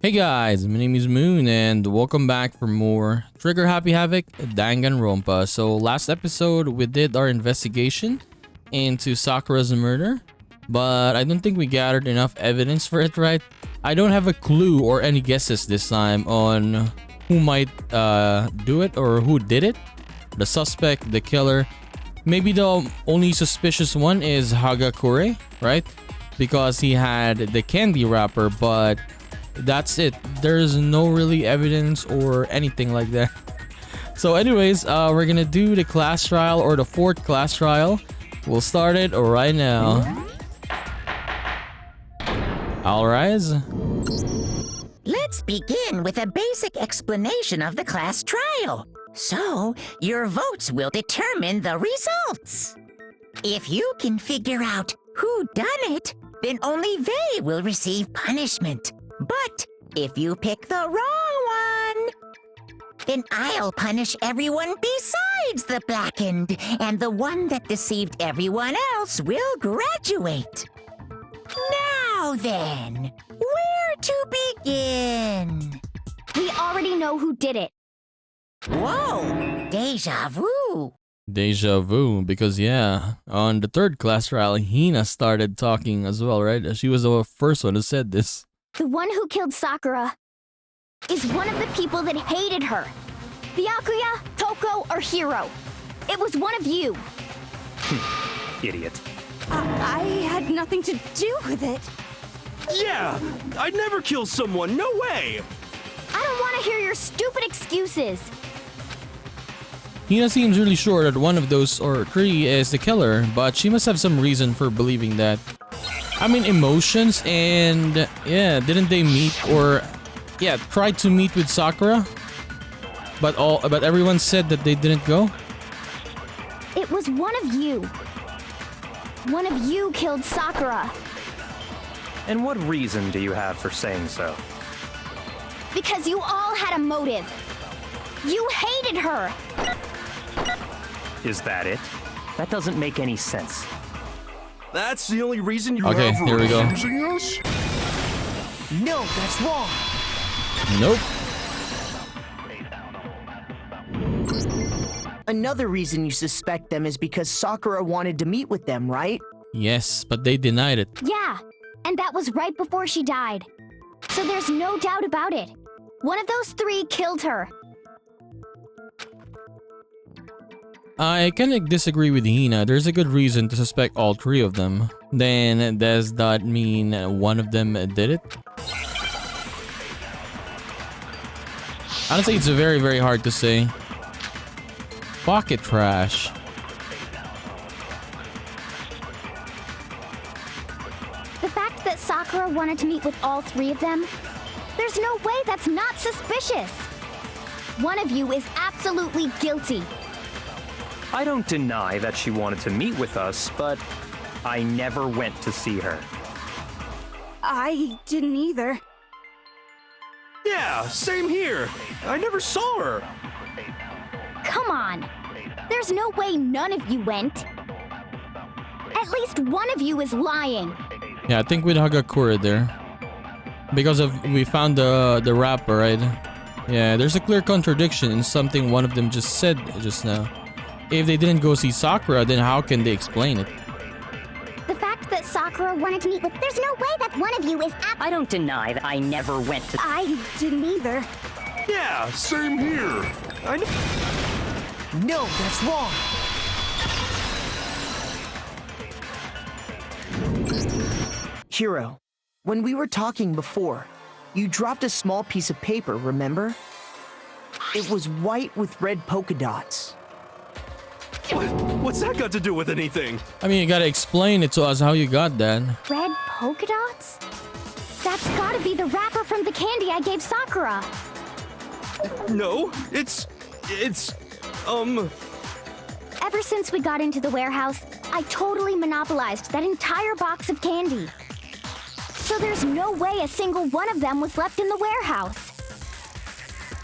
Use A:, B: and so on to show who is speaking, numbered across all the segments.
A: Hey guys, my name is Moon and welcome back for more Trigger Happy Havoc Danganronpa. So last episode we did our investigation into Sakura's murder, but I don't think we gathered enough evidence for it, right? I don't have a clue or any guesses this time on who might do it or who did it. The suspect, the killer. Maybe the only suspicious one is Hagakure, right? Because he had the candy wrapper, but that's it. There's no really evidence or anything like that. So anyways, we're gonna do the class trial or the fourth class trial. We'll start it right now. All rise.
B: Let's begin with a basic explanation of the class trial. So, your votes will determine the results. If you can figure out who done it, then only they will receive punishment. But if you pick the wrong one, then I'll punish everyone besides the blackened, and the one that deceived everyone else will graduate. Now then, where to begin?
C: We already know who did it.
B: Whoa, deja vu.
A: Deja vu, because yeah, on the third class trial, Hina started talking as well, right? She was the first one who said this.
C: The one who killed Sakura is one of the people that hated her. Byakuya, Toko, or Hiro. It was one of you.
D: Idiot.
E: I had nothing to do with it.
D: Yeah! I'd never kill someone, no way!
C: I don't want to hear your stupid excuses.
A: Hina seems really sure that one of those or three is the killer, but she must have some reason for believing that. I mean, emotions and yeah, didn't they meet or yeah, tried to meet with Sakura? But everyone said that they didn't go?
C: It was one of you. One of you killed Sakura.
D: And what reason do you have for saying so?
C: Because you all had a motive. You hated her.
D: Is that it? That doesn't make any sense.
F: That's the only reason you
A: Okay,
F: have
A: here we go.
F: accusing us?
B: No, that's wrong.
A: Nope.
G: Another reason you suspect them is because Sakura wanted to meet with them, right?
A: Yes, but they denied it.
C: Yeah, and that was right before she died. So there's no doubt about it. One of those three killed her.
A: I kind of disagree with Hina. There's a good reason to suspect all three of them. Then, does that mean one of them did it? Honestly, it's very, very hard to say. Pocket trash.
C: The fact that Sakura wanted to meet with all three of them, there's no way that's not suspicious. One of you is absolutely guilty.
D: I don't deny that she wanted to meet with us, but I never went to see her.
E: I didn't either.
F: Yeah, same here. I never saw her.
C: Come on. There's no way none of you went. At least one of you is lying.
A: Yeah, I think with Hagakure there. Because we found the wrapper, right? Yeah, there's a clear contradiction in something one of them just said just now. If they didn't go see Sakura, then how can they explain it?
C: The fact that Sakura wanted to meet with... There's no way that one of you is
H: I don't deny that I never went to...
E: I didn't either.
F: Yeah, same here.
G: No, that's wrong. Hiro, when we were talking before, you dropped a small piece of paper, remember? It was white with red polka dots.
F: What's that got to do with anything?
A: I mean, you gotta explain it to us how you got that.
C: red polka dots? That's gotta be the wrapper from the candy I gave Sakura.
F: No, it's,
C: Ever since we got into the warehouse, I totally monopolized that entire box of candy. So there's no way a single one of them was left in the warehouse.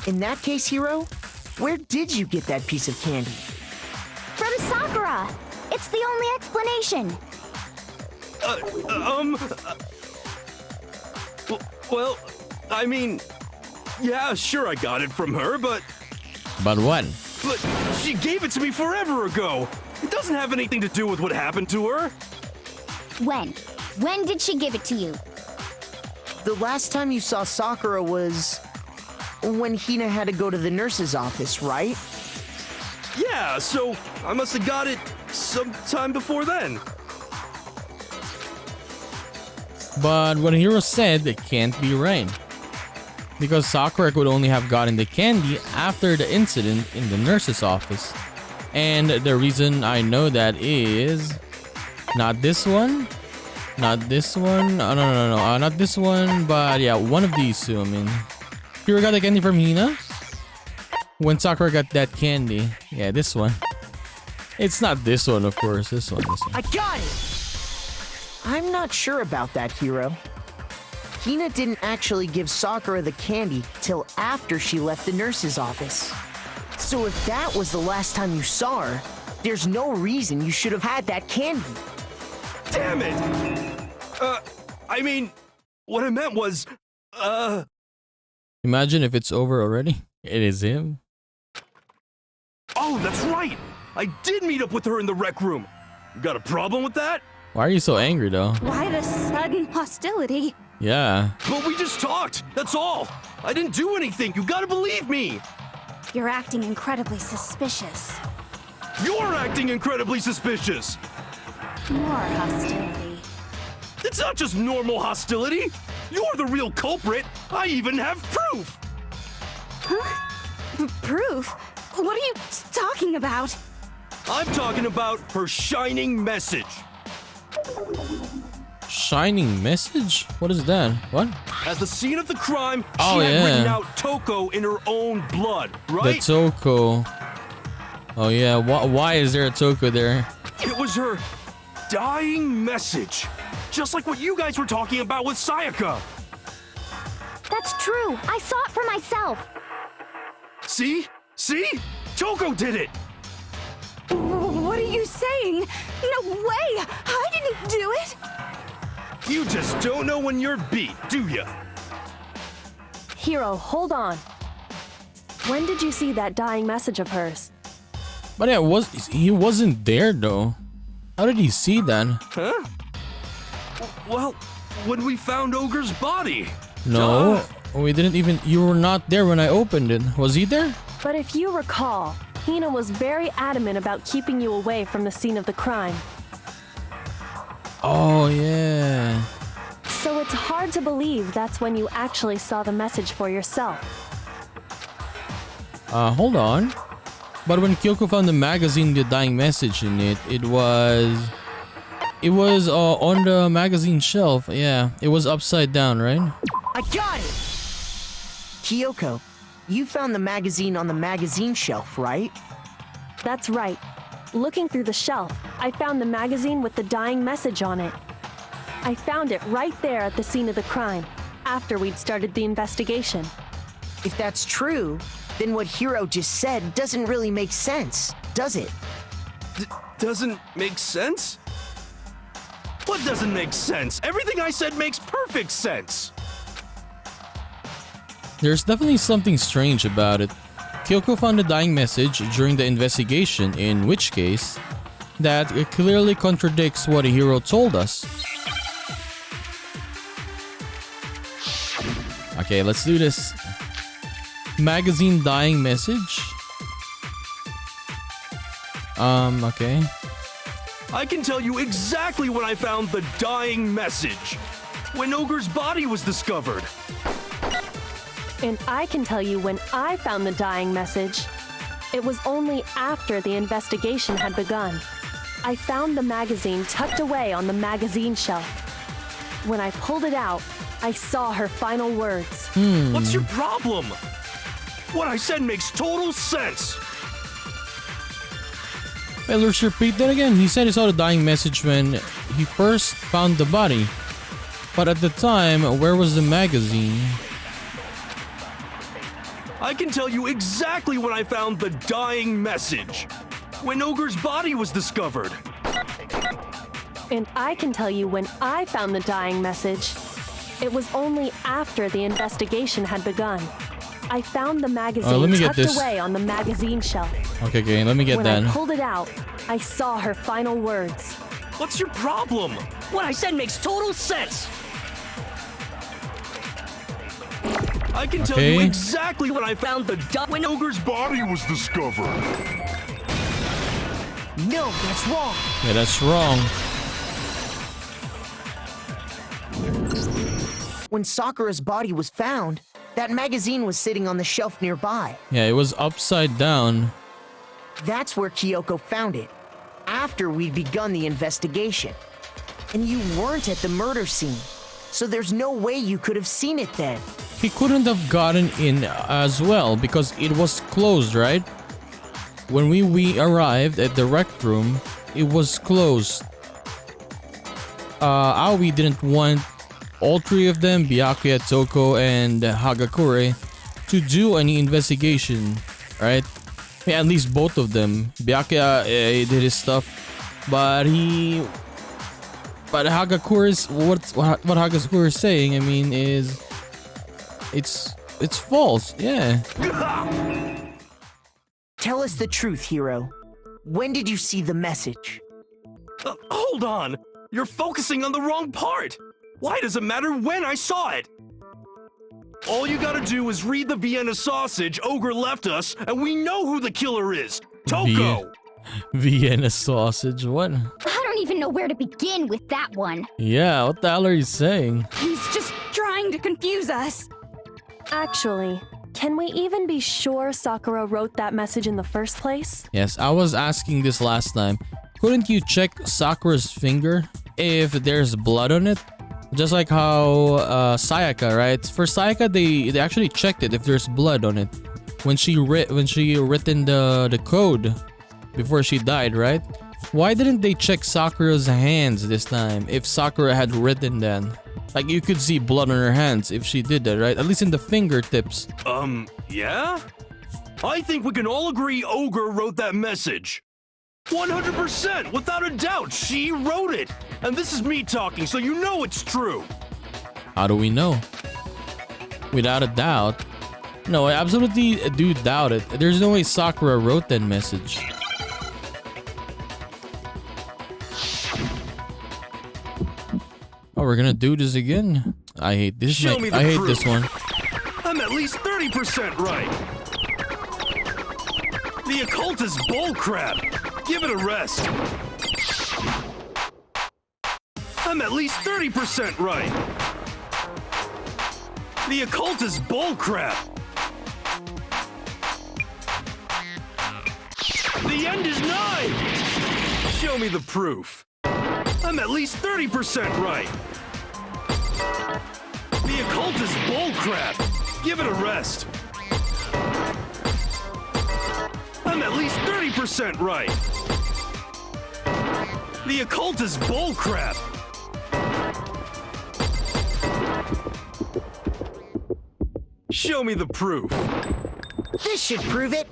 G: In that case, Hiro, where did you get that piece of candy?
C: From Sakura! It's the only explanation.
F: well, I mean, yeah, sure I got it from her, but
A: What?
F: she gave it to me forever ago. It doesn't have anything to do with what happened to her.
C: When? When did she give it to you?
G: The last time you saw Sakura was when Hina had to go to the nurse's office, right?
F: Yeah, so I must have got it sometime before then.
A: But what Hiro said, it can't be right. Because Sakura could only have gotten the candy after the incident in the nurse's office. And the reason I know that is not this one, not this one, no, not this one, but yeah, one of these two. I mean, Hiro got the candy from Hina when Sakura got that candy. Yeah, this one. It's not this one, of course. This one.
G: I got it! I'm not sure about that, Hiro. Hina didn't actually give Sakura the candy till after she left the nurse's office. So if that was the last time you saw her, there's no reason you should have had that candy.
F: Damn it! I mean, what I meant was,
A: Imagine if it's over already. It is him.
F: Oh, that's right! I did meet up with her in the rec room. You got a problem with that?
A: Why are you so angry though?
E: Why the sudden hostility?
A: Yeah.
F: But we just talked, that's all. I didn't do anything, you gotta believe me.
E: You're acting incredibly suspicious.
F: You're acting incredibly suspicious.
E: More hostility.
F: It's not just normal hostility. You're the real culprit. I even have proof.
E: Proof? What are you talking about?
F: I'm talking about her shining message.
A: Shining message? What is that? What?
F: At the scene of the crime,
A: Oh,
F: she had written
A: yeah.
F: out Toko in her own blood,
A: The
F: right?
A: Toko. Oh yeah, why is there a Toko there?
F: It was her dying message. Just like what you guys were talking about with Sayaka.
C: That's true. I saw it for myself.
F: See? See? Toko did it!
E: What are you saying? No way! I didn't do it!
F: You just don't know when you're beat, do ya?
I: Hiro, hold on. When did you see that dying message of hers?
A: But yeah, he wasn't there though. How did he see that?
F: Huh? Well, when we found Ogre's body.
A: No, we didn't even. You were not there when I opened it. Was he there?
I: But if you recall, Hina was very adamant about keeping you away from the scene of the crime.
A: Oh yeah.
I: So it's hard to believe that's when you actually saw the message for yourself.
A: Hold on. But when Kyoko found the magazine, the dying message in it, it was on the magazine shelf. Yeah, it was upside down, right?
G: I got it! Kyoko, you found the magazine on the magazine shelf, right?
I: That's right. Looking through the shelf, I found the magazine with the dying message on it. I found it right there at the scene of the crime, after we'd started the investigation.
G: If that's true, then what Hiro just said doesn't really make sense, does it?
F: Doesn't make sense? What doesn't make sense? Everything I said makes perfect sense.
A: There's definitely something strange about it. Kyoko found the dying message during the investigation, in which case, that it clearly contradicts what Hiro told us. Okay, let's do this. Magazine dying message. Okay.
F: I can tell you exactly when I found the dying message. When Ogre's body was discovered.
I: And I can tell you when I found the dying message. It was only after the investigation had begun. I found the magazine tucked away on the magazine shelf. When I pulled it out, I saw her final words.
F: What's your problem? What I said makes total sense.
A: Well, let's repeat that again. He said he saw the dying message when he first found the body. But at the time, where was the magazine?
F: I can tell you exactly when I found the dying message. When Ogre's body was discovered.
I: And I can tell you when I found the dying message. It was only after the investigation had begun. I found the magazine
A: let me get
I: tucked
A: this.
I: away on the magazine shelf.
A: Okay, let me get
I: When
A: that.
I: I pulled it out, I saw her final words.
F: What's your problem?
H: What I said makes total sense.
F: I can tell you
A: Okay.
F: exactly when I found the
H: When
F: ogre's body was discovered.
G: No, that's wrong.
A: Yeah, that's wrong.
G: When Sakura's body was found, that magazine was sitting on the shelf nearby.
A: Yeah, it was upside down.
G: That's where Kyoko found it, after we'd begun the investigation. And you weren't at the murder scene, so there's no way you could have seen it then.
A: He couldn't have gotten in as well because it was closed, right? When we arrived at the rec room, it was closed. Aoi didn't want all three of them, Byakuya, Toko, and Hagakure, to do any investigation, right? Yeah, at least both of them. Byakuya he did his stuff, but Hagakure's what Hagakure is saying, I mean, is it's false. Yeah.
G: Tell us the truth, Hiro. When did you see the message?
F: Hold on. You're focusing on the wrong part. Why does it matter when I saw it? All you gotta do is read the Vienna sausage Ogre left us, and we know who the killer is. Toko!
A: Vienna sausage, what?
C: I don't even know where to begin with that one.
A: Yeah, what the hell are you saying?
E: He's just trying to confuse us.
I: Actually, can we even be sure Sakura wrote that message in the first place?
A: Yes, I was asking this last time. Couldn't you check Sakura's finger if there's blood on it? Just like how Sayaka, right? For Sayaka, they actually checked it if there's blood on it when she written the code before she died, right? Why didn't they check Sakura's hands this time if Sakura had written then? Like, you could see blood on her hands if she did that, right? At least in the fingertips.
F: Yeah? I think we can all agree Ogre wrote that message. 100%, without a doubt, she wrote it. And this is me talking, so you know it's true.
A: How do we know? Without a doubt. No, I absolutely do doubt it. There's no way Sakura wrote that message. Oh, we're gonna do this again? I hate this.
F: Show me the
A: I hate
F: proof.
A: this one.
F: I'm at least 30% right. The occult is bullcrap. Give it a rest. I'm at least 30% right. The occult is bullcrap. The end is nigh. Show me the proof. I'm at least 30% right. The occult is bullcrap. Give it a rest. I'm at least 30% right. The occult is bullcrap. Show me the proof.
G: This should prove it.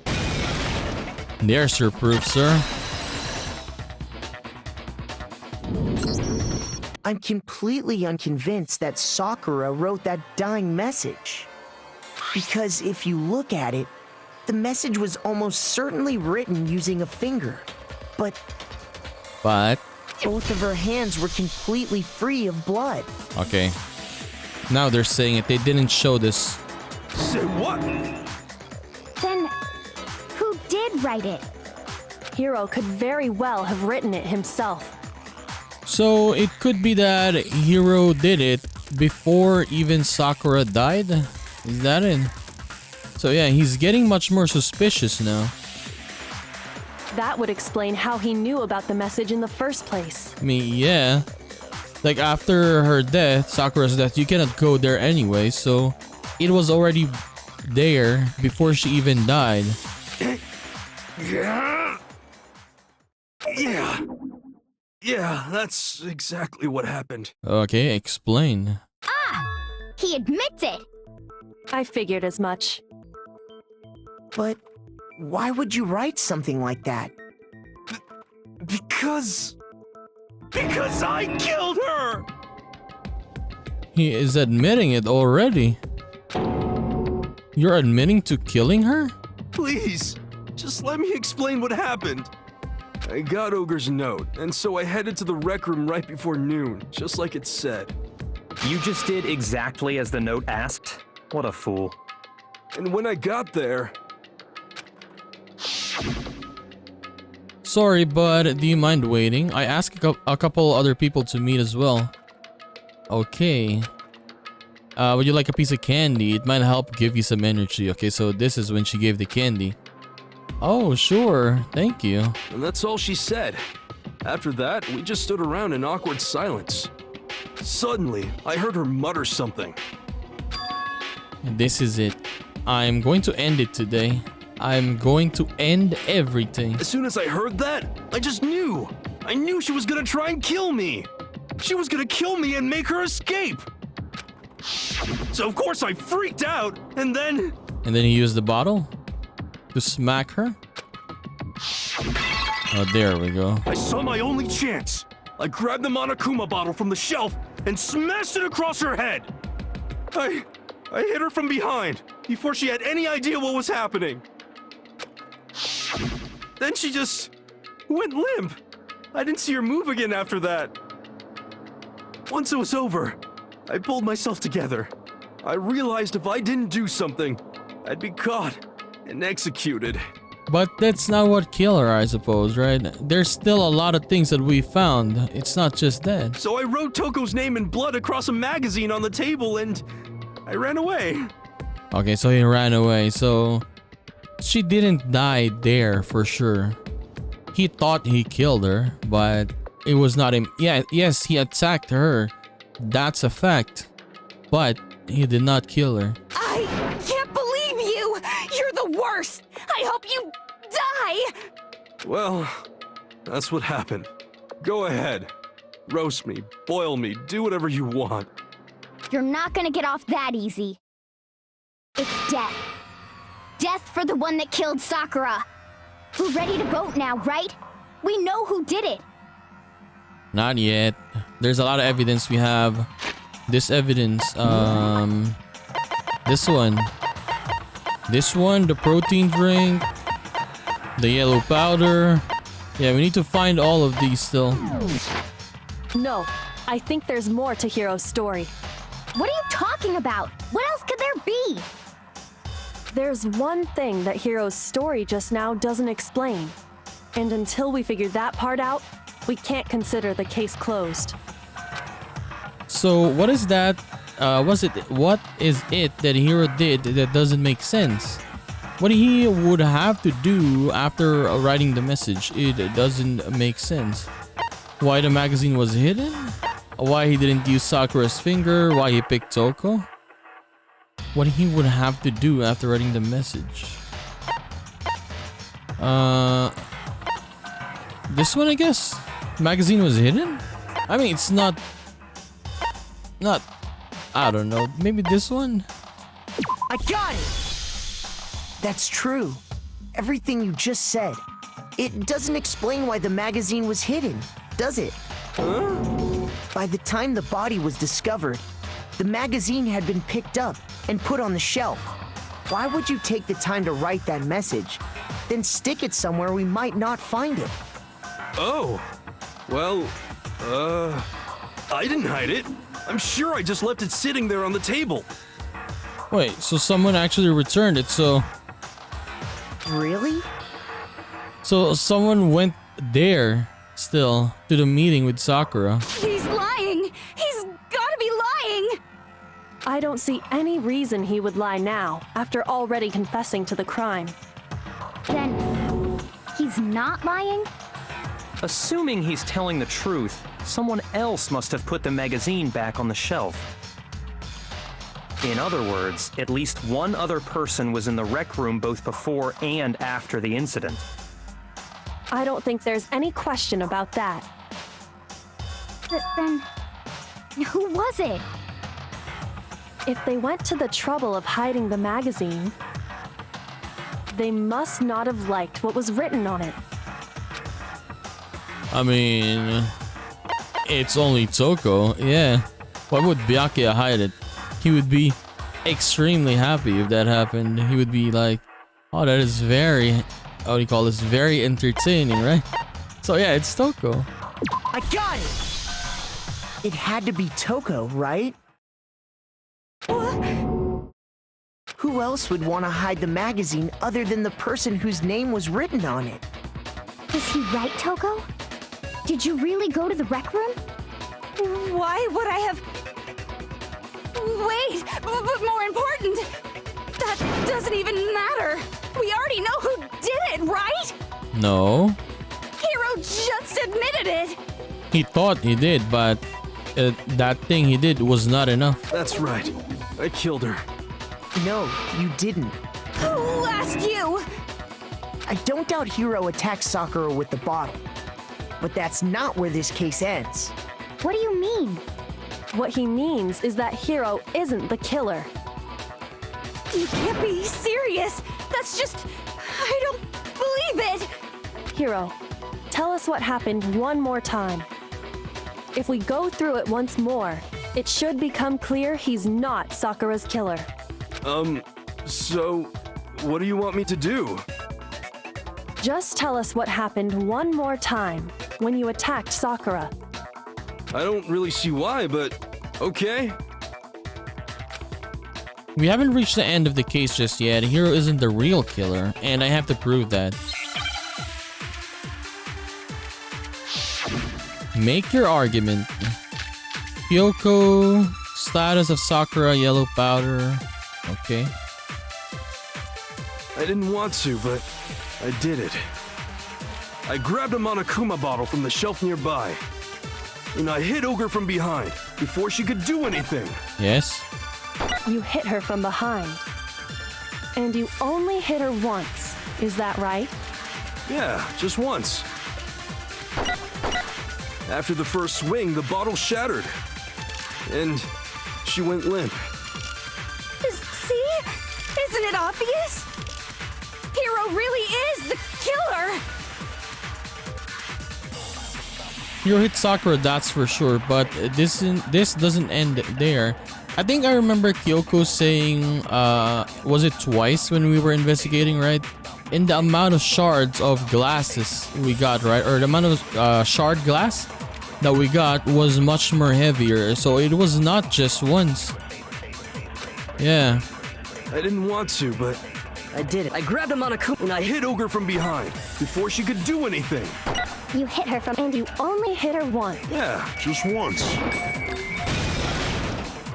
A: There's your proof, sir.
G: I'm completely unconvinced that Sakura wrote that dying message. Because if you look at it, the message was almost certainly written using a finger. But both of her hands were completely free of blood.
A: Okay. Now they're saying it. They didn't show this.
F: Say what?
C: Then, who did write it?
I: Hiro could very well have written it himself.
A: So it could be that Hiro did it before even Sakura died? Is that it? So yeah, he's getting much more suspicious now.
I: That would explain how he knew about the message in the first place.
A: I mean, yeah. Like, after her death, Sakura's death, you cannot go there anyway, so it was already there before she even died.
F: Yeah, that's exactly what happened.
A: Okay, explain.
C: He admits it.
I: I figured as much.
G: But why would you write something like that?
F: Because I killed her!
A: He is admitting it already. You're admitting to killing her?
F: Please, just let me explain what happened. I got Ogre's note, and so I headed to the rec room right before noon, just like it said.
D: You just did exactly as the note asked? What a fool.
F: And when I got there...
A: Sorry, but do you mind waiting? I asked a couple other people to meet as well. Okay. Would you like a piece of candy? It might help give you some energy. Okay, so this is when she gave the candy. Oh, sure. Thank you.
F: And that's all she said. After that, we just stood around in awkward silence. Suddenly, I heard her mutter something.
A: This is it. I'm going to end it today. I'm going to end everything.
F: As soon as I heard that, I just knew. I knew she was gonna try and kill me. She was gonna kill me and make her escape. So of course I freaked out, and then...
A: And then he used the bottle to smack her. Oh, there we go.
F: I saw my only chance. I grabbed the Monokuma bottle from the shelf and smashed it across her head. I hit her from behind before she had any idea what was happening. Then she just went limp. I didn't see her move again after that. Once it was over, I pulled myself together. I realized if I didn't do something, I'd be caught and executed.
A: But that's not what killed her, I suppose, right? There's still a lot of things that we found. It's not just that.
F: So I wrote Toko's name in blood across a magazine on the table and I ran away.
A: Okay, so he ran away. So she didn't die there for sure. He thought he killed her, but it was not him. Yeah, yes, he attacked her. That's a fact. But he did not kill her.
E: I can't believe you! You're the worst! I hope you die!
F: Well, that's what happened. Go ahead. Roast me, boil me, do whatever you want.
C: You're not gonna get off that easy. It's death. Death for the one that killed Sakura. We're ready to vote now, right? We know who did it.
A: Not yet. There's a lot of evidence we have. This evidence, this one, the protein drink, the yellow powder. Yeah, we need to find all of these still.
I: No, I think there's more to Hiro's story.
C: What are you talking about? What else could there be?
I: There's one thing that Hiro's story just now doesn't explain. And until we figure that part out, we can't consider the case closed.
A: So what is that? What is it that Hiro did that doesn't make sense? What he would have to do after writing the message, it doesn't make sense. Why the magazine was hidden? Why he didn't use Sakura's finger? Why he picked Toko? What he would have to do after writing the message? This one, I guess. Magazine was hidden? I mean, it's not, I don't know. Maybe this one?
G: I got it! That's true. Everything you just said. It doesn't explain why the magazine was hidden, does it? By the time the body was discovered, the magazine had been picked up and put on the shelf. Why would you take the time to write that message, then stick it somewhere we might not find it?
F: Oh, well, I didn't hide it. I'm sure I just left it sitting there on the table.
A: Wait, so someone actually returned it, so...
G: Really?
A: So someone went there still to the meeting with Sakura.
E: He's lying! He's gotta be lying!
I: I don't see any reason he would lie now, after already confessing to the crime.
C: Then, he's not lying?
D: Assuming he's telling the truth, someone else must have put the magazine back on the shelf. In other words, at least one other person was in the rec room both before and after the incident.
I: I don't think there's any question about that.
C: Then, who was it?
I: If they went to the trouble of hiding the magazine, they must not have liked what was written on it.
A: I mean, it's only Toko, yeah. Why would Byakuya hide it? He would be extremely happy if that happened. He would be like, oh, that is very, how do you call this? Very entertaining, right? So yeah, it's Toko.
G: I got it! It had to be Toko, right? Who else would want to hide the magazine other than the person whose name was written on it?
C: Is he right, Toko? Did you really go to the rec room?
E: Why would I have... Wait, but more important, that doesn't even matter. We already know who did it, right?
A: No.
E: Hiro just admitted it.
A: He thought he did, but that thing he did was not enough.
F: That's right. I killed her.
G: No, you didn't.
E: Who asked you?
G: I don't doubt Hiro attacked Sakura with the bottle. But that's not where this case ends.
C: What do you mean?
I: What he means is that Hiro isn't the killer.
E: You can't be serious. That's just... I don't believe it.
I: Hiro, tell us what happened one more time. If we go through it once more, it should become clear he's not Sakura's killer.
F: So, what do you want me to do?
I: Just tell us what happened one more time when you attacked Sakura.
F: I don't really see why, but okay.
A: We haven't reached the end of the case just yet. Hiro isn't the real killer, and I have to prove that. Make your argument. Kyoko, status of Sakura, yellow powder. Okay.
F: I didn't want to, but I did it. I grabbed a Monokuma bottle from the shelf nearby, and I hit Ogre from behind before she could do anything.
A: Yes.
I: You hit her from behind. And you only hit her once, is that right?
F: Yeah, just once. After the first swing, the bottle shattered, and she went limp.
E: See? Isn't it obvious? Hiro really is the killer.
A: Hiro hit Sakura, that's for sure, but this doesn't end there. I think I remember Kyoko saying, was it twice when we were investigating, right? In the amount of shards of glasses we got, right? Or the amount of shard glass that we got was much more heavier, so it was not just once. Yeah.
F: I didn't want to, but
H: I did it. I grabbed a Monokuma and I
F: hit Ogre from behind before she could do anything.
C: You hit her from...
I: And you only hit her once.
F: Yeah, just once.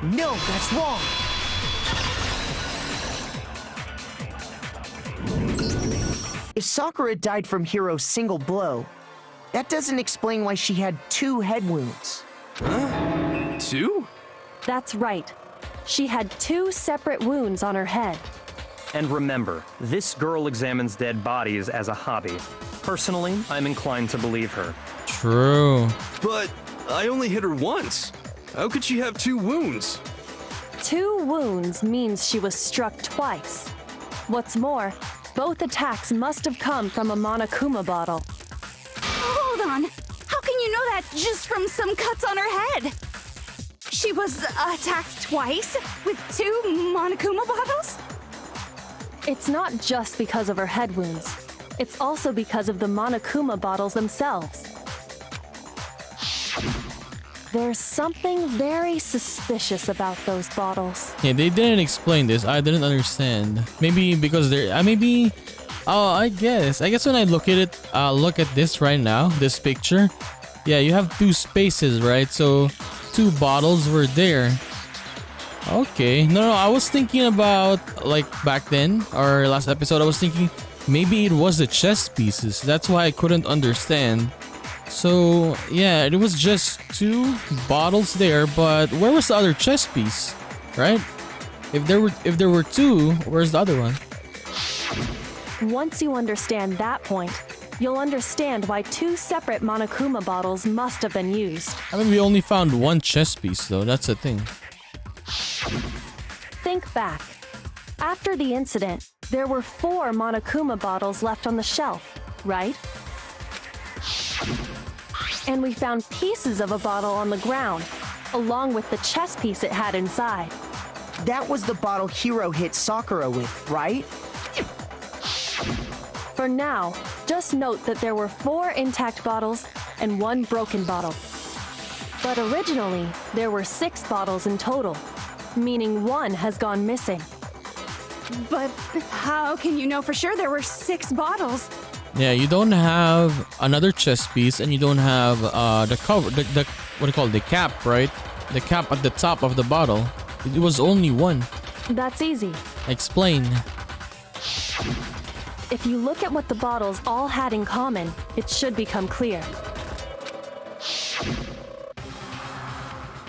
G: No, that's wrong. If Sakura died from Hiro's single blow, that doesn't explain why she had 2 head wounds.
F: Huh? 2?
I: That's right. She had 2 separate wounds on her head.
D: And remember, this girl examines dead bodies as a hobby. Personally, I'm inclined to believe her.
A: True.
F: But I only hit her once. How could she have 2 wounds?
I: 2 wounds means she was struck twice. What's more, both attacks must have come from a Monokuma bottle.
E: Hold on. How can you know that just from some cuts on her head? She was attacked twice with 2 Monokuma bottles?
I: It's not just because of her head wounds. It's also because of the Monokuma bottles themselves. There's something very suspicious about those bottles.
A: Yeah, they didn't explain this. I didn't understand. Maybe because they're maybe oh, I guess when I look at it, look at this right now, this picture. Yeah, you have 2 spaces, right? So 2 bottles were there. Okay. No, I was thinking about, like, back then or last episode, I was thinking maybe it was the chess pieces. That's why I couldn't understand. So yeah, it was just 2 bottles there, but where was the other chess piece, right? If there were 2, where's the other one?
I: Once you understand that point, you'll understand why 2 separate Monokuma bottles must have been used.
A: I mean, we only found 1 chess piece though, that's the thing.
I: Think back. After the incident, there were 4 Monokuma bottles left on the shelf, right? And we found pieces of a bottle on the ground, along with the chess piece it had inside.
G: That was the bottle Hiro hit Sakura with, right?
I: For now, just note that there were 4 intact bottles and 1 broken bottle. But originally, there were 6 bottles in total, meaning 1 has gone missing.
E: But how can you know for sure there were 6 bottles?
A: Yeah, you don't have another chess piece, and you don't have the cover, the what do you call it, the cap, right? The cap at the top of the bottle. It was only 1.
I: That's easy.
A: Explain.
I: If you look at what the bottles all had in common, it should become clear.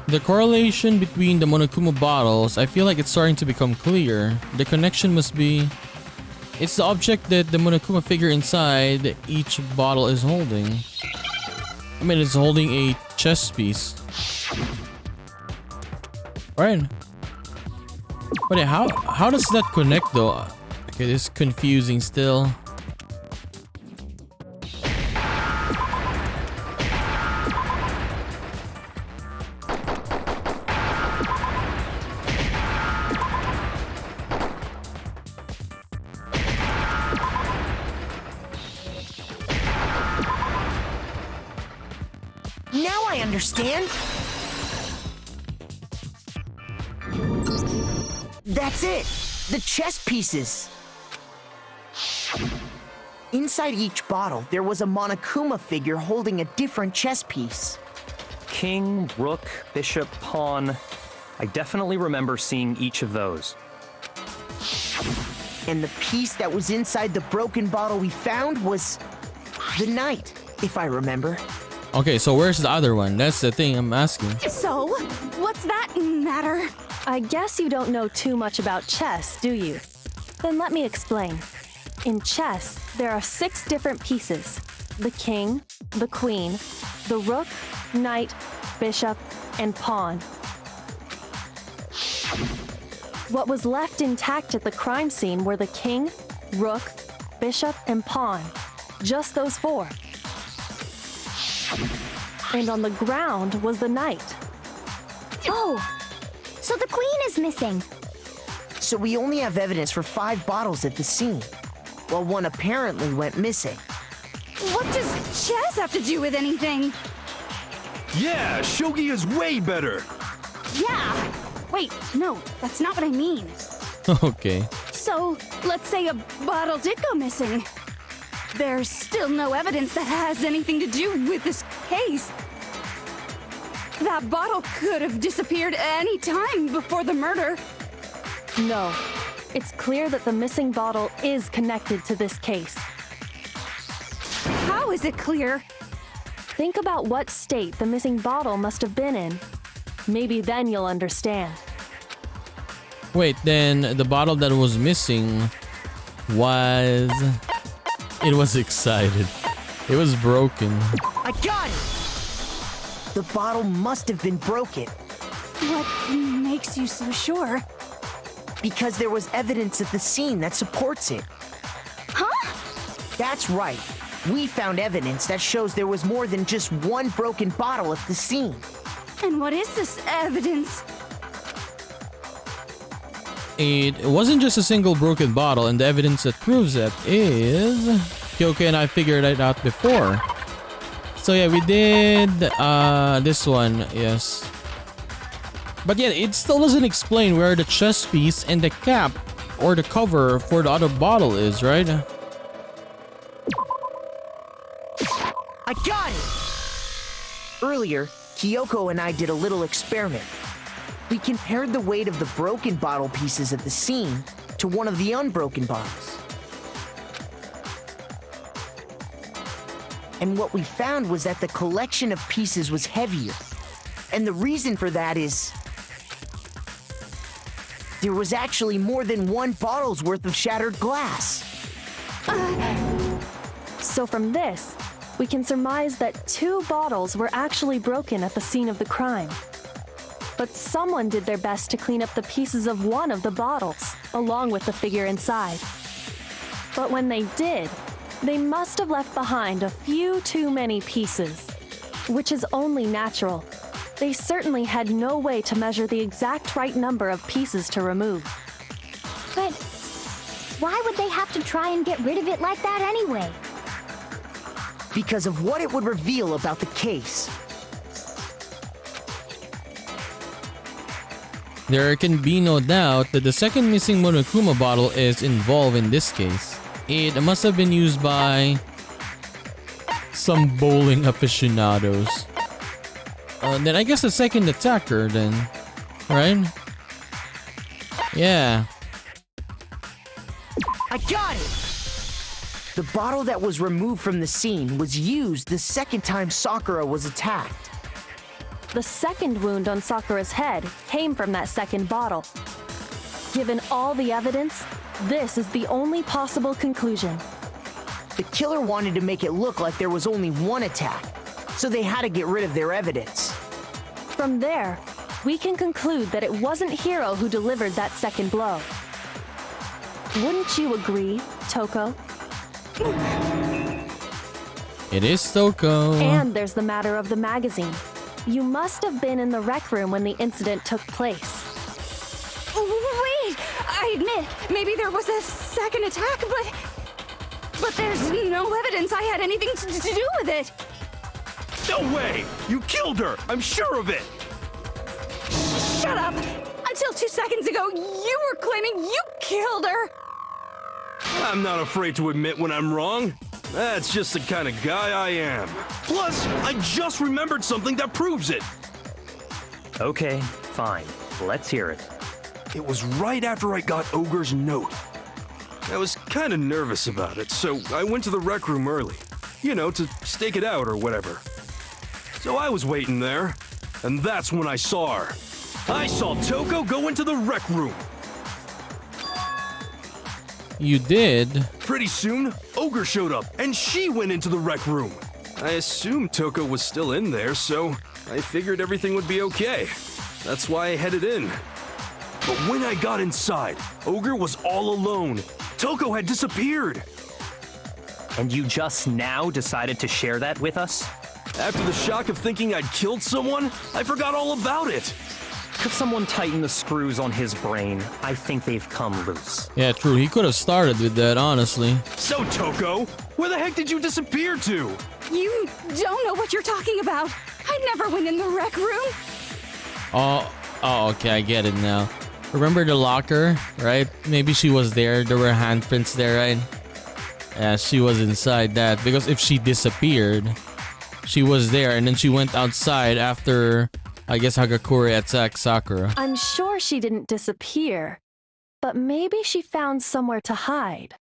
A: The correlation between the Monokuma bottles, I feel like it's starting to become clear. The connection must be... It's the object that the Monokuma figure inside each bottle is holding. I mean, it's holding a chess piece. Right. But how does that connect though? Okay, this is confusing still.
G: Now I understand. That's it. The chess pieces. Inside each bottle, there was a Monokuma figure holding a different chess piece.
D: King, rook, bishop, pawn. I definitely remember seeing each of those.
G: And the piece that was inside the broken bottle we found was the knight, if I remember.
A: Okay, so where's the other one? That's the thing I'm asking.
E: So, what's that matter?
I: I guess you don't know too much about chess, do you? Then let me explain. In chess, there are 6 different pieces. The king, the queen, the rook, knight, bishop, and pawn. What was left intact at the crime scene were the king, rook, bishop, and pawn. Just those 4. And on the ground was the knight.
C: Oh, so the queen is missing.
G: So we only have evidence for 5 bottles at the scene, while 1 apparently went missing.
E: What does chess have to do with anything?
F: Yeah, shogi is way better.
E: Yeah. Wait, no, that's not what I mean.
A: Okay.
E: So, let's say a bottle did go missing. There's still no evidence that has anything to do with this case. That bottle could have disappeared any time before the murder.
I: No, it's clear that the missing bottle is connected to this case.
E: How is it clear?
I: Think about what state the missing bottle must have been in. Maybe then you'll understand.
A: Wait, then the bottle that was missing was... It was excited. It was broken.
G: I got it! The bottle must have been broken.
E: What makes you so sure?
G: Because there was evidence at the scene that supports it.
E: Huh?
G: That's right. We found evidence that shows there was more than just 1 broken bottle at the scene.
E: And what is this evidence?
A: It wasn't just a single broken bottle, and the evidence that proves it is... Kyoka and I figured it out before. So yeah, we did this one, yes. But yeah, it still doesn't explain where the chess piece and the cap or the cover for the other bottle is, right?
G: I got it! Earlier, Kyoko and I did a little experiment. We compared the weight of the broken bottle pieces at the scene to one of the unbroken bottles. And what we found was that the collection of pieces was heavier. And the reason for that is... there was actually more than 1 bottle's worth of shattered glass.
I: So from this, we can surmise that 2 bottles were actually broken at the scene of the crime. But someone did their best to clean up the pieces of one of the bottles, along with the figure inside. But when they did, they must have left behind a few too many pieces, which is only natural. They certainly had no way to measure the exact right number of pieces to remove.
C: But why would they have to try and get rid of it like that anyway?
G: Because of what it would reveal about the case.
A: There can be no doubt that the second missing Monokuma bottle is involved in this case. It must have been used by some bowling aficionados. Then I guess the second attacker then, right? Yeah.
G: I got it! The bottle that was removed from the scene was used the second time Sakura was attacked.
I: The second wound on Sakura's head came from that second bottle. Given all the evidence, this is the only possible conclusion.
G: The killer wanted to make it look like there was only one attack, so they had to get rid of their evidence.
I: From there, we can conclude that it wasn't Hiro who delivered that second blow. Wouldn't you agree, Toko?
A: It is Toko.
I: And there's the matter of the magazine. You must have been in the rec room when the incident took place.
E: Wait! I admit, maybe there was a second attack, but there's no evidence I had anything to do with it.
F: No way! You killed her! I'm sure of it!
E: Shut up! Until 2 seconds ago, you were claiming you killed her!
F: I'm not afraid to admit when I'm wrong. That's just the kind of guy I am. Plus, I just remembered something that proves it.
D: Okay, fine. Let's hear it.
F: It was right after I got Ogre's note. I was kind of nervous about it, so I went to the rec room early. You know, to stake it out or whatever. So I was waiting there, and that's when I saw her. I saw Toko go into the rec room.
A: You did?
F: Pretty soon, Ogre showed up, and she went into the rec room. I assumed Toko was still in there, so I figured everything would be okay. That's why I headed in. But when I got inside, Ogre was all alone. Toko had disappeared.
D: And you just now decided to share that with us?
F: After the shock of thinking I'd killed someone, I forgot all about it.
D: Could someone tighten the screws on his brain? I think they've come loose.
A: Yeah, true. He could have started with that, honestly.
F: So, Toko, where the heck did you disappear to?
E: You don't know what you're talking about. I never went in the rec room.
A: Oh, okay, I get it now. Remember the locker, right? Maybe she was there. There were handprints there, right? Yeah, she was inside that. Because if she disappeared, she was there. And then she went outside after, I guess, Hagakure attacked Sakura.
I: I'm sure she didn't disappear, but maybe she found somewhere to hide.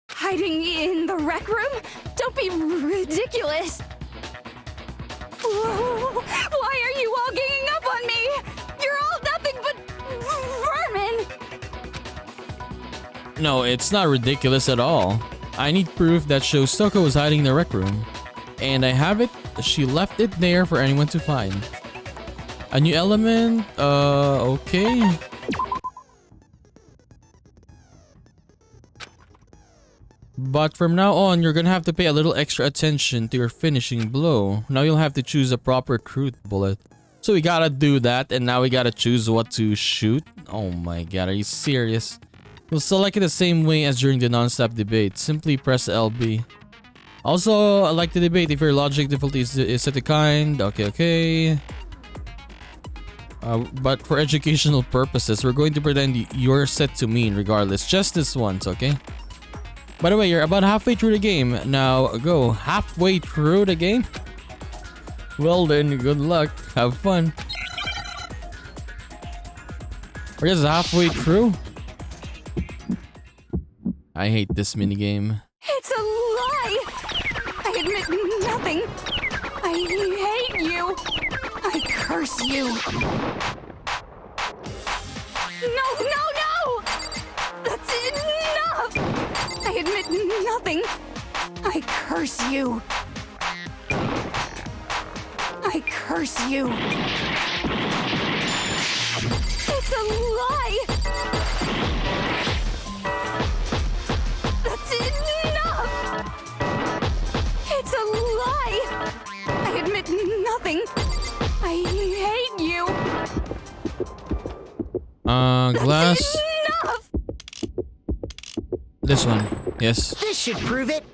E: Hiding in the rec room? Don't be ridiculous. Why are you all ganging up on me? You're all nothing but vermin.
A: No, it's not ridiculous at all. I need proof that shows Toko was hiding in the rec room. And I have it. She left it there for anyone to find. A new element? Okay. But from now on, you're gonna have to pay a little extra attention to your finishing blow. Now you'll have to choose a proper crude bullet. So we gotta do that, and now we gotta choose what to shoot. Oh my god, are you serious? You'll select it the same way as during the non-stop debate. Simply press LB. Also, I like the debate if your logic difficulty is set to kind. Okay. But for educational purposes, we're going to pretend you're set to mean regardless. Just this once, okay? By the way, you're about halfway through the game. Now go. Halfway through the game? Well then, good luck. Have fun. We're just halfway through. I hate this minigame.
E: It's a lie. I admit nothing. I hate you. I curse you. No! That's enough. I admit nothing. I curse you. I curse you. It's a lie. That's enough. It's a lie. I admit did nothing. I hate you.
A: Glass.
E: That's enough.
A: This one. Yes.
G: This should prove it.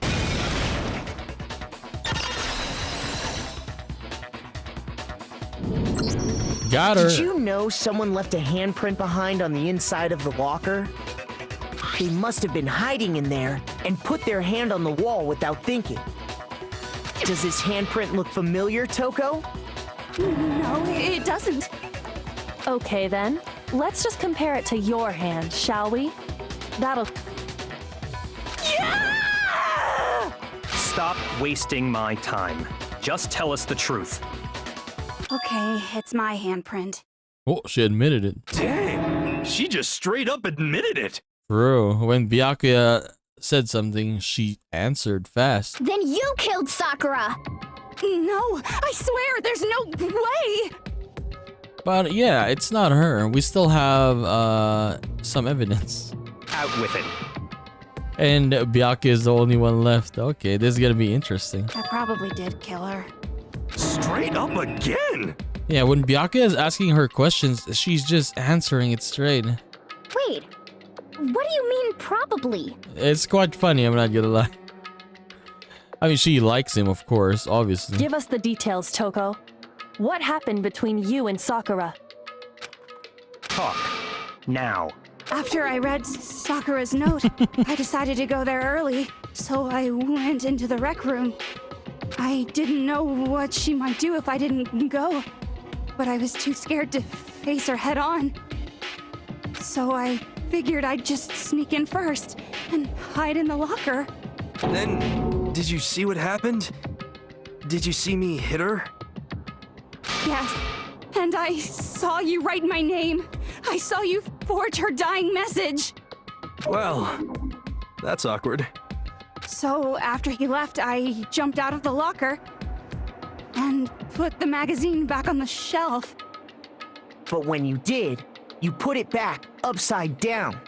A: Got her.
G: Did you know someone left a handprint behind on the inside of the locker? They must have been hiding in there and put their hand on the wall without thinking. Does this handprint look familiar, Toko?
E: No, it doesn't.
I: Okay then, let's just compare it to your hand, shall we? That'll...
E: Yeah!
D: Stop wasting my time. Just tell us the truth.
E: Okay, it's my handprint.
A: Oh, she admitted it.
F: Dang, she just straight up admitted it.
A: Bro, when Byakuya said something, she answered fast.
C: Then you killed Sakura!
E: No, I swear, there's no way!
A: But yeah, it's not her. We still have some evidence.
D: Out with it.
A: And Byakuya is the only one left. Okay, this is gonna be interesting.
E: I probably did kill her.
F: Straight up again.
A: Yeah, when Byakuya is asking her questions, she's just answering it straight.
C: Wait, what do you mean probably?
A: It's quite funny, I'm not gonna lie. I mean, she likes him, of course, obviously.
I: Give us the details, Toko. What happened between you and Sakura?
D: Talk. Now.
E: After I read Sakura's note, I decided to go there early, so I went into the rec room. I didn't know what she might do if I didn't go, but I was too scared to face her head on. So I figured I'd just sneak in first and hide in the locker.
F: Then, did you see what happened? Did you see me hit her?
E: Yes, and I saw you write my name. I saw you forge her dying message.
F: Well, that's awkward.
E: So after he left, I jumped out of the locker and put the magazine back on the shelf.
G: But when you did, you put it back upside down.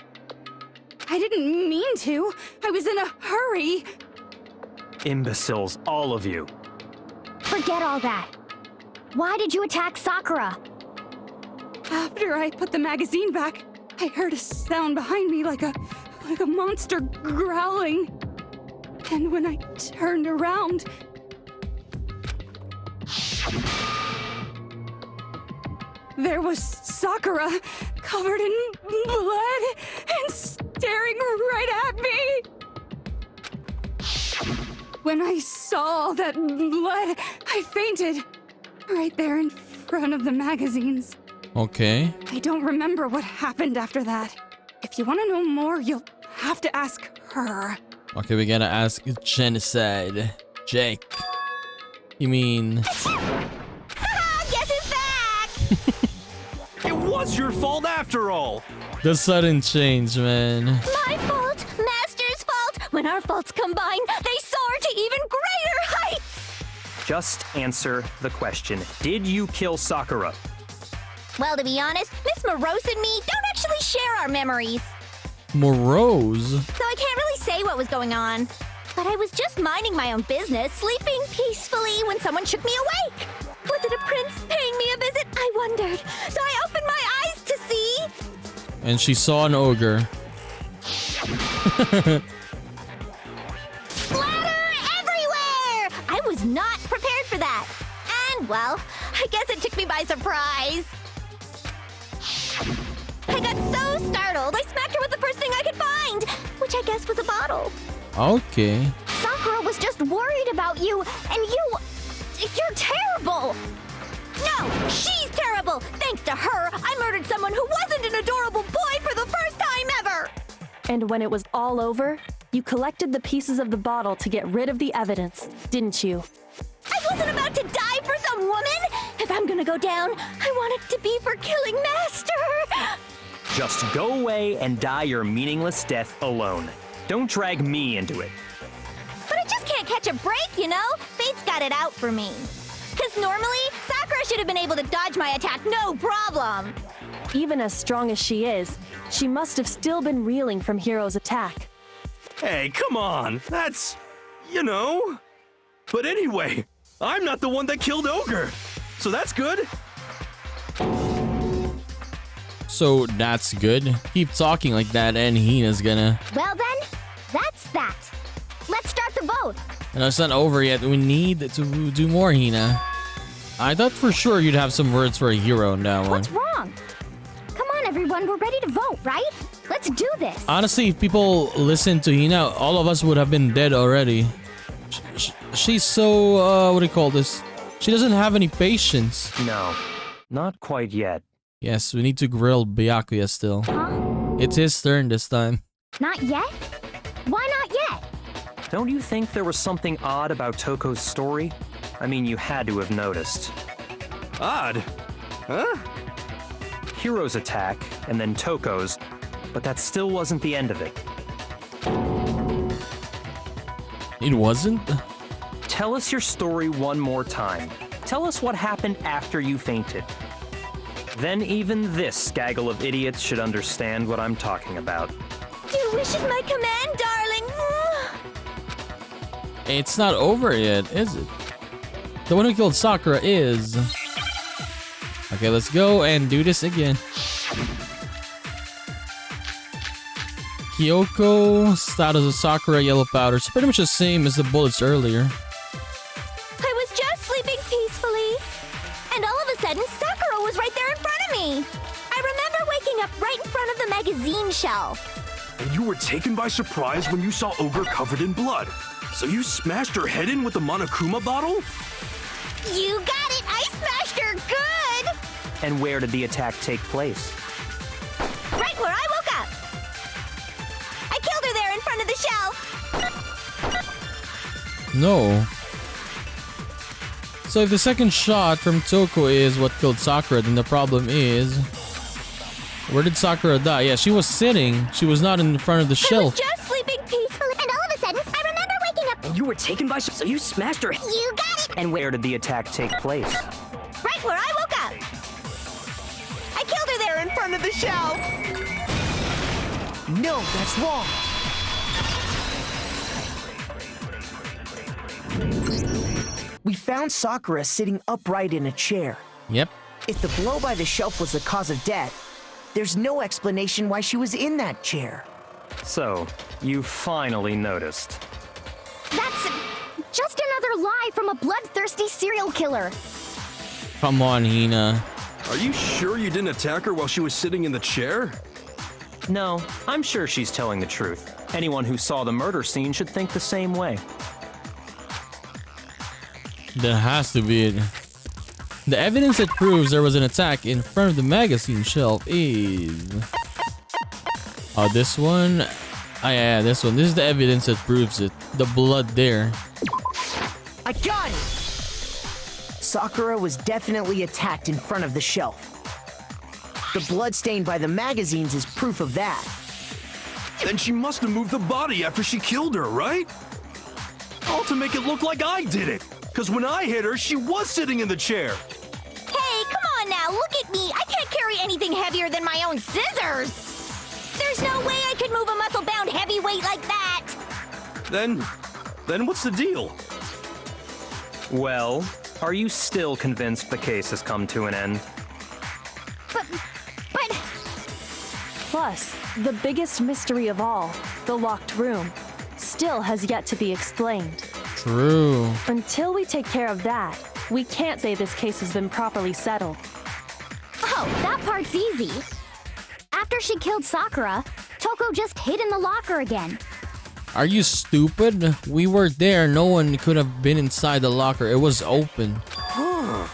E: I didn't mean to. I was in a hurry.
D: Imbeciles, all of you.
C: Forget all that. Why did you attack Sakura?
E: After I put the magazine back, I heard a sound behind me like a monster growling. And when I turned around, there was Sakura covered in blood and staring right at me. When I saw that blood, I fainted right there in front of the magazines.
A: Okay.
E: I don't remember what happened after that. If you want to know more, you'll have to ask her.
A: Okay, we gotta ask Genocide. Jake. You mean...
C: Guess who's back?
F: It was your fault after all.
A: The sudden change, man.
C: My fault, Master's fault. When our faults combine, they soar to even greater heights.
D: Just answer the question. Did you kill Sakura?
C: Well, to be honest, Miss Morose and me don't actually share our memories.
A: Morose?
C: So I can't really say what was going on. But I was just minding my own business, sleeping peacefully when someone shook me awake. Was it a prince paying me a visit? I wondered. So I opened my eyes to see.
A: And she saw an ogre.
C: Splatter everywhere! I was not prepared for that. And, well, I guess it took me by surprise. I got so startled, I smacked her with the first thing I could find, which I guess was a bottle.
A: Okay.
C: Sakura was just worried about you, and you're terrible. No, she's terrible. Thanks to her, I murdered someone who wasn't an adorable boy for the first time ever.
I: And when it was all over, you collected the pieces of the bottle to get rid of the evidence, didn't you?
C: I wasn't about to die for some woman. If I'm gonna go down, I want it to be for killing Master.
D: Just go away and die your meaningless death alone. Don't drag me into it.
C: But I just can't catch a break, you know? Fate's got it out for me. Because normally, Sakura should have been able to dodge my attack no problem.
I: Even as strong as she is, she must have still been reeling from Hiro's attack.
F: Hey, come on. That's, you know. But anyway, I'm not the one that killed Ogre. So that's good.
A: So that's good. Keep talking like that and Hina's gonna...
C: Well then, that's that. Let's start the vote.
A: No, it's not over yet. We need to do more, Hina. I thought for sure you'd have some words for a hero in that one.
C: What's wrong? Come on, everyone. We're ready to vote, right? Let's do this.
A: Honestly, if people listened to Hina, all of us would have been dead already. She's so, what do you call this? She doesn't have any patience.
D: No, not quite yet.
A: Yes, we need to grill Byakuya still.
C: Huh?
A: It's his turn this time.
C: Not yet? Why not yet?
D: Don't you think there was something odd about Toko's story? I mean, you had to have noticed.
F: Odd? Huh?
D: Hiro's attack, and then Toko's, but that still wasn't the end of it.
A: It wasn't?
D: Tell us your story one more time. Tell us what happened after you fainted. Then even this gaggle of idiots should understand what I'm talking about.
C: Your wish is my command, darling.
A: It's not over yet, is it? The one who killed Sakura is... Okay, let's go and do this again. Kyoko, status of Sakura, yellow powder. It's pretty much the same as the bullets earlier.
C: I was just sleeping peacefully, and all of a sudden, Sakura was right there in front of me. I remember waking up right in front of the magazine shelf.
F: And you were taken by surprise when you saw Ogre covered in blood. So you smashed her head in with the Monokuma bottle?
C: You got it! I smashed her good!
D: And where did the attack take place?
C: Right where I woke up! I killed her there in front of the shelf!
A: No. So if the second shot from Toko is what killed Sakura, then the problem is... Where did Sakura die? Yeah, she was sitting. She was not in front of the
C: I
A: shelf.
C: was just sleeping peacefully, and all of a sudden, I remember waking up.
H: And you were taken by so you smashed her.
C: You got it!
D: And where did the attack take place?
C: Right where I woke up! I killed her there in front of the shelf!
G: No, that's wrong. We found Sakura sitting upright in a chair.
A: Yep.
G: If the blow by the shelf was the cause of death, there's no explanation why she was in that chair.
D: So, you finally noticed.
C: That's just another lie from a bloodthirsty serial killer.
A: Come on, Hina.
F: Are you sure you didn't attack her while she was sitting in the chair?
D: No, I'm sure she's telling the truth. Anyone who saw the murder scene should think the same way.
A: That has to be it. The evidence that proves there was an attack in front of the magazine shelf is... Oh, this one? Oh, yeah, this one. This is the evidence that proves it. The blood there.
G: I got it! Sakura was definitely attacked in front of the shelf. The blood stained by the magazines is proof of that.
F: Then she must have moved the body after she killed her, right? All to make it look like I did it. Because when I hit her, she was sitting in the chair.
C: Hey, come on now, look at me. I can't carry anything heavier than my own scissors. There's no way I could move a muscle-bound heavyweight like that.
F: Then what's the deal?
D: Well, are you still convinced the case has come to an end?
C: But...
I: Plus, the biggest mystery of all, the locked room, still has yet to be explained.
A: True.
I: Until we take care of that, we can't say this case has been properly settled.
C: Oh, that part's easy. After she killed Sakura, Toko just hid in the locker again.
A: Are you stupid? We were there. No one could have been inside the locker. It was open.
F: Huh.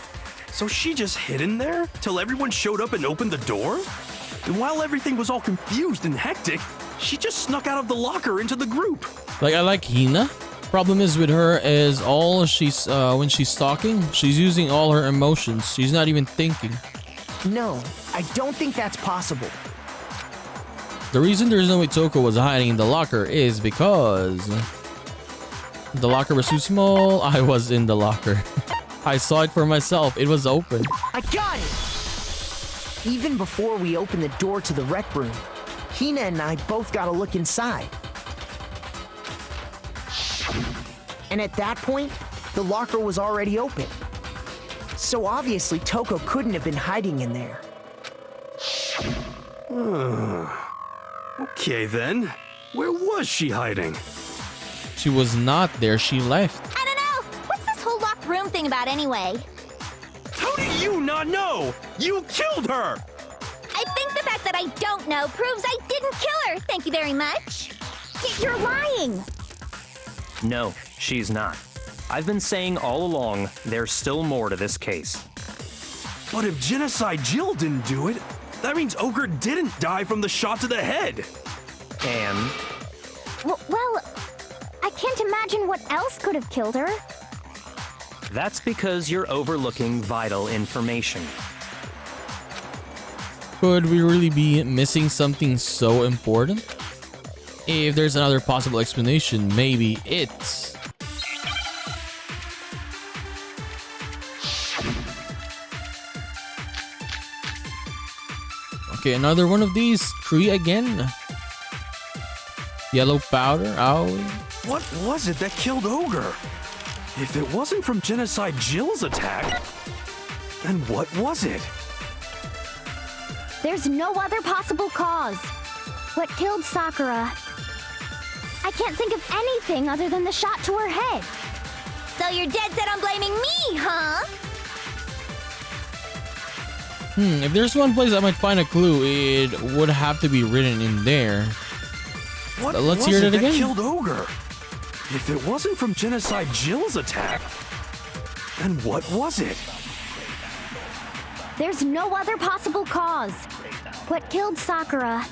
F: So she just hid in there till everyone showed up and opened the door? And while everything was all confused and hectic, she just snuck out of the locker into the group.
A: Like, I like Hina. Problem is with her is all she's, when she's talking, she's using all her emotions. She's not even thinking.
G: No, I don't think that's possible.
A: The reason there's no way Toko was hiding in the locker is because the locker was too small. I was in the locker. I saw it for myself. It was open.
G: I got it! Even before we opened the door to the rec room, Hina and I both got a look inside. And at that point, the locker was already open. So obviously Toko couldn't have been hiding in there.
F: Okay then. Where was she hiding?
A: She was not there. She left.
C: I don't know. What's this whole locked room thing about anyway?
F: How do you not know? You killed her!
C: I think the fact that I don't know proves I didn't kill her. Thank you very much. You're lying.
D: No, she's not. I've been saying all along, there's still more to this case.
F: But if Genocide Jill didn't do it, that means Ogre didn't die from the shot to the head.
D: And
C: Well, I can't imagine what else could have killed her.
D: that's because you're overlooking vital information.
A: Could we really be missing something so important? If there's another possible explanation, maybe it's... Okay, another one of these. Tree again. Yellow powder. Oh.
F: What was it that killed Ogre? If it wasn't from Genocide Jill's attack, then what was it?
C: There's no other possible cause. What killed Sakura? I can't think of anything other than the shot to her head. So you're dead set on blaming me, huh?
A: If there's one place I might find a clue, it would have to be written in there.
F: What
A: Let's
F: was
A: hear
F: it
A: it
F: that
A: again.
F: killed Ogre? If it wasn't from Genocide Jill's attack, then what was it?
C: There's no other possible cause. What killed Sakura?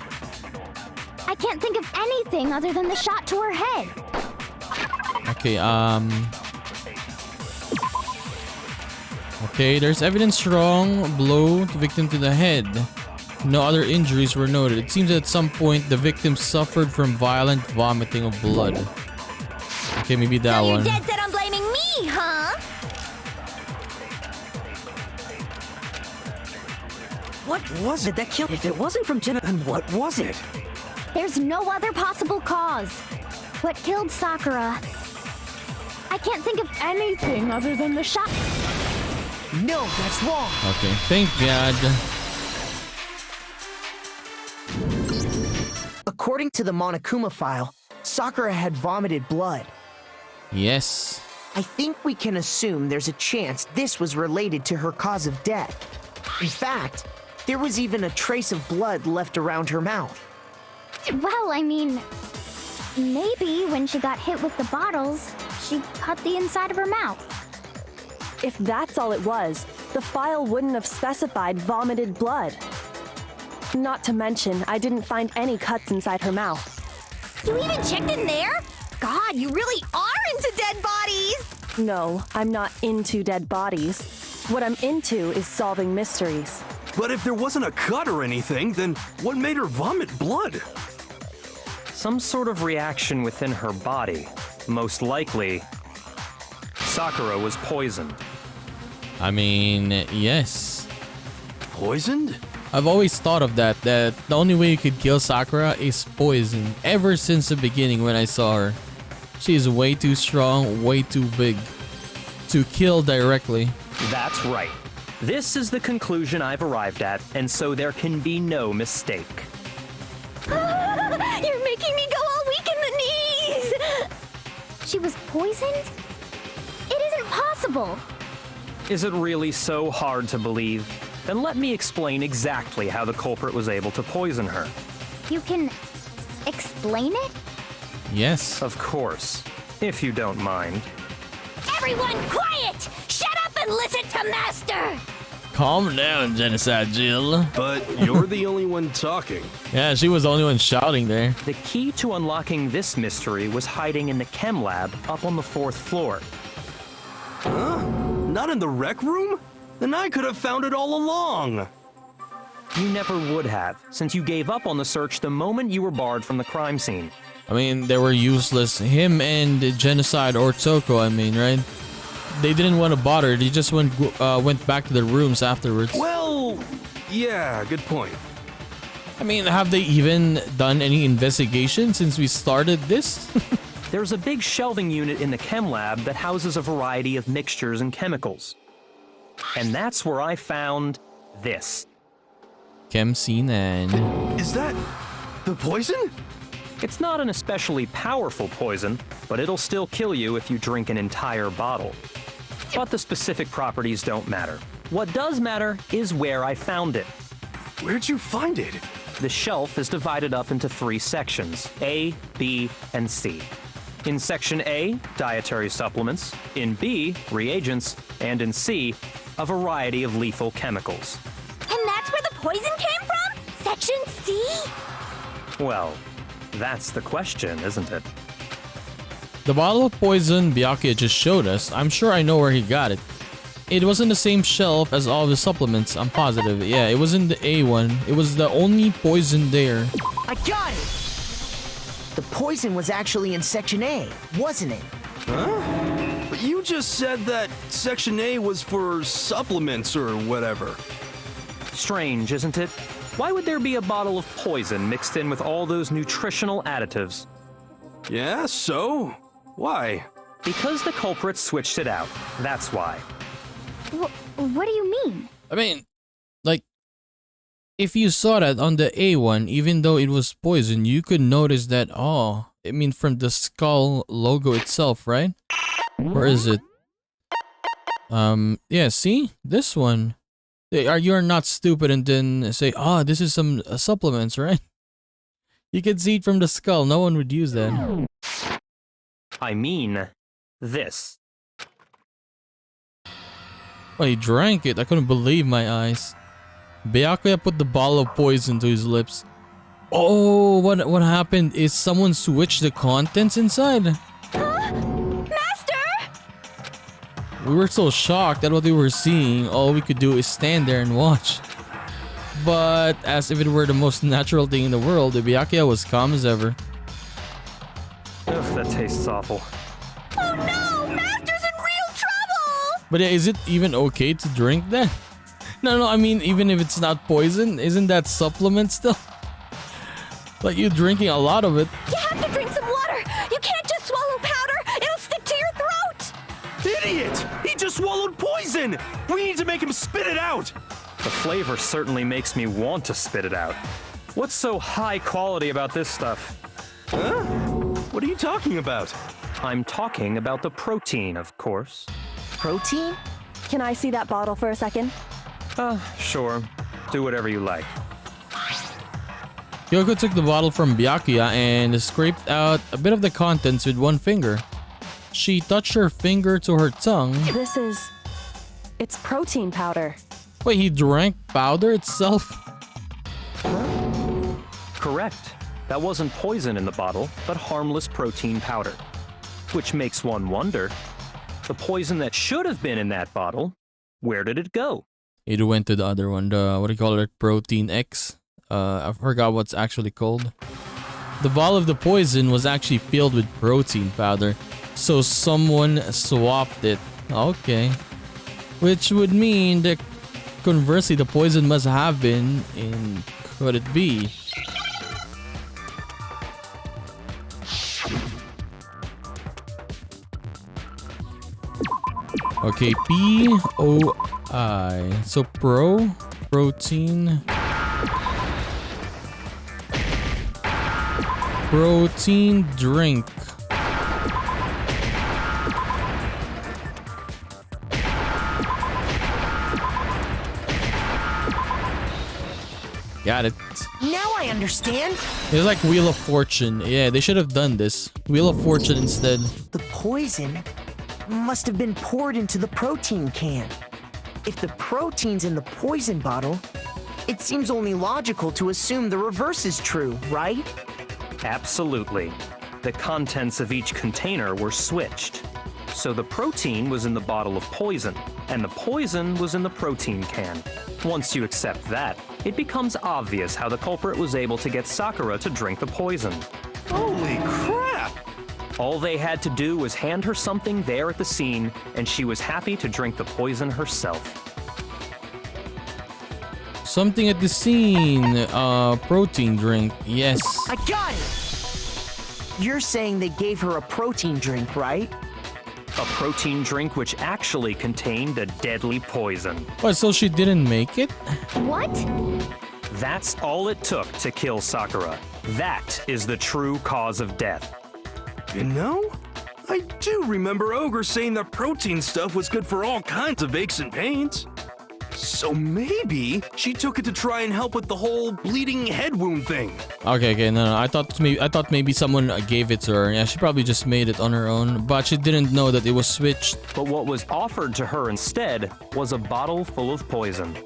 C: I can't think of anything other than the shot to her head.
A: Okay, Okay, there's evidence strong blow to victim to the head. No other injuries were noted. It seems that at some point the victim suffered from violent vomiting of blood. Okay, maybe that
C: So you're
A: one.
C: dead set on blaming me, huh?
F: What was it that killed?
H: If it wasn't from Jenna,
F: Then what was it?
C: There's no other possible cause. What killed Sakura? I can't think of anything other than the shot.
G: No, that's wrong.
A: Okay, thank God.
G: According to the Monokuma file, Sakura had vomited blood.
A: Yes.
G: I think we can assume there's a chance this was related to her cause of death. In fact, there was even a trace of blood left around her mouth.
C: Well, I mean, maybe when she got hit with the bottles, she cut the inside of her mouth.
I: If that's all it was, the file wouldn't have specified vomited blood. Not to mention, I didn't find any cuts inside her mouth.
C: You even checked in there? God, you really are into dead bodies!
I: No, I'm not into dead bodies. What I'm into is solving mysteries.
F: But if there wasn't a cut or anything, then what made her vomit blood?
D: Some sort of reaction within her body. Most likely, Sakura was poisoned.
A: I mean, yes.
F: Poisoned?
A: I've always thought of that the only way you could kill Sakura is poison. Ever since the beginning when I saw her. She is way too strong, way too big to kill directly.
D: That's right. This is the conclusion I've arrived at, and so there can be no mistake.
C: You're making me go all weak in the knees! She was poisoned? It isn't possible.
D: Is it really so hard to believe? Then let me explain exactly how the culprit was able to poison her.
C: You can explain it?
A: Yes.
D: Of course, if you don't mind.
C: Everyone quiet! Shut up and listen to Master!
A: Calm down, Genocide Jill.
F: But you're the only one talking.
A: Yeah, she was the only one shouting there.
D: The key to unlocking this mystery was hiding in the chem lab up on the 4th floor.
F: Huh? Not in the rec room? Then I could have found it all along.
D: You never would have, since you gave up on the search the moment you were barred from the crime scene.
A: I mean, they were useless. Him and Genocide or Toko, I mean, right? They didn't want to bother. They just went back to their rooms afterwards.
F: Well, yeah, good point.
A: I mean, have they even done any investigation since we started this?
D: There's a big shelving unit in the chem lab that houses a variety of mixtures and chemicals. And that's where I found this.
A: Kemsinan.
F: Is that the poison?
D: It's not an especially powerful poison, but it'll still kill you if you drink an entire bottle. But the specific properties don't matter. What does matter is where I found it.
F: Where'd you find it?
D: The shelf is divided up into 3 sections, A, B, and C. In Section A, dietary supplements. In B, reagents. And in C, a variety of lethal chemicals.
C: And that's where the poison came from? Section C?
D: Well, that's the question, isn't it?
A: The bottle of poison Byakuya just showed us, I'm sure I know where he got it. It was in the same shelf as all of the supplements, I'm positive. Yeah, it was in the A one. It was the only poison there.
G: I got it! The poison was actually in Section A, wasn't it?
F: Huh? But you just said that Section A was for supplements or whatever.
D: Strange, isn't it? Why would there be a bottle of poison mixed in with all those nutritional additives?
F: Yeah, so? Why?
D: Because the culprit switched it out. That's why.
C: What do you mean?
A: I mean, like, if you saw that on the A one, even though it was poison, you could notice that, oh, I mean, from the skull logo itself, right? Or is it? Yeah, see? This one. You're not stupid and then say, oh, this is some supplements, right? You can see it from the skull. No one would use that.
D: I mean, this.
A: Oh, he drank it. I couldn't believe my eyes. Byakuya put the bottle of poison to his lips. Oh, what happened is someone switched the contents inside.
C: Huh? Master!
A: We were so shocked at what we were seeing. All we could do is stand there and watch. But as if it were the most natural thing in the world, the Byakuya was calm as ever.
D: Ugh, that tastes awful.
C: Oh no! Master's in real trouble!
A: But yeah, is it even okay to drink that? No, I mean, even if it's not poison, isn't that supplement still? Like you drinking a lot of it.
C: You have to drink some water! You can't just swallow powder! It'll stick to your throat!
F: Idiot! He just swallowed poison! We need to make him spit it out!
D: The flavor certainly makes me want to spit it out. What's so high quality about this stuff?
F: Huh? What are you talking about?
D: I'm talking about the protein, of course.
G: Protein?
I: Can I see that bottle for a second?
D: Sure. Do whatever you like.
A: Kyoko took the bottle from Byakuya and scraped out a bit of the contents with one finger. She touched her finger to her tongue.
I: It's protein powder.
A: Wait, he drank powder itself?
D: Correct. That wasn't poison in the bottle, but harmless protein powder. Which makes one wonder, the poison that should have been in that bottle, where did it go?
A: It went to the other one, the, what do you call it, Protein X? I forgot what's actually called. The bottle of the poison was actually filled with protein powder, so someone swapped it. Okay. Which would mean that conversely, the poison must have been in, could it be? Okay, P-O-I. So protein drink. Got it.
G: Now I understand.
A: It's like Wheel of Fortune. Yeah, they should have done this. Wheel of Fortune instead.
G: The poison must have been poured into the protein can. If the protein's in the poison bottle, it seems only logical to assume the reverse is true, right?
D: Absolutely. The contents of each container were switched. So the protein was in the bottle of poison, and the poison was in the protein can. Once you accept that, it becomes obvious how the culprit was able to get Sakura to drink the poison.
F: Holy crap!
D: All they had to do was hand her something there at the scene, and she was happy to drink the poison herself.
A: Something at the scene. Protein drink. Yes.
G: I got it! You're saying they gave her a protein drink, right?
D: A protein drink which actually contained a deadly poison.
A: What, so she didn't make it?
C: What?
D: That's all it took to kill Sakura. That is the true cause of death.
F: You know, I do remember Ogre saying that protein stuff was good for all kinds of aches and pains. So maybe she took it to try and help with the whole bleeding head wound thing.
A: Okay, no. I thought maybe someone gave it to her. Yeah, she probably just made it on her own, but she didn't know that it was switched.
D: But what was offered to her instead was a bottle full of poison.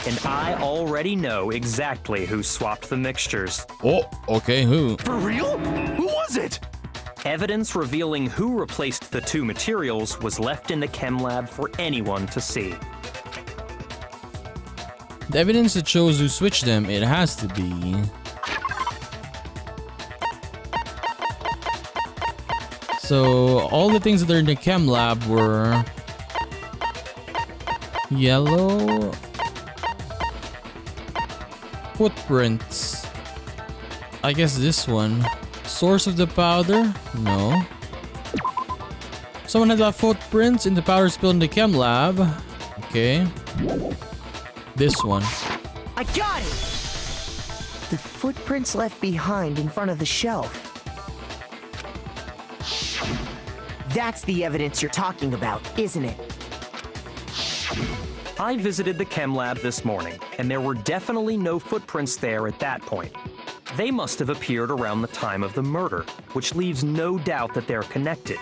D: And I already know exactly who swapped the mixtures.
A: Oh, okay, who?
F: For real? Who was it?
D: Evidence revealing who replaced the two materials was left in the chem lab for anyone to see.
A: The evidence that shows who switched them, it has to be... So, all the things that are in the chem lab were... Yellow... Footprints. I guess this one. Source of the powder? No. Someone had that footprints in the powder spilled in the chem lab. Okay. This one.
G: I got it! The footprints left behind in front of the shelf. That's the evidence you're talking about, isn't it?
D: I visited the chem lab this morning, and there were definitely no footprints there at that point. They must have appeared around the time of the murder, which leaves no doubt that they're connected.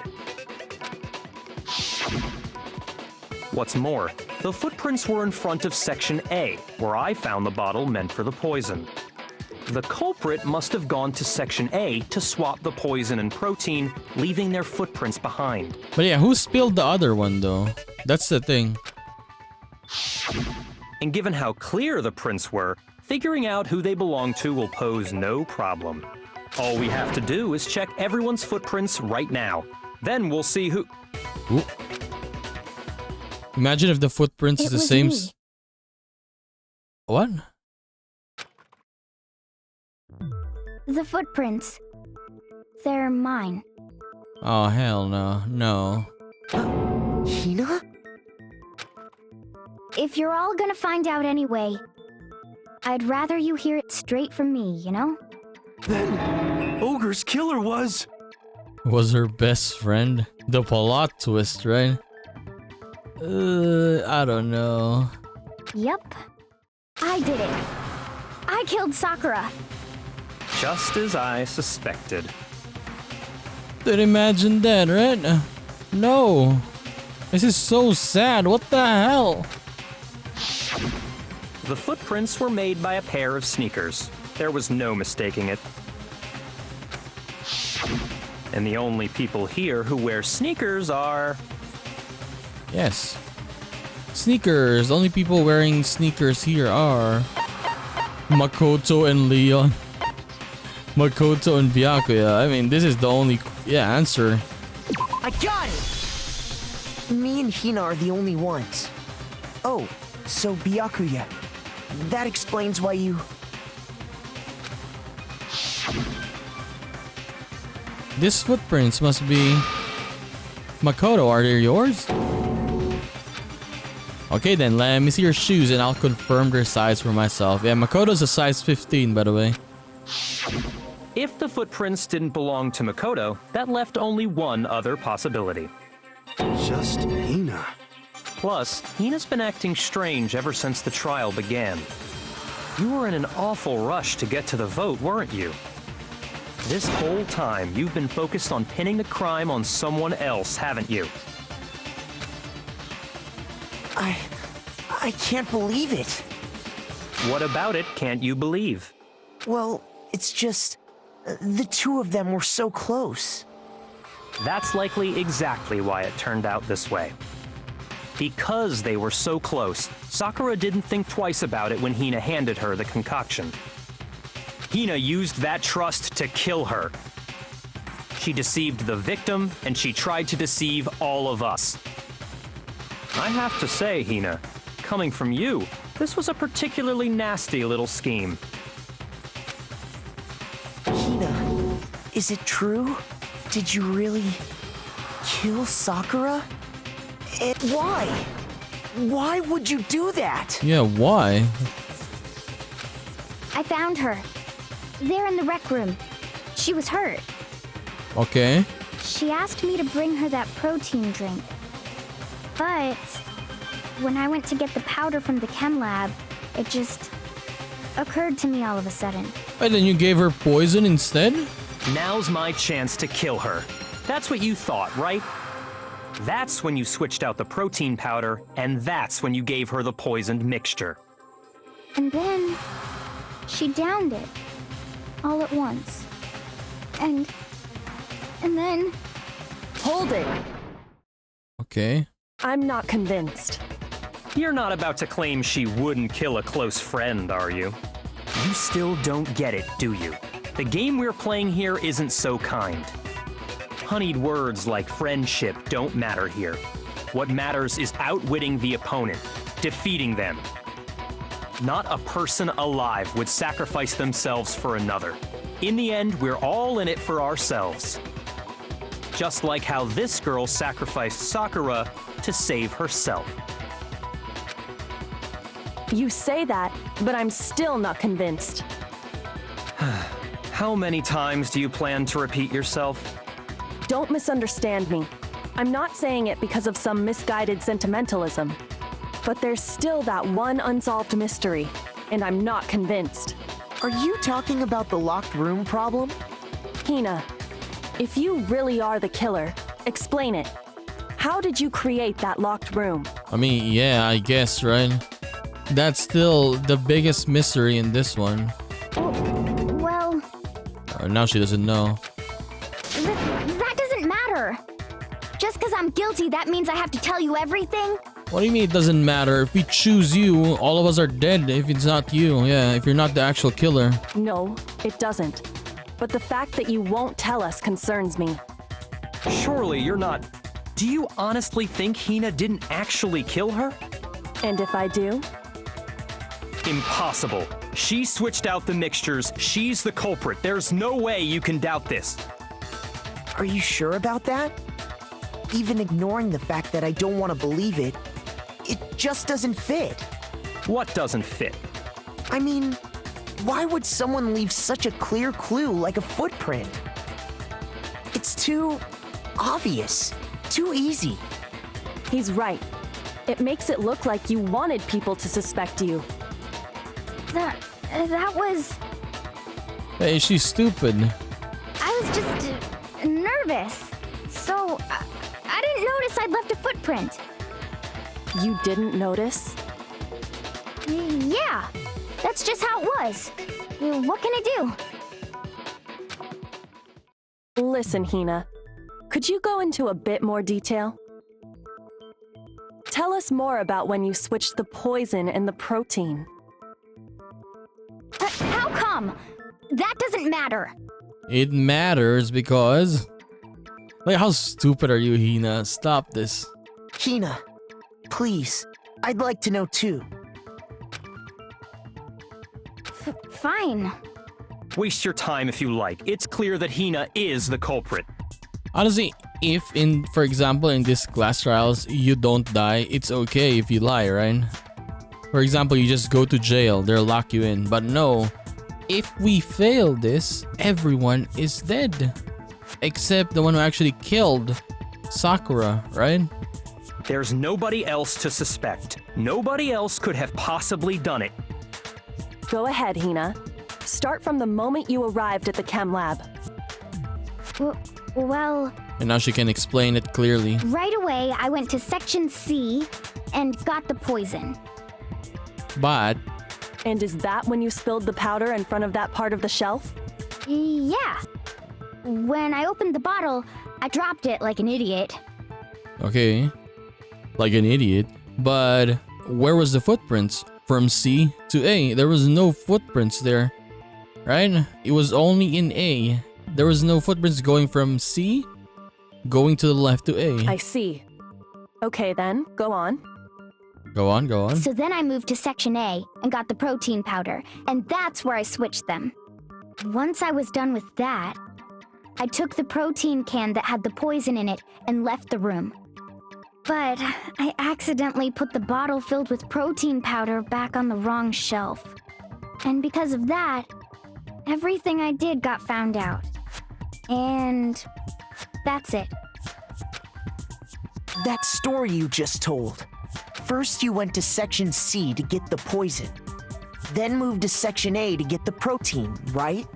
D: What's more, the footprints were in front of Section A, where I found the bottle meant for the poison. The culprit must have gone to Section A to swap the poison and protein, leaving their footprints behind.
A: But yeah, who spilled the other one though? That's the thing.
D: And given how clear the prints were, figuring out who they belong to will pose no problem. All we have to do is check everyone's footprints right now. Then we'll see who...
A: Ooh. Imagine if the footprints is the same...
C: Me.
A: What?
C: The footprints. They're mine.
A: Oh, hell no. No.
G: Hina?
C: If you're all gonna find out anyway, I'd rather you hear it straight from me, you know?
F: Then Ogre's killer was...
A: Was her best friend? The plot twist, right? I don't know.
C: Yup. I did it. I killed Sakura.
D: Just as I suspected.
A: Dude, imagine that, right? No. This is so sad. What the hell?
D: The footprints were made by a pair of sneakers. There was no mistaking it. And the only people here who wear sneakers are...
A: Yes. Sneakers. The only people wearing sneakers here are... Makoto and Leon. Makoto and Byakuya. I mean, this is the only answer.
G: I got it! Me and Hina are the only ones. Oh, so Byakuya. That explains why you...
A: These footprints must be... Makoto, are they yours? Okay then, let me see your shoes and I'll confirm their size for myself. Yeah, Makoto's a size 15, by the way.
D: If the footprints didn't belong to Makoto, that left only one other possibility.
F: Just Hina.
D: Plus, Hina's been acting strange ever since the trial began. You were in an awful rush to get to the vote, weren't you? This whole time, you've been focused on pinning the crime on someone else, haven't you?
G: I can't believe it.
D: What about it can't you believe?
G: Well, it's just... the two of them were so close.
D: That's likely exactly why it turned out this way. Because they were so close, Sakura didn't think twice about it when Hina handed her the concoction. Hina used that trust to kill her. She deceived the victim, and she tried to deceive all of us. I have to say, Hina, coming from you, this was a particularly nasty little scheme.
G: Hina, Is it true? Did you really kill Sakura? And why? Why would you do that?
A: Yeah, why?
C: I found her. There in the rec room. She was hurt.
A: Okay.
C: She asked me to bring her that protein drink. But when I went to get the powder from the chem lab, it just occurred to me all of a sudden.
A: And then you gave her poison instead?
D: Now's my chance to kill her. That's what you thought, right? That's when you switched out the protein powder, and that's when you gave her the poisoned mixture.
C: And then she downed it all at once. And then
I: Hold it.
A: Okay.
I: I'm not convinced.
D: You're not about to claim she wouldn't kill a close friend, are you? You still don't get it, do you? The game we're playing here isn't so kind. Honeyed words like friendship don't matter here. What matters is outwitting the opponent, defeating them. Not a person alive would sacrifice themselves for another. In the end, we're all in it for ourselves. Just like how this girl sacrificed Sakura to save herself.
I: You say that, but I'm still not convinced.
D: How many times do you plan to repeat yourself?
I: Don't misunderstand me. I'm not saying it because of some misguided sentimentalism. But there's still that one unsolved mystery, and I'm not convinced.
G: Are you talking about the locked room problem?
I: Hina, if you really are the killer, explain it. How did you create that locked room?
A: I mean, yeah, I guess, right? That's still the biggest mystery in this one.
C: well,
A: Now she doesn't know.
C: that doesn't matter. Just because I'm guilty, that means I have to tell you everything?
A: What do you mean it doesn't matter? If we choose you, all of us are dead if it's not you. Yeah, if you're not the actual killer.
I: No, it doesn't. But the fact that you won't tell us concerns me.
D: Surely you're not... Do you honestly think Hina didn't actually kill her?
I: And if I do?
D: Impossible. She switched out the mixtures. She's the culprit. There's no way you can doubt this.
G: Are you sure about that? Even ignoring the fact that I don't want to believe it, it just doesn't fit.
D: What doesn't fit?
G: I mean, why would someone leave such a clear clue like a footprint? It's too obvious, too easy.
I: He's right. It makes it look like you wanted people to suspect you.
C: That was...
A: Hey, she's stupid.
C: I was just nervous. So I didn't notice I'd left a footprint.
I: You didn't notice?
C: Yeah, that's just how it was. What can I do?
I: Listen, Hina. Could you go into a bit more detail? Tell us more about when you switched the poison and the protein.
C: How come? That doesn't matter.
A: It matters because... Like, how stupid are you, Hina? Stop this.
G: Hina, please, I'd like to know too.
C: Fine.
D: Waste your time if you like. It's clear that Hina is the culprit.
A: Honestly, if for example, in these class trials, you don't die, it's okay if you lie, right? For example, you just go to jail, they'll lock you in. But no, if we fail this, everyone is dead. Except the one who actually killed Sakura, right?
D: There's nobody else to suspect. Nobody else could have possibly done it.
I: Go ahead, Hina. Start from the moment you arrived at the chem lab.
C: Well,
A: And now she can explain it clearly.
C: right away I went to Section C and got the poison.
A: But
I: And is that when you spilled the powder in front of that part of the shelf?
C: Yeah. When I opened the bottle, I dropped it like an idiot.
A: okay, like an idiot. But where was the footprints? From C to A. There was no footprints there, right? It was only in A. There was no footprints going from C, going to the left to A.
I: I see. Okay then, go on.
A: Go on, go on.
C: So then I moved to Section A and got the protein powder, and that's where I switched them. Once I was done with that, I took the protein can that had the poison in it and left the room. But I accidentally put the bottle filled with protein powder back on the wrong shelf. And because of that, everything I did got found out. And that's it.
G: That story you just told. First you went to Section C to get the poison, then moved to Section A to get the protein, right?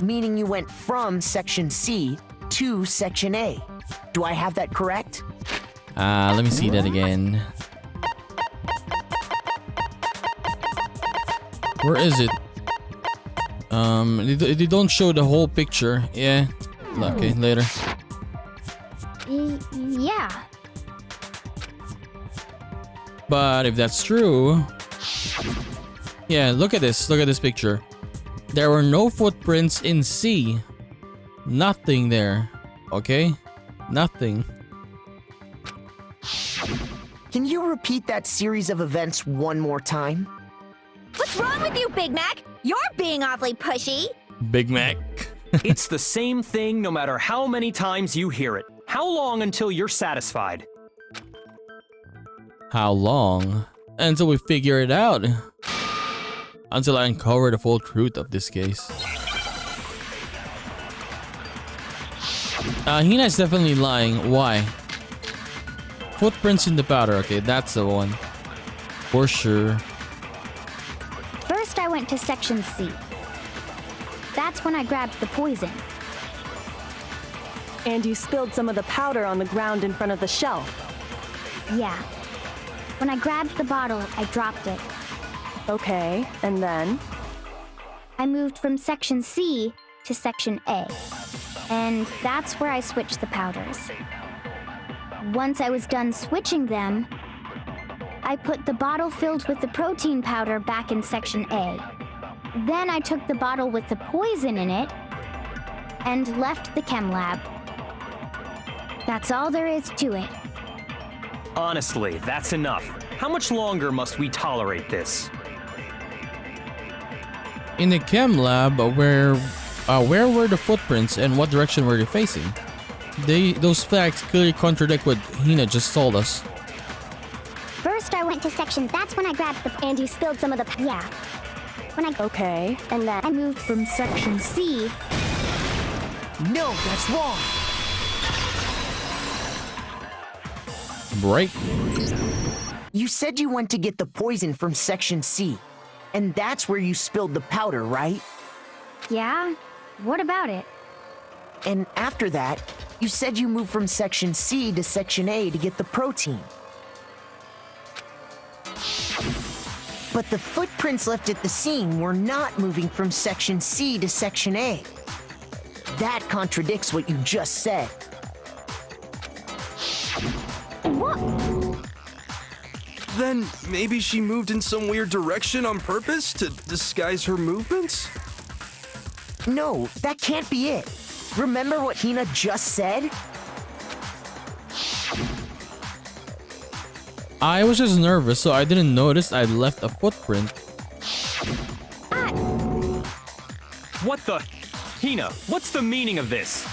G: Meaning you went from Section C to Section A. Do I have that correct?
A: Let me see that again. Where is it? They don't show the whole picture. Yeah. Okay, later.
C: Yeah.
A: But if that's true... Yeah, look at this. Look at this picture. There were no footprints in C. Nothing there. Okay? Nothing.
G: Can you repeat that series of events one more time?
C: What's wrong with you, Big Mac? You're being awfully pushy.
A: Big Mac.
D: It's the same thing no matter how many times you hear it. How long until you're satisfied?
A: How long? Until we figure it out. Until I uncover the full truth of this case. Hina's definitely lying. Why? Footprints in the powder. Okay, that's the one. For sure.
C: First, I went to Section C. That's when I grabbed the poison.
I: And you spilled some of the powder on the ground in front of the shelf.
C: Yeah. When I grabbed the bottle, I dropped it.
I: Okay, and then?
C: I moved from Section C to Section A. And that's where I switched the powders. Once I was done switching them, I put the bottle filled with the protein powder back in Section A. Then I took the bottle with the poison in it and left the chem lab. That's all there is to it.
D: Honestly, that's enough. How much longer must we tolerate this?
A: In the chem lab, where were the footprints and what direction were they facing? Those facts clearly contradict what Hina just told us.
C: First, I went to Section. That's when I grabbed the. And you spilled some of the. Yeah. When I.
I: Okay,
C: And then I moved from Section C.
G: No, that's wrong.
A: Right?
G: You said you went to get the poison from Section C, and that's where you spilled the powder, right?
C: Yeah? What about it?
G: And after that, you said you moved from Section C to Section A to get the protein. But the footprints left at the scene were not moving from Section C to Section A. That contradicts what you just said.
C: What?
F: Then maybe she moved in some weird direction on purpose to disguise her movements?
G: No, that can't be it. Remember what Hina just said?
A: I was just nervous, so I didn't notice I left a footprint.
D: What the? Hina, what's the meaning of this?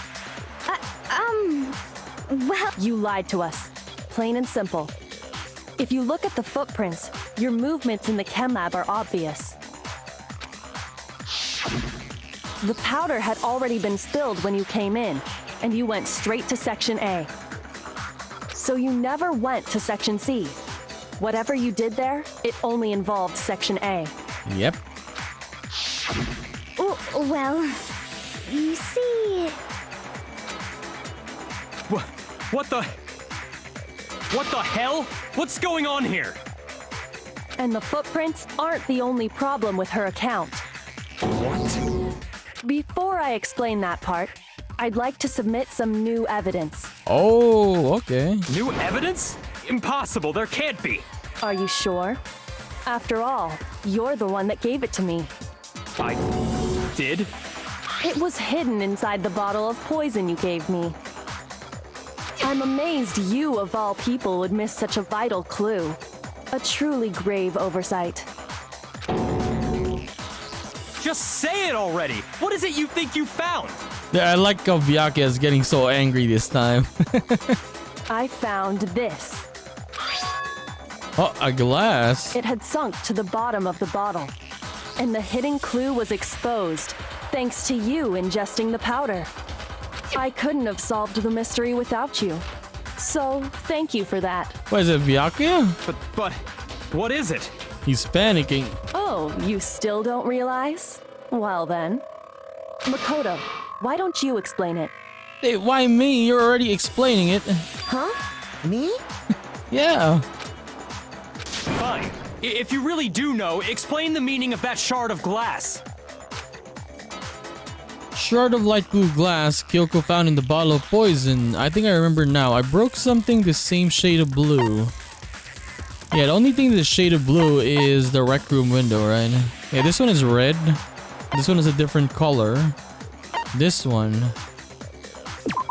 C: Well,
I: you lied to us. Plain and simple. If you look at the footprints, your movements in the chem lab are obvious. The powder had already been spilled when you came in, and you went straight to Section A. So you never went to Section C. Whatever you did there, it only involved Section A.
A: Yep.
C: well, you see...
D: What the? What the hell? What's going on here?
I: And the footprints aren't the only problem with her account.
D: What?
I: Before I explain that part, I'd like to submit some new evidence.
A: Oh, okay.
D: New evidence? Impossible, there can't be.
I: Are you sure? After all, you're the one that gave it to me.
D: I did?
I: It was hidden inside the bottle of poison you gave me. I'm amazed you, of all people, would miss such a vital clue. A truly grave oversight.
D: Just say it already! What is it you think you found?
A: Yeah, I like how Byakuya is getting so angry this time.
I: I found this.
A: Oh, a glass.
I: It had sunk to the bottom of the bottle, and the hidden clue was exposed thanks to you ingesting the powder. I couldn't have solved the mystery without you. So, thank you for that.
A: What is it, Byakuya?
D: But, what is it?
A: He's panicking.
I: Oh, you still don't realize? Well then. Makoto, why don't you explain it?
A: Hey, why me? You're already explaining it.
G: Huh? Me?
A: Yeah.
D: Fine. If you really do know, explain the meaning of that shard of glass.
A: Shard of light blue glass Kyoko found in the bottle of poison. I think I remember now. I broke something the same shade of blue. Yeah, the only thing that's shade of blue is the rec room window, right? Yeah, this one is red. This one is a different color. This one.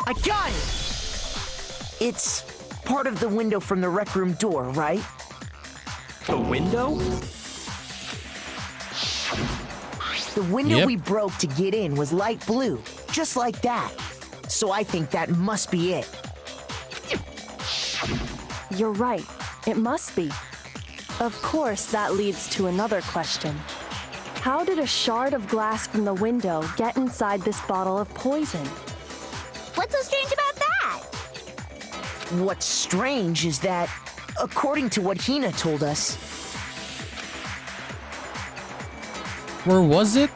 G: I got it! It's part of the window from the rec room door, right?
D: The window?
G: The window
A: Yep.
G: we broke to get in was light blue, just like that. So I think that must be it.
I: You're right. It must be. Of course, that leads to another question. How did a shard of glass from the window get inside this bottle of poison?
C: What's so strange about that?
G: What's strange is that, according to what Hina told us,
A: Where was it?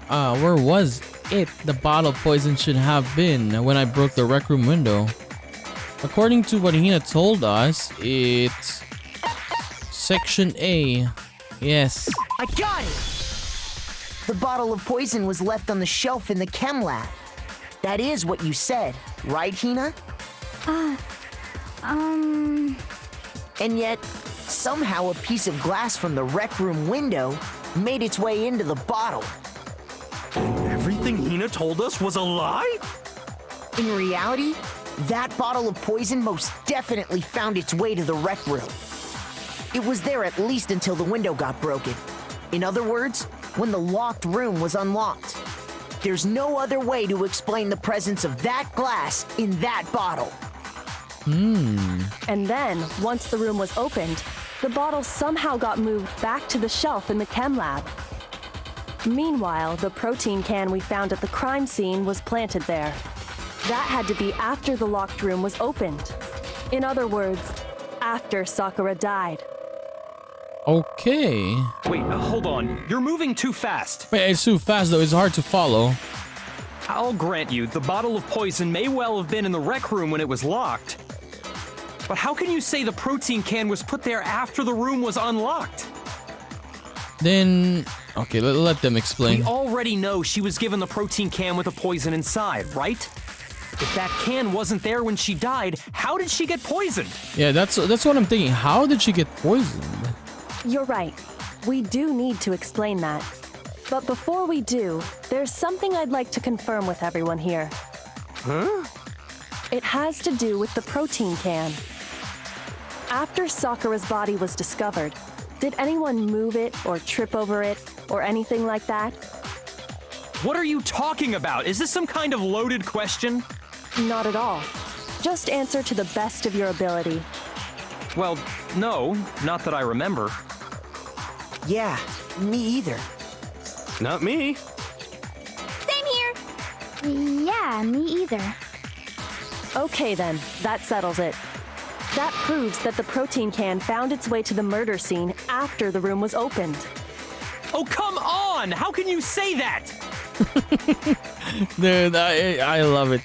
A: Where was it? The bottle of poison should have been when I broke the rec room window. According to what Hina told us, it's Section A. Yes.
G: I got it! The bottle of poison was left on the shelf in the chem lab. That is what you said, right, Hina? And yet, somehow a piece of glass from the rec room window made its way into the bottle.
F: Everything Hina told us was a lie?
G: In reality, that bottle of poison most definitely found its way to the rec room. It was there at least until the window got broken. In other words, when the locked room was unlocked. There's no other way to explain the presence of that glass in that bottle.
I: And then, once the room was opened, the bottle somehow got moved back to the shelf in the chem lab. Meanwhile, the protein can we found at the crime scene was planted there. That had to be after the locked room was opened. In other words, after Sakura died.
A: Okay.
D: Wait, hold on. You're moving too fast.
A: Wait, it's too fast though. It's hard to follow.
D: I'll grant you, the bottle of poison may well have been in the rec room when it was locked. But how can you say the protein can was put there after the room was unlocked?
A: Then, okay, let them explain.
D: We already know she was given the protein can with the poison inside, right? If that can wasn't there when she died, how did she get poisoned?
A: Yeah, that's what I'm thinking. How did she get poisoned?
I: You're right. We do need to explain that. But before we do, there's something I'd like to confirm with everyone here.
F: Huh?
I: It has to do with the protein can. After Sakura's body was discovered, did anyone move it or trip over it or anything like that?
D: What are you talking about? Is this some kind of loaded question?
I: Not at all. Just answer to the best of your ability.
D: Well, no, not that I remember.
G: Yeah, me either.
F: Not me.
C: Same here. Yeah, me either.
I: Okay then, that settles it. That proves that the protein can found its way to the murder scene after the room was opened.
D: Oh, come on! How can you say that?
A: Dude, I love it.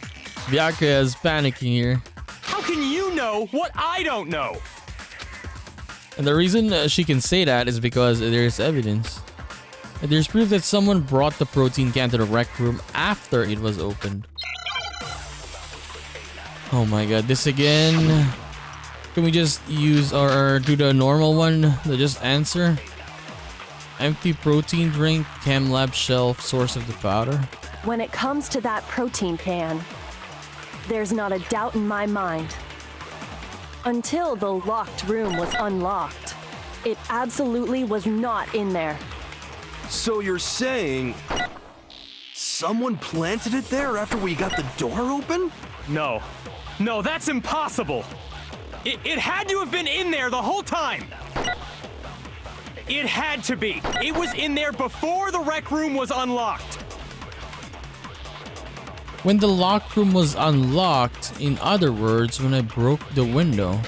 A: Byakuya is panicking here.
D: How can you know what I don't know?
A: And the reason she can say that is because there's evidence. There's proof that someone brought the protein can to the rec room after it was opened. Oh my god, this again. Can we just use or do the normal one to just answer? Empty protein drink, chem lab shelf, source of the powder.
I: When it comes to that protein can, there's not a doubt in my mind. Until the locked room was unlocked, it absolutely was not in there.
F: So you're saying someone planted it there after we got the door open?
D: No. No, that's impossible. It had to have been in there the whole time. It had to be. It was in there before the rec room was unlocked.
A: When the lock room was unlocked, in other words, when I broke the window.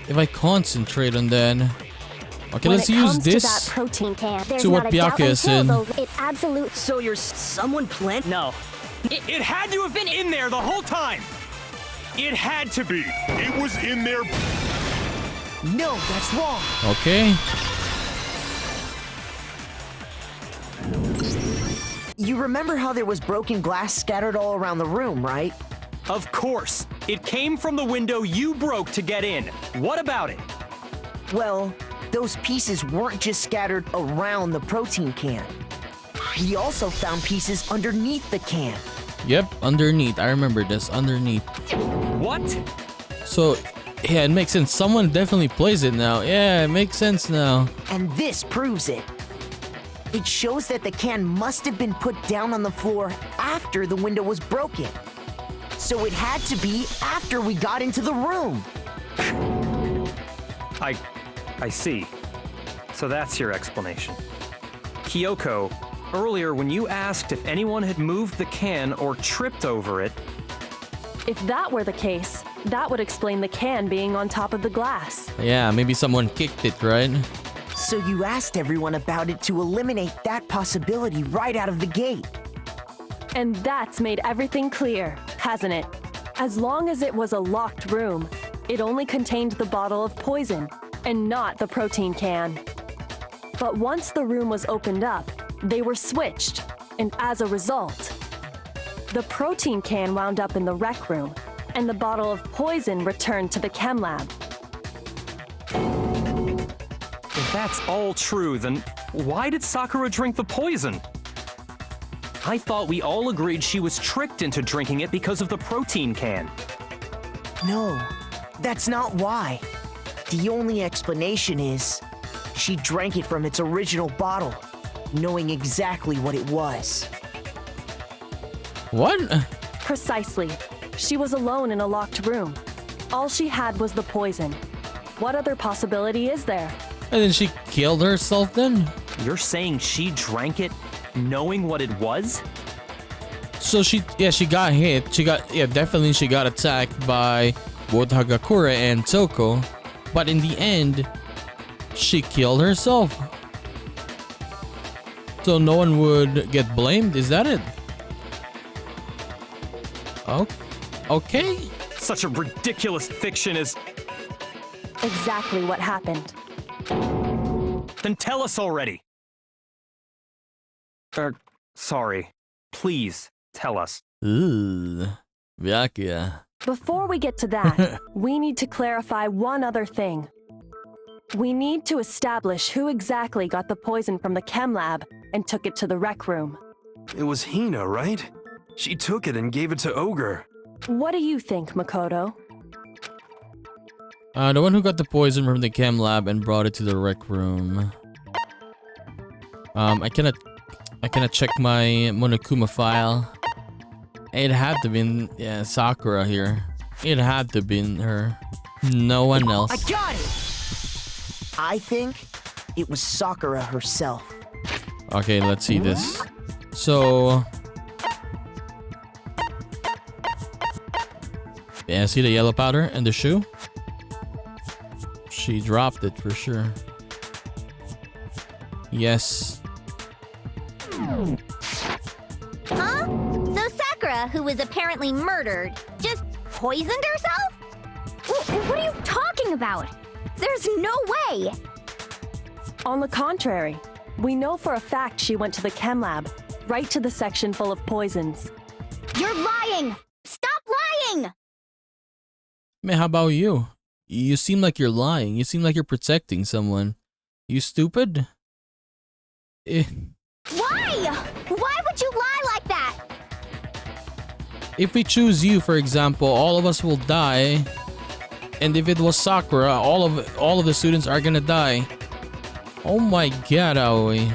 A: If I concentrate on that. Okay,
C: When
A: let's
C: it
A: use
C: comes to
A: this
C: that protein can, there's
A: to what
C: not a doubt
A: Byakuya is
C: until
A: in.
C: the- It absolute.
H: So you're someone plant? No.
D: It had to have been in there the whole time. It had to be.
F: It was in there.
G: No, that's wrong.
A: Okay.
G: You remember how there was broken glass scattered all around the room, right?
D: Of course. It came from the window you broke to get in. What about it?
G: Well, those pieces weren't just scattered around the protein can. We also found pieces underneath the can.
A: Yep, underneath. I remember this. Underneath.
D: What?
A: So, yeah, it makes sense. Someone definitely plays it now. Yeah, it makes sense now.
G: And this proves it. It shows that the can must have been put down on the floor after the window was broken. So it had to be after we got into the room.
D: I see. So that's your explanation. Kyoko, earlier when you asked if anyone had moved the can or tripped over it,
I: If that were the case, that would explain the can being on top of the glass.
A: Yeah, maybe someone kicked it, right?
G: So you asked everyone about it to eliminate that possibility right out of the gate.
I: And that's made everything clear, hasn't it? As long as it was a locked room, it only contained the bottle of poison and not the protein can. But once the room was opened up, they were switched, and as a result, the protein can wound up in the rec room, and the bottle of poison returned to the chem lab.
D: if that's all true, then why did Sakura drink the poison? I thought we all agreed she was tricked into drinking it because of the protein can.
G: No, that's not why. The only explanation is she drank it from its original bottle, knowing exactly what it was.
A: What?
I: Precisely. She was alone in a locked room. All she had was the poison. What other possibility is there?
A: And then she killed herself then?
D: You're saying she drank it knowing what it was?
A: So she got hit. Definitely she got attacked by both Hagakure and Toko. But in the end, she killed herself. So no one would get blamed, is that it? Oh, okay.
D: Such a ridiculous fiction is...
I: Exactly what happened.
D: Then tell us already. Sorry. Please, tell us.
A: Ooh, Byakuya.
I: Before we get to that, we need to clarify one other thing. We need to establish who exactly got the poison from the chem lab and took it to the rec room.
F: It was Hina, right? She took it and gave it to Ogre.
I: What do you think, Makoto?
A: The one who got the poison from the chem lab and brought it to the rec room. I cannot check my Monokuma file. It had to been Sakura here. It had to been her. No one else.
G: I got it! I think it was Sakura herself.
A: Okay, let's see this. So yeah, see the yellow powder and the shoe? She dropped it for sure. Yes.
C: Huh? So Sakura, who was apparently murdered, just poisoned herself? What are you talking about? There's no way!
I: On the contrary, we know for a fact she went to the chem lab, right to the section full of poisons.
C: You're lying! Stop lying!
A: Man, how about you? You seem like you're lying. You seem like you're protecting someone. You stupid?
C: Why? Why would you lie like that?
A: If we choose you, for example, all of us will die. And if it was Sakura, all of the students are gonna die. Oh my god, Aoi.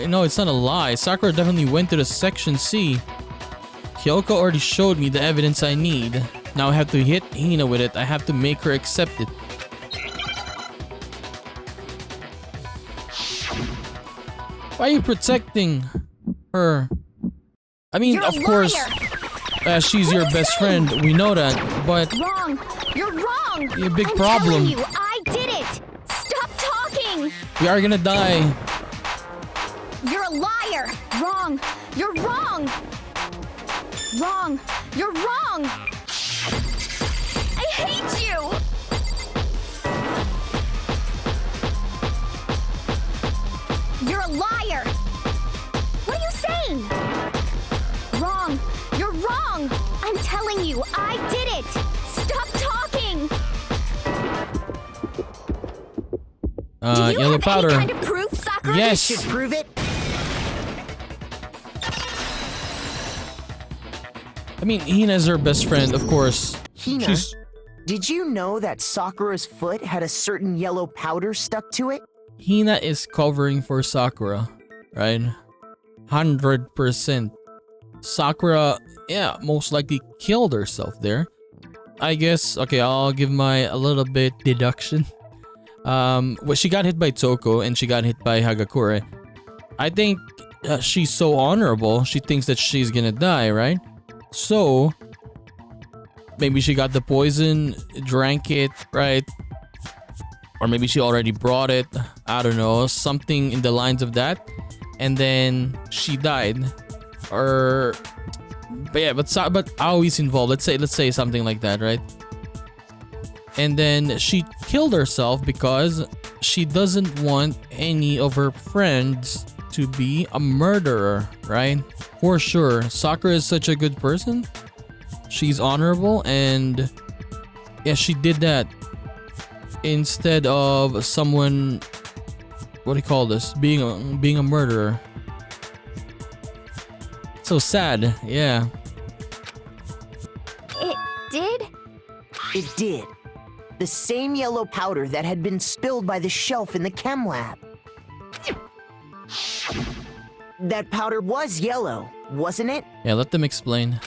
A: No, it's not a lie. Sakura definitely went to the section C. Kyoko already showed me the evidence I need. Now I have to hit Hina with it. I have to make her accept it. Why are you protecting her? I mean,
C: You're a
A: of course, she's your best friend. We know that, but
C: Wrong. You're wrong.
A: a big
C: I'm
A: problem.
C: telling you, I did it. Stop talking.
A: We are gonna die.
C: You're a liar. Wrong. You're wrong. Wrong. You're wrong. I hate you. You're a liar. What are you saying? Wrong. You're wrong. I'm telling you, I did it. Stop talking. Do you
A: Yellow
C: have
A: powder.
C: any kind of proof, Sakura?
A: Yes.
G: Should prove it.
A: I mean, Hina's her best friend, of course.
G: Hina,
A: She's
G: did you know that Sakura's foot had a certain yellow powder stuck to it?
A: Hina is covering for Sakura, right? 100%. Sakura, yeah, most likely killed herself there. I guess, okay, I'll give a little bit deduction. Well, she got hit by Toko and she got hit by Hagakure. I think she's so honorable, she thinks that she's gonna die, right? So, maybe she got the poison, drank it, right? Or maybe she already brought it. I don't know, something in the lines of that. And then she died. Or, but yeah, but Aoi's involved. Let's say something like that, right? And then she killed herself because she doesn't want any of her friends to be a murderer, right? For sure. Sakura is such a good person. She's honorable, and yeah, she did that instead of someone, what do you call this, being a murderer. So sad. Yeah.
C: It did?
G: It did. The same yellow powder that had been spilled by the shelf in the chem lab. That powder was yellow, wasn't it?
A: Yeah, let them explain.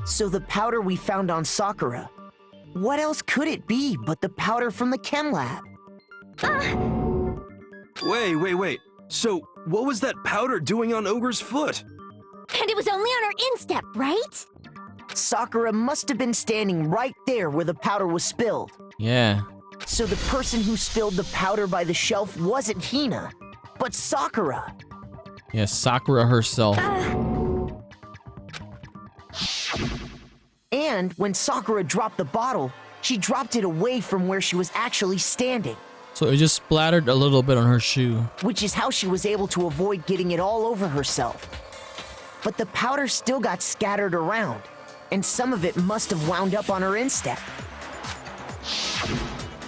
G: So the powder we found on Sakura, what else could it be but the powder from the chem lab?
F: Wait. So, what was that powder doing on Ogre's foot?
C: And it was only on her instep, right?
G: Sakura must have been standing right there where the powder was spilled.
A: Yeah.
G: So the person who spilled the powder by the shelf wasn't Hina, but Sakura.
A: Yeah, Sakura herself.
G: And when Sakura dropped the bottle, she dropped it away from where she was actually standing,
A: So it just splattered a little bit on her shoe.
G: which is how she was able to avoid getting it all over herself. But the powder still got scattered around, and some of it must have wound up on her instep.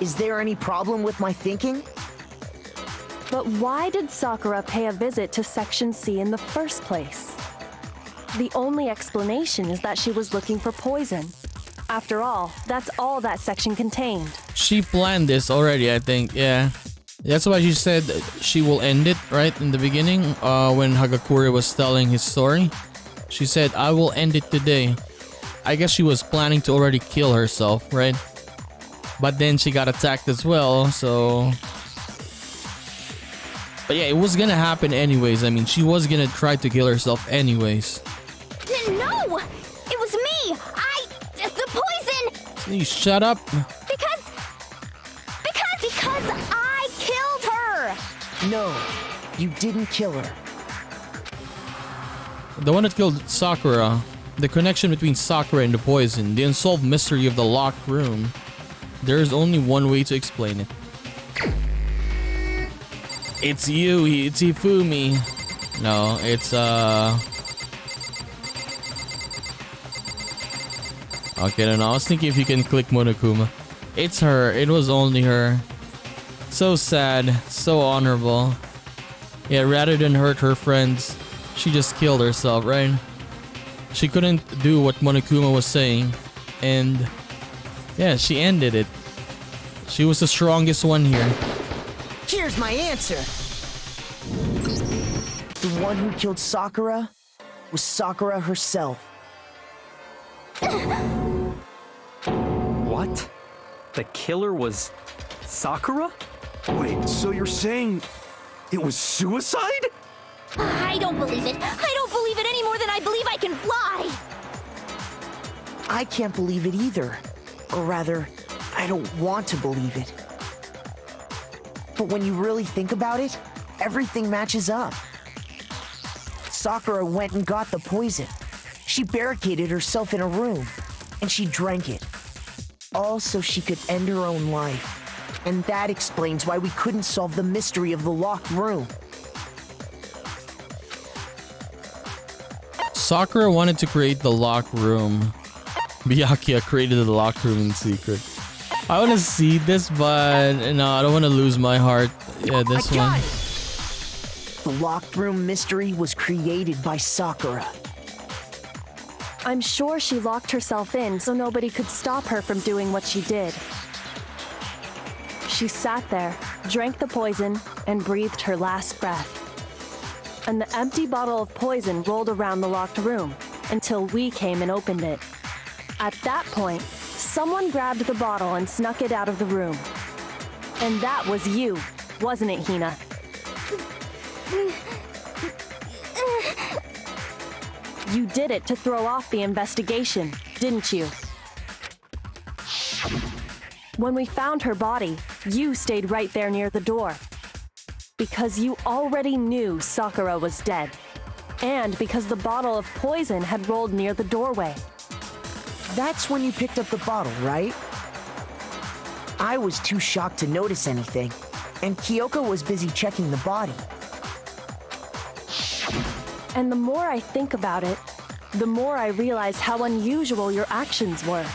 G: Is there any problem with my thinking?
I: But why did Sakura pay a visit to Section C in the first place? The only explanation is that she was looking for poison. After all, that's all that section contained.
A: She planned this already, I think. Yeah. That's why she said she will end it, right? In the beginning, when Hagakure was telling his story. She said, I will end it today. I guess she was planning to already kill herself, right? But then she got attacked as well, so... But yeah, it was gonna happen anyways. I mean, she was gonna try to kill herself anyways.
C: No! It was me! The poison!
A: Please shut up.
C: Because I killed her!
G: No, you didn't kill her.
A: The one that killed Sakura. The connection between Sakura and the poison. The unsolved mystery of the locked room. There's only one way to explain it. It's you, it's Hifumi. No, it's okay, no, I was thinking if you can click Monokuma. It's her, it was only her. So sad, so honorable. Yeah, rather than hurt her friends, she just killed herself, right? She couldn't do what Monokuma was saying. And yeah, she ended it. She was the strongest one here.
G: Here's my answer. the one who killed Sakura was Sakura herself.
D: What? The killer was Sakura?
F: Wait, so you're saying it was suicide?
C: I don't believe it. I don't believe it any more than I believe I can fly.
G: I can't believe it either. Or rather, I don't want to believe it. But when you really think about it, everything matches up. Sakura went and got the poison. She barricaded herself in a room, and she drank it. All so she could end her own life. And that explains why we couldn't solve the mystery of the locked room.
A: Sakura wanted to create the locked room. Byakuya created the locked room in secret. I want to see this, but no, I don't want to lose my heart. Yeah, this
G: I got
A: one.
G: it! The locked room mystery was created by Sakura.
I: I'm sure she locked herself in so nobody could stop her from doing what she did. She sat there, drank the poison, and breathed her last breath. And the empty bottle of poison rolled around the locked room until we came and opened it. At that point, someone grabbed the bottle and snuck it out of the room. And that was you, wasn't it, Hina? You did it to throw off the investigation, didn't you? When we found her body, you stayed right there near the door. Because you already knew Sakura was dead. And because the bottle of poison had rolled near the doorway.
G: That's when you picked up the bottle, right? I was too shocked to notice anything, and Kyoko was busy checking the body.
I: And the more I think about it, the more I realize how unusual your actions were.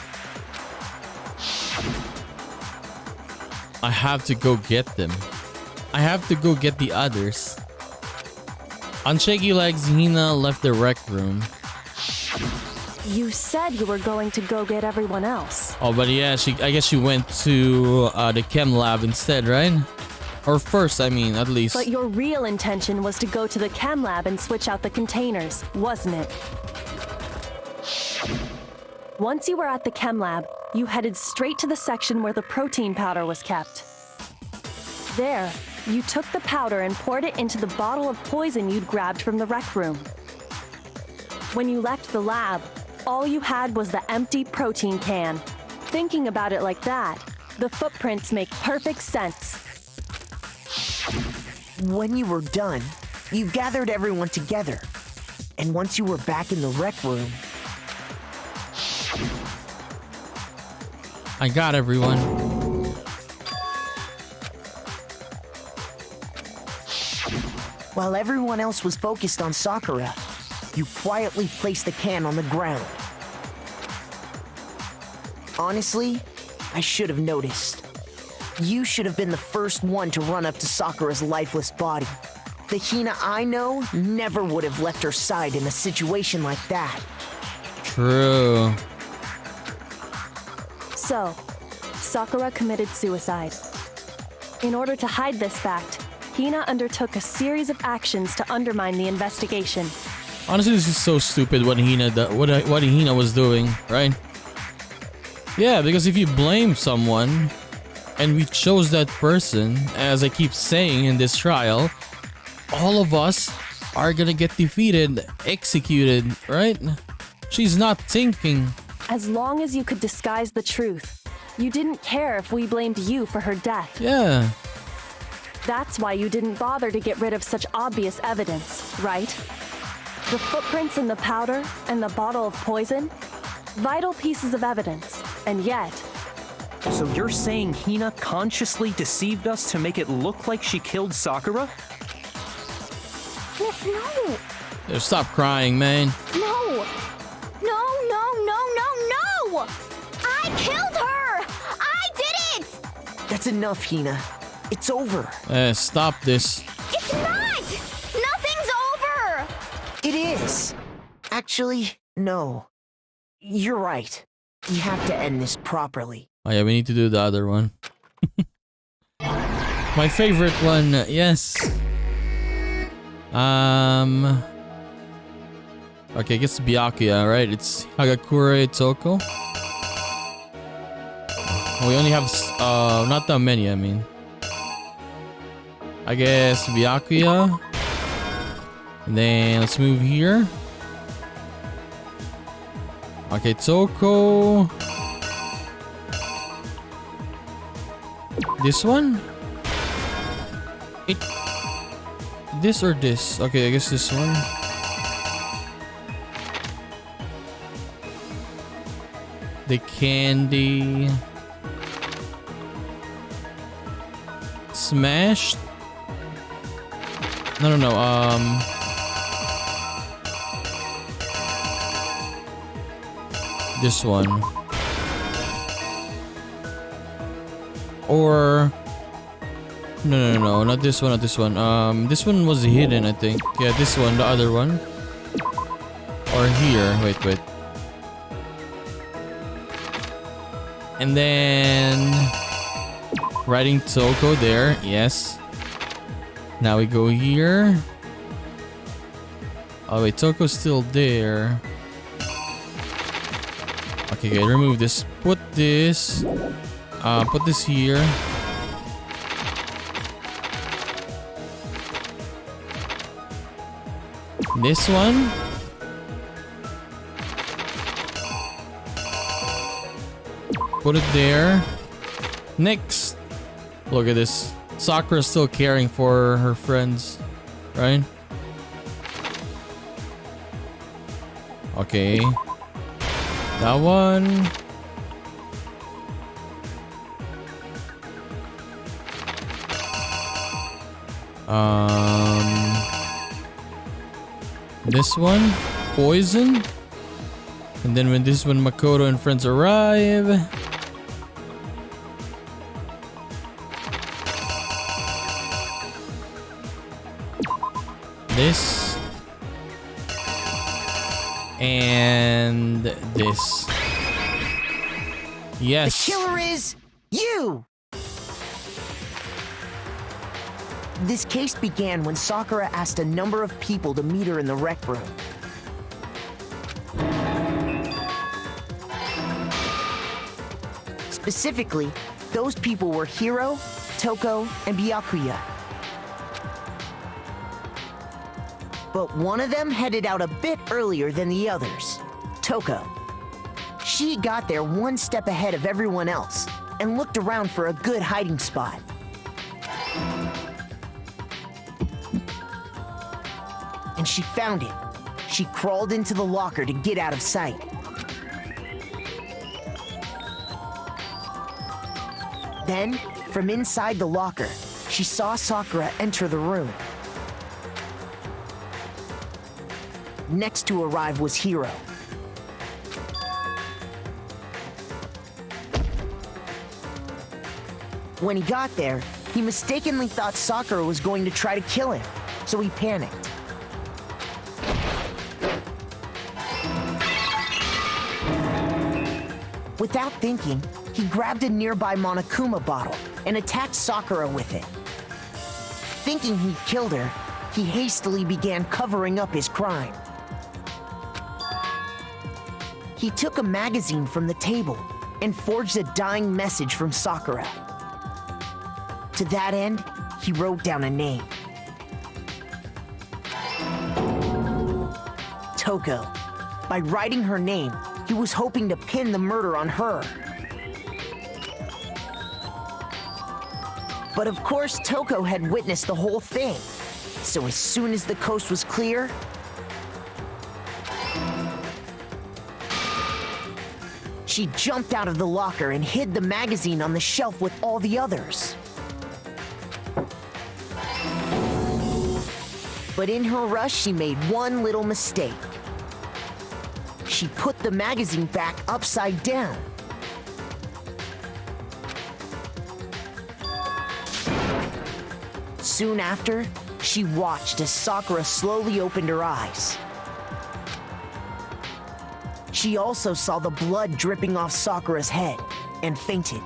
A: I have to go get them. I have to go get the others. On shaky legs, Hina left the rec room.
I: You said you were going to go get everyone else.
A: Oh, but yeah, I guess she went to the chem lab instead, right? Or first, I mean, at least.
I: But your real intention was to go to the chem lab and switch out the containers, wasn't it? Once you were at the chem lab, you headed straight to the section where the protein powder was kept. There, you took the powder and poured it into the bottle of poison you'd grabbed from the rec room. When you left the lab, all you had was the empty protein can. Thinking about it like that, the footprints make perfect sense.
G: When you were done, you gathered everyone together. And once you were back in the rec room...
A: I got everyone.
G: While everyone else was focused on Sakura, you quietly placed the can on the ground. Honestly, I should have noticed. You should have been the first one to run up to Sakura's lifeless body. The Hina I know never would have left her side in a situation like that.
A: True.
I: So, Sakura committed suicide. In order to hide this fact, Hina undertook a series of actions to undermine the investigation.
A: Honestly, this is so stupid what Hina was doing, right? Yeah, because if you blame someone, and we chose that person, as I keep saying in this trial, all of us are gonna get defeated, executed, right? She's not thinking.
I: As long as you could disguise the truth, you didn't care if we blamed you for her death.
A: Yeah.
I: That's why you didn't bother to get rid of such obvious evidence, right? The footprints in the powder and the bottle of poison? Vital pieces of evidence, and yet...
D: So you're saying Hina consciously deceived us to make it look like she killed Sakura?
C: No.
A: Yo, stop crying, man.
C: No. No. I killed her. I did it.
G: That's enough, Hina. It's over.
A: Stop this.
C: It's not. Nothing's over.
G: It is. Actually, no. You're right. We have to end this properly.
A: Oh yeah, we need to do the other one. My favorite one, yes. Okay, I guess Byakuya, right? It's Hagakure Toko. We only have not that many, I mean. I guess Byakuya. And then let's move here. Okay, Toko. This one? This or this? Okay, I guess this one. The candy. Smashed? No. This one. Or no, not this one, this one was hidden, I think. Yeah, this one, the other one. Or here, wait. And then writing Toko there, yes. Now we go here. Oh wait, Toko's still there. Okay, remove this. Put this here. This one. Put it there. Next. Look at this. Sakura's still caring for her friends, right? Okay. That one. This one. Poison. And then when Makoto and friends arrive. This. And this. Yes.
G: The killer is you! This case began when Sakura asked a number of people to meet her in the rec room. Specifically, those people were Hiro, Toko, and Byakuya. But one of them headed out a bit earlier than the others, Toko. She got there one step ahead of everyone else and looked around for a good hiding spot. And she found it. She crawled into the locker to get out of sight. Then, from inside the locker, she saw Sakura enter the room. Next to arrive was Hiro. When he got there, he mistakenly thought Sakura was going to try to kill him, so he panicked. Without thinking, he grabbed a nearby Monokuma bottle and attacked Sakura with it. Thinking he'd killed her, he hastily began covering up his crime. He took a magazine from the table and forged a dying message from Sakura. To that end, he wrote down a name. Toko. By writing her name, he was hoping to pin the murder on her. But of course, Toko had witnessed the whole thing. So as soon as the coast was clear, she jumped out of the locker and hid the magazine on the shelf with all the others. But in her rush, she made one little mistake. She put the magazine back upside down. Soon after, she watched as Sakura slowly opened her eyes. She also saw the blood dripping off Sakura's head and fainted.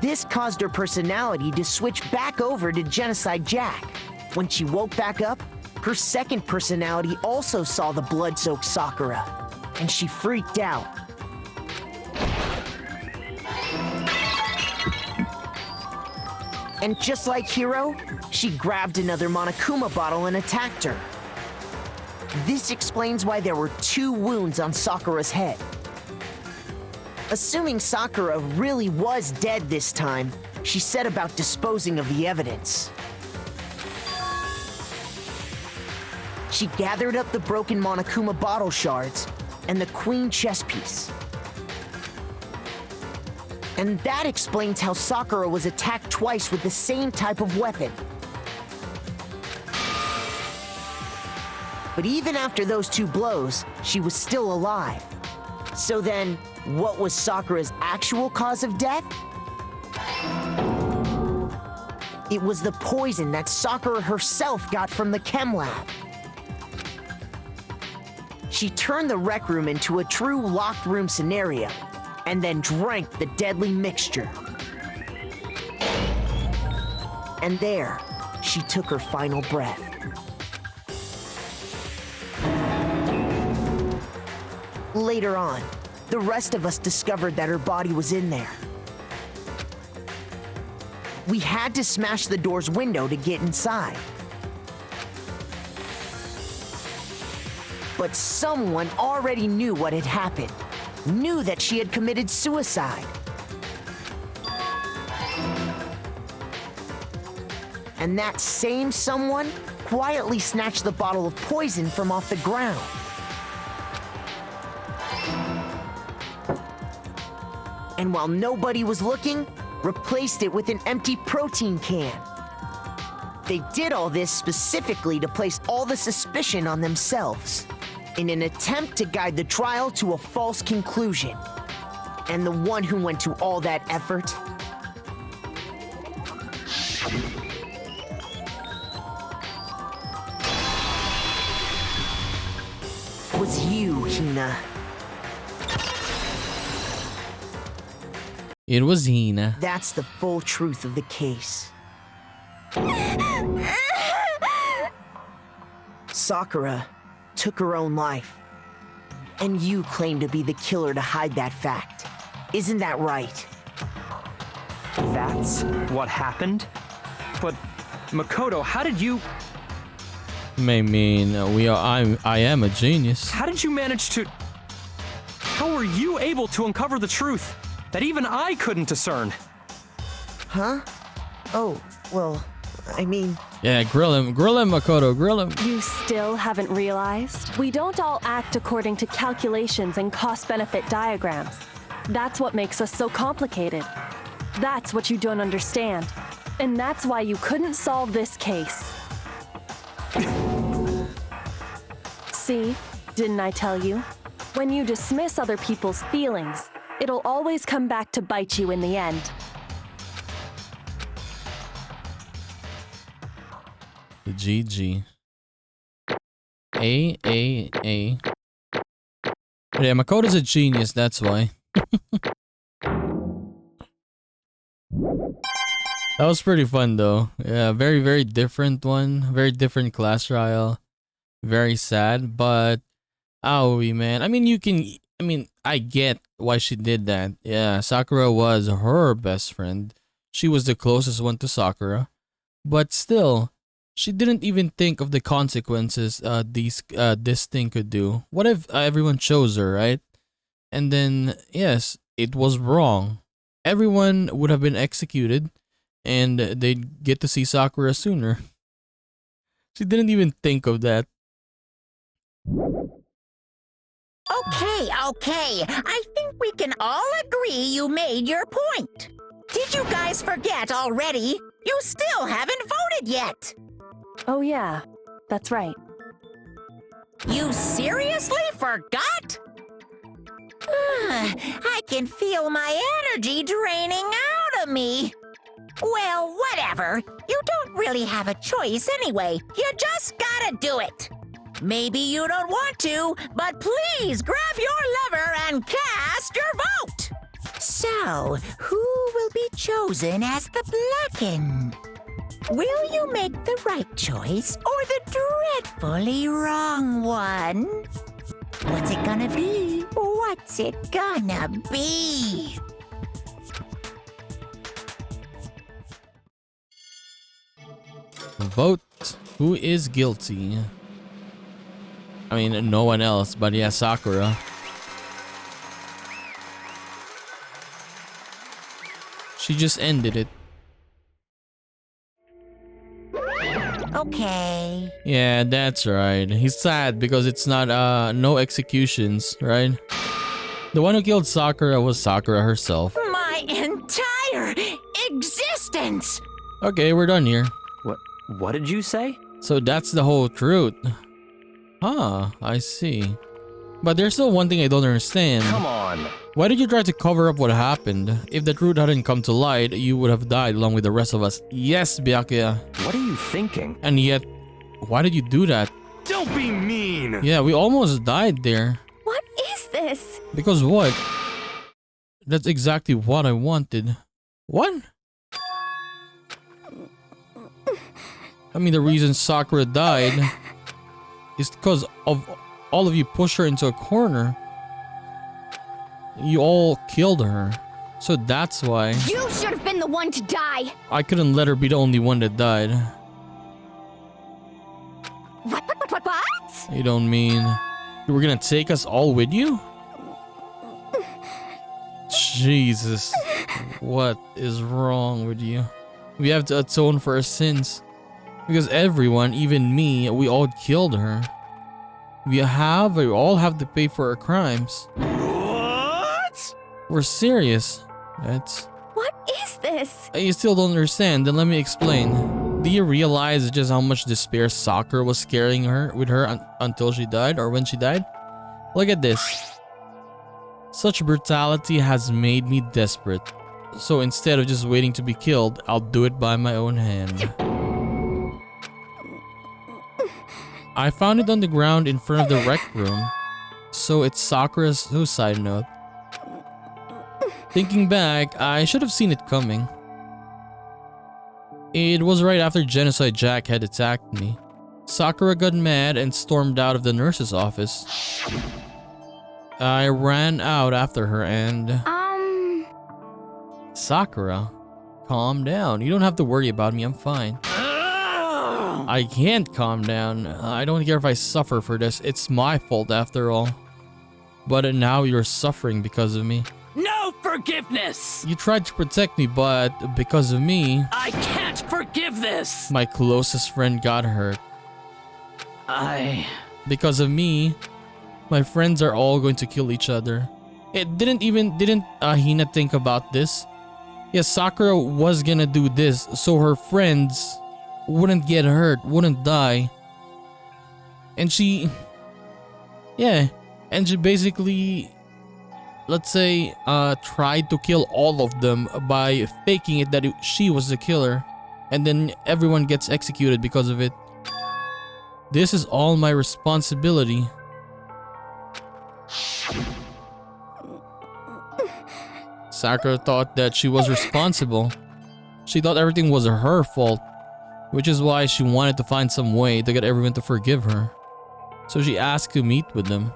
G: This caused her personality to switch back over to Genocide Jack. When she woke back up, her second personality also saw the blood-soaked Sakura, and she freaked out. And just like Hiro, she grabbed another Monokuma bottle and attacked her. This explains why there were 2 wounds on Sakura's head. Assuming Sakura really was dead this time, she set about disposing of the evidence. She gathered up the broken Monokuma bottle shards and the queen chess piece. And that explains how Sakura was attacked twice with the same type of weapon. But even after those 2 blows, she was still alive. So then, what was Sakura's actual cause of death? It was the poison that Sakura herself got from the chem lab. She turned the rec room into a true locked room scenario, and then drank the deadly mixture. And there, she took her final breath. Later on, the rest of us discovered that her body was in there. We had to smash the door's window to get inside. But someone already knew what had happened, knew that she had committed suicide. And that same someone quietly snatched the bottle of poison from off the ground. And while nobody was looking, replaced it with an empty protein can. They did all this specifically to place all the suspicion on themselves, in an attempt to guide the trial to a false conclusion. And the one who went to all that effort was you, Hina.
A: It was Hina.
G: That's the full truth of the case. Sakura took her own life. And you claim to be the killer to hide that fact. Isn't that right?
D: That's what happened? But, Makoto, how did you...
A: I mean, I am a genius.
D: How did you manage to... How were you able to uncover the truth that even I couldn't discern?
G: Huh? Oh, well, I mean...
A: Yeah, grill him, Makoto, grill him.
I: You still haven't realized? We don't all act according to calculations and cost-benefit diagrams. That's what makes us so complicated. That's what you don't understand. And that's why you couldn't solve this case. See? Didn't I tell you? When you dismiss other people's feelings, it'll always come back to bite you in the end.
A: GG. A. Yeah, Makoto's a genius, that's why. That was pretty fun though. Yeah, very, very different one. Very different class trial. Very sad, but Aoi, man. I mean, I get why she did that. Yeah, Sakura was her best friend. She was the closest one to Sakura. But still, she didn't even think of the consequences this thing could do. What if everyone chose her, right? And then, yes, it was wrong. Everyone would have been executed, and they'd get to see Sakura sooner. She didn't even think of that.
B: Okay. I think we can all agree you made your point. Did you guys forget already? You still haven't voted yet.
I: Oh yeah, that's right.
B: You seriously forgot? I can feel my energy draining out of me. Well, whatever. You don't really have a choice anyway. You just gotta do it. Maybe you don't want to, but please grab your lever and cast your vote. So, who will be chosen as the Blackened? Will you make the right choice or the dreadfully wrong one? What's it gonna be? What's it gonna be?
A: Vote. Who is guilty? I mean, no one else, but yeah, Sakura. She just ended it.
B: Okay.
A: Yeah, that's right. He's sad because it's not no executions, right? The one who killed Sakura was Sakura herself.
B: My entire existence!
A: Okay, we're done here.
D: What did you say?
A: So that's the whole truth. Huh, I see. But there's still one thing I don't understand.
D: Come on.
A: Why did you try to cover up what happened? If the truth hadn't come to light, you would have died along with the rest of us. Yes, Byakuya.
D: What are you thinking?
A: And yet, why did you do that?
F: Don't be mean!
A: Yeah, we almost died there.
C: What is this?
A: Because what? That's exactly what I wanted. What? I mean, the reason Sakura died is because of all of you pushed her into a corner. You all killed her. So that's why.
C: You should have been the one to die.
A: I couldn't let her be the only one that died.
C: What?
A: You don't mean you were gonna take us all with you? Jesus. What is wrong with you? We have to atone for our sins. Because everyone, even me, we all killed her. We all have to pay for our crimes.
F: What?
A: We're serious. That's...
C: What is this?
A: You still don't understand, then let me explain. Do you realize just how much despair Sakura was carrying with her until she died, or when she died? Look at this. Such brutality has made me desperate. So instead of just waiting to be killed, I'll do it by my own hand. I found it on the ground in front of the rec room. So it's Sakura's suicide note. Thinking back, I should have seen it coming. It was right after Genocide Jack had attacked me. Sakura got mad and stormed out of the nurse's office. I ran out after her and... Sakura, calm down. You don't have to worry about me, I'm fine. I can't calm down. I don't care if I suffer for this. It's my fault after all. But now you're suffering because of me.
H: No forgiveness!
A: You tried to protect me, but because of me...
H: I can't forgive this!
A: My closest friend got hurt. Because of me, my friends are all going to kill each other. It didn't Hina think about this? Yes, Sakura was gonna do this so her friends wouldn't get hurt, wouldn't die. And she... Yeah, and she basically... Let's say, tried to kill all of them by faking it that she was the killer. And then everyone gets executed because of it. This is all my responsibility. Sakura thought that she was responsible. She thought everything was her fault. Which is why she wanted to find some way to get everyone to forgive her. So she asked to meet with them.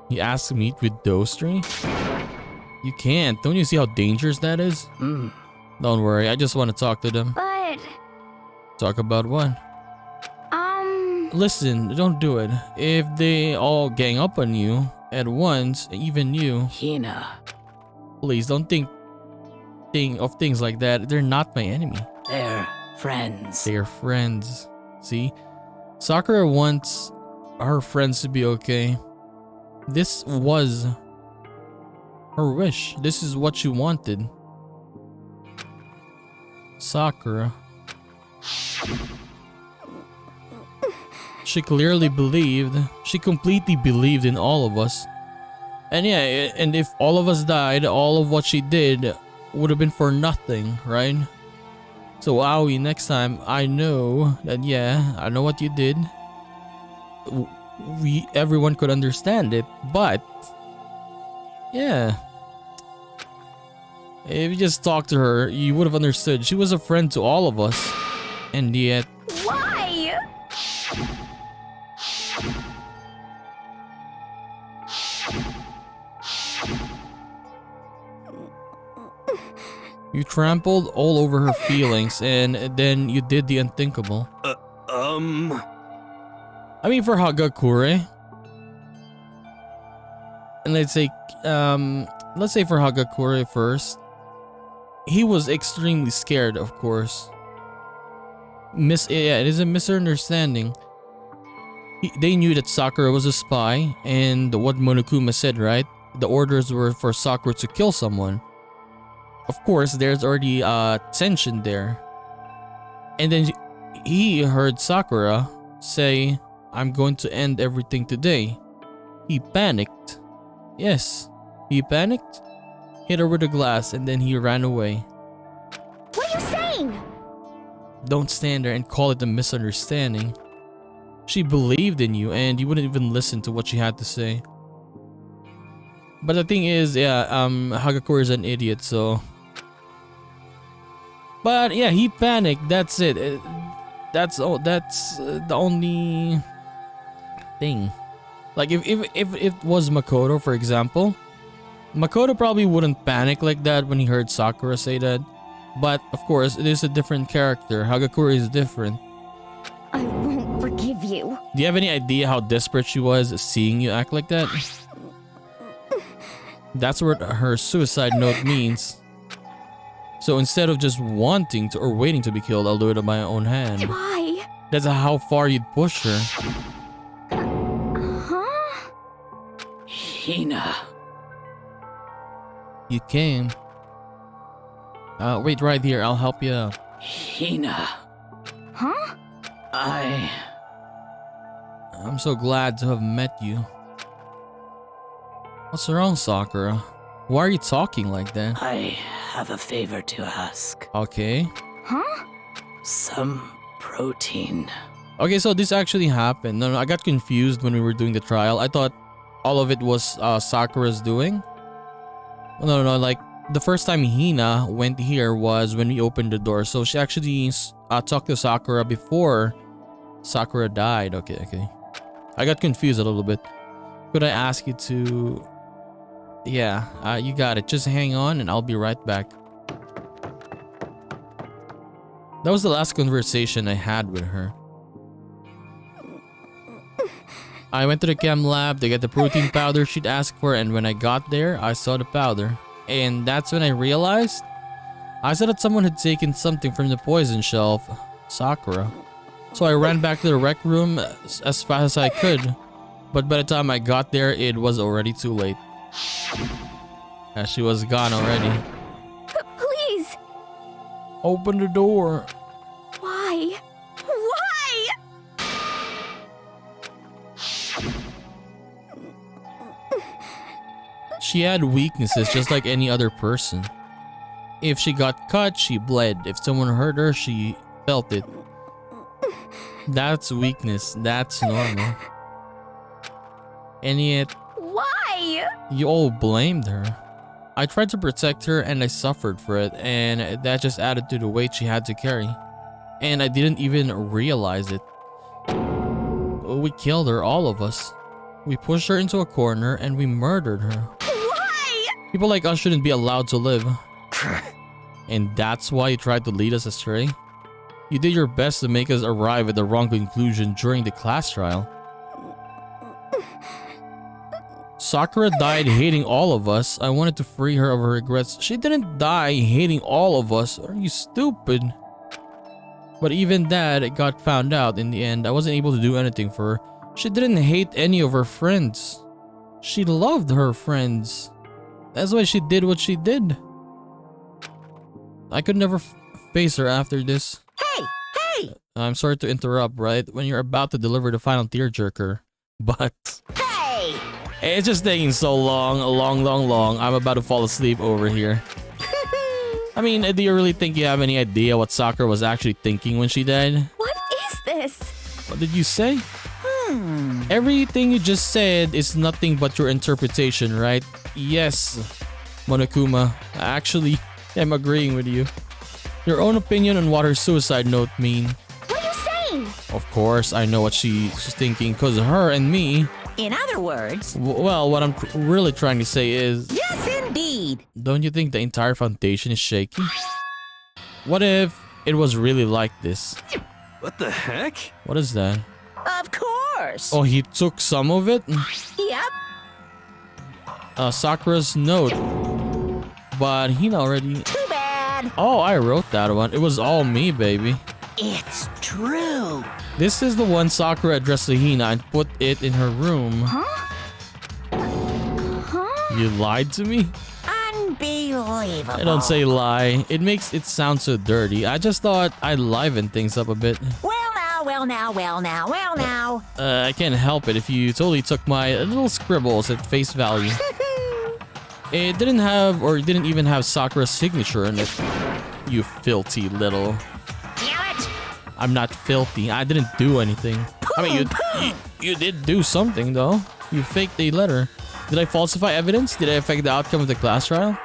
A: You asked to meet with those three? You can't. Don't you see how dangerous that is? Don't worry, I just want to talk to them.
C: But...
A: Talk about what? Listen, don't do it. If they all gang up on you at once, even you...
H: Hina.
A: Please don't think of things like that. They're not my enemy.
H: They're friends.
A: They're friends. See? Sakura wants her friends to be okay. This was her wish. This is what she wanted. Sakura. She clearly believed. She completely believed in all of us. And yeah, and if all of us died, all of what she did would have been for nothing, right? So Aoi, next time, I know that, yeah, I know what you did. Everyone could understand it, but yeah, If you just talked to her, you would have understood. She was a friend to all of us. And yet...
C: Why?
A: You trampled all over her feelings, and then you did the unthinkable. I mean, for Hagakure. And let's say for Hagakure first. He was extremely scared, of course. It is a misunderstanding. They knew that Sakura was a spy, and what Monokuma said, right? The orders were for Sakura to kill someone. Of course, there's already tension there. And then he heard Sakura say, "I'm going to end everything today." He panicked. Yes, he panicked, hit her with a glass, and then he ran away.
C: What are you saying?
A: Don't stand there and call it a misunderstanding. She believed in you, and you wouldn't even listen to what she had to say. But the thing is, Hagakure is an idiot, so... But yeah, he panicked, that's it. That's the only thing. Like, if it was Makoto, for example, Makoto probably wouldn't panic like that when he heard Sakura say that. But, of course, it is a different character. Hagakure is different.
C: I won't forgive you.
A: Do you have any idea how desperate she was seeing you act like that? That's what her suicide note means. So instead of just wanting to or waiting to be killed, I'll do it on my own hand.
C: Why?
A: That's how far you'd push her.
C: Huh?
H: Hina.
A: You came. Wait right here, I'll help you out.
H: Hina.
C: Huh?
A: I'm so glad to have met you. What's wrong, Sakura? Why are you talking like that?
H: I have a favor to ask.
A: Okay.
C: Huh?
H: Some protein.
A: Okay, so this actually happened. No, I got confused when we were doing the trial. I thought all of it was Sakura's doing. No, like the first time Hina went here was when we opened the door. So she actually talked to Sakura before Sakura died. Okay. I got confused a little bit. Could I ask you to... Yeah, you got it. Just hang on and I'll be right back. That was the last conversation I had with her. I went to the chem lab to get the protein powder she'd asked for, and when I got there, I saw the powder. And that's when I realized I said that someone had taken something from the poison shelf, Sakura. So I ran back to the rec room as fast as I could. But by the time I got there, it was already too late. She was gone already.
C: Please.
A: Open the door.
C: Why? Why?
A: She had weaknesses just like any other person. If she got cut, she bled. If someone hurt her, she felt it. That's weakness. That's normal. And yet,
C: Why?
A: you all blamed her. I tried to protect her and I suffered for it, and that just added to the weight she had to carry. And I didn't even realize it. We killed her, all of us. We pushed her into a corner and we murdered her.
C: Why?
A: People like us shouldn't be allowed to live. And that's why you tried to lead us astray? You did your best to make us arrive at the wrong conclusion during the class trial. Sakura died hating all of us. I wanted to free her of her regrets. She didn't die hating all of us. Are you stupid? But even that, it got found out in the end. I wasn't able to do anything for her. She didn't hate any of her friends. She loved her friends. That's why she did what she did. I could never face her after this.
B: Hey!
A: I'm sorry to interrupt, right? When you're about to deliver the final tearjerker. But...
B: Hey!
A: it's just taking so long. I'm about to fall asleep over here. I mean, do you really think you have any idea what Sakura was actually thinking when she died?
C: What is this?
A: What did you say? Everything you just said is nothing but your interpretation, right? Yes, Monokuma. Actually, I'm agreeing with you. Your own opinion on what her suicide note mean.
C: What are you saying?
A: Of course, I know what she's thinking, cause her and me.
B: In other words,
A: Well, what I'm really trying to say is,
B: yes, indeed.
A: don't you think the entire foundation is shaky? What if it was really like this?
F: What the heck?
A: What is that?
B: Of course.
A: Oh, he took some of it?
B: Yep.
A: Sakura's note. But he already...
B: Too bad.
A: Oh, I wrote that one. It was all me, baby.
B: It's true.
A: This is the one Sakura addressed to Hina and put it in her room. You lied to me?
B: Unbelievable.
A: I don't say lie. It makes it sound so dirty. I just thought I'd liven things up a bit.
B: Well now.
A: I can't help it if you totally took my little scribbles at face value. It didn't have, or didn't even have Sakura's signature in it. You filthy little...
B: Damn it.
A: I'm not filthy. I didn't do anything. I mean, you did do something, though. You faked a letter. Did I falsify evidence? Did I affect the outcome of the class trial?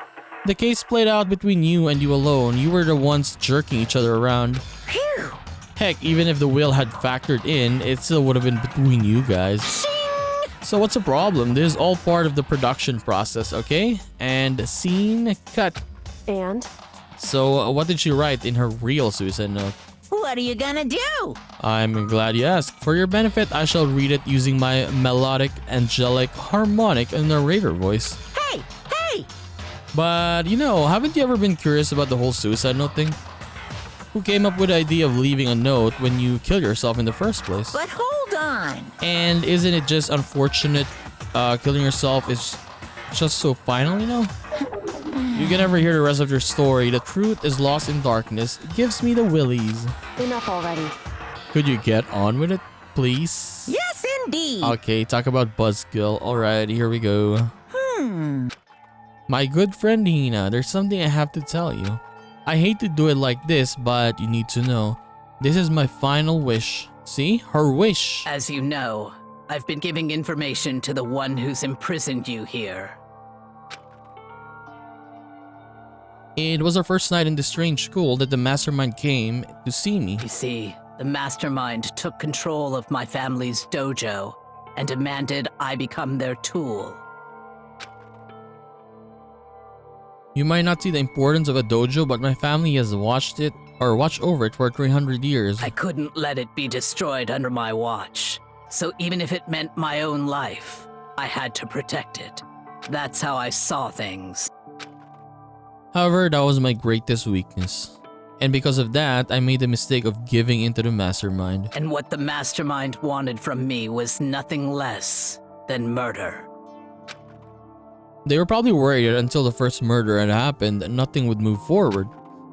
A: The case played out between you and you alone. You were the ones jerking each other around.
B: Phew.
A: Heck, even if the will had factored in, it still would have been between you guys. So what's the problem? This is all part of the production process, okay? And scene cut.
I: And?
A: So what did she write in her real suicide note?
B: What are you gonna do?
A: I'm glad you asked. For your benefit, I shall read it using my melodic, angelic, harmonic, and narrator voice.
B: Hey!
A: But, you know, haven't you ever been curious about the whole suicide note thing? Who came up with the idea of leaving a note when you kill yourself in the first place?
B: But hold on.
A: And isn't it just unfortunate killing yourself is just so final, you know? You can never hear the rest of your story. The truth is lost in darkness. It gives me the willies.
I: Enough already.
A: Could you get on with it, please?
B: Yes, indeed.
A: Okay, talk about Buzzkill. Alright, here we go. My good friend Hina, there's something I have to tell you. I hate to do it like this, but you need to know. This is my final wish. See? Her wish.
H: As you know, I've been giving information to the one who's imprisoned you here.
A: It was our first night in the strange school that the mastermind came to see me.
H: You see, the mastermind took control of my family's dojo and demanded I become their tool.
A: You might not see the importance of a dojo, but my family has watched over it for 300 years.
H: I couldn't let it be destroyed under my watch. So even if it meant my own life, I had to protect it. That's how I saw things.
A: However, that was my greatest weakness. And because of that, I made the mistake of giving into the mastermind.
H: And what the mastermind wanted from me was nothing less than murder.
A: They were probably worried that until the first murder had happened, nothing would move forward.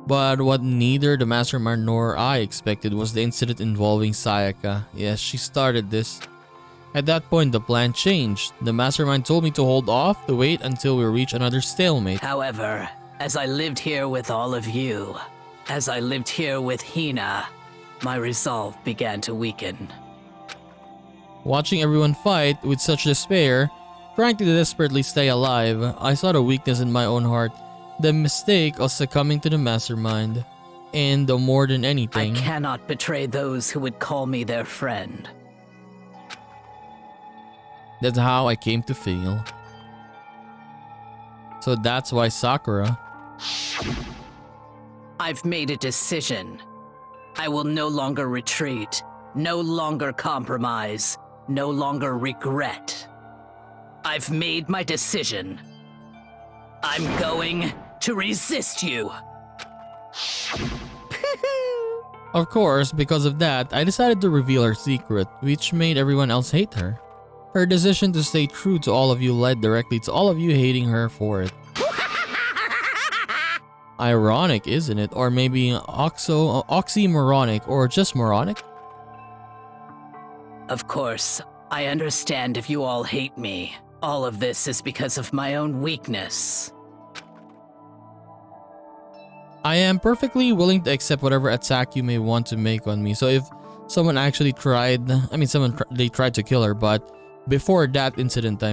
A: But what neither the mastermind nor I expected was the incident involving Sayaka. Yes, she started this. At that point, the plan changed. The mastermind told me to hold off, to wait until we reach another stalemate.
H: However, as I lived here with all of you, as I lived here with Hina, my resolve began to weaken.
A: Watching everyone fight with such despair, trying to desperately stay alive, I saw the weakness in my own heart, the mistake of succumbing to the mastermind. And more than anything,
H: I cannot betray those who would call me their friend.
A: that's how I came to feel. So that's why Sakura.
H: I've made a decision. I will no longer retreat, no longer compromise, no longer regret. I've made my decision. I'm going to resist you.
A: Of course, because of that, I decided to reveal her secret, which made everyone else hate her. Her decision to stay true to all of you led directly to all of you hating her for it. Ironic, isn't it? Or maybe oxymoronic, or just moronic?
H: Of course, I understand if you all hate me. All of this is because of my own weakness.
A: I am perfectly willing to accept whatever attack you may want to make on me. So if someone actually tried, they tried to kill her, but before that incident,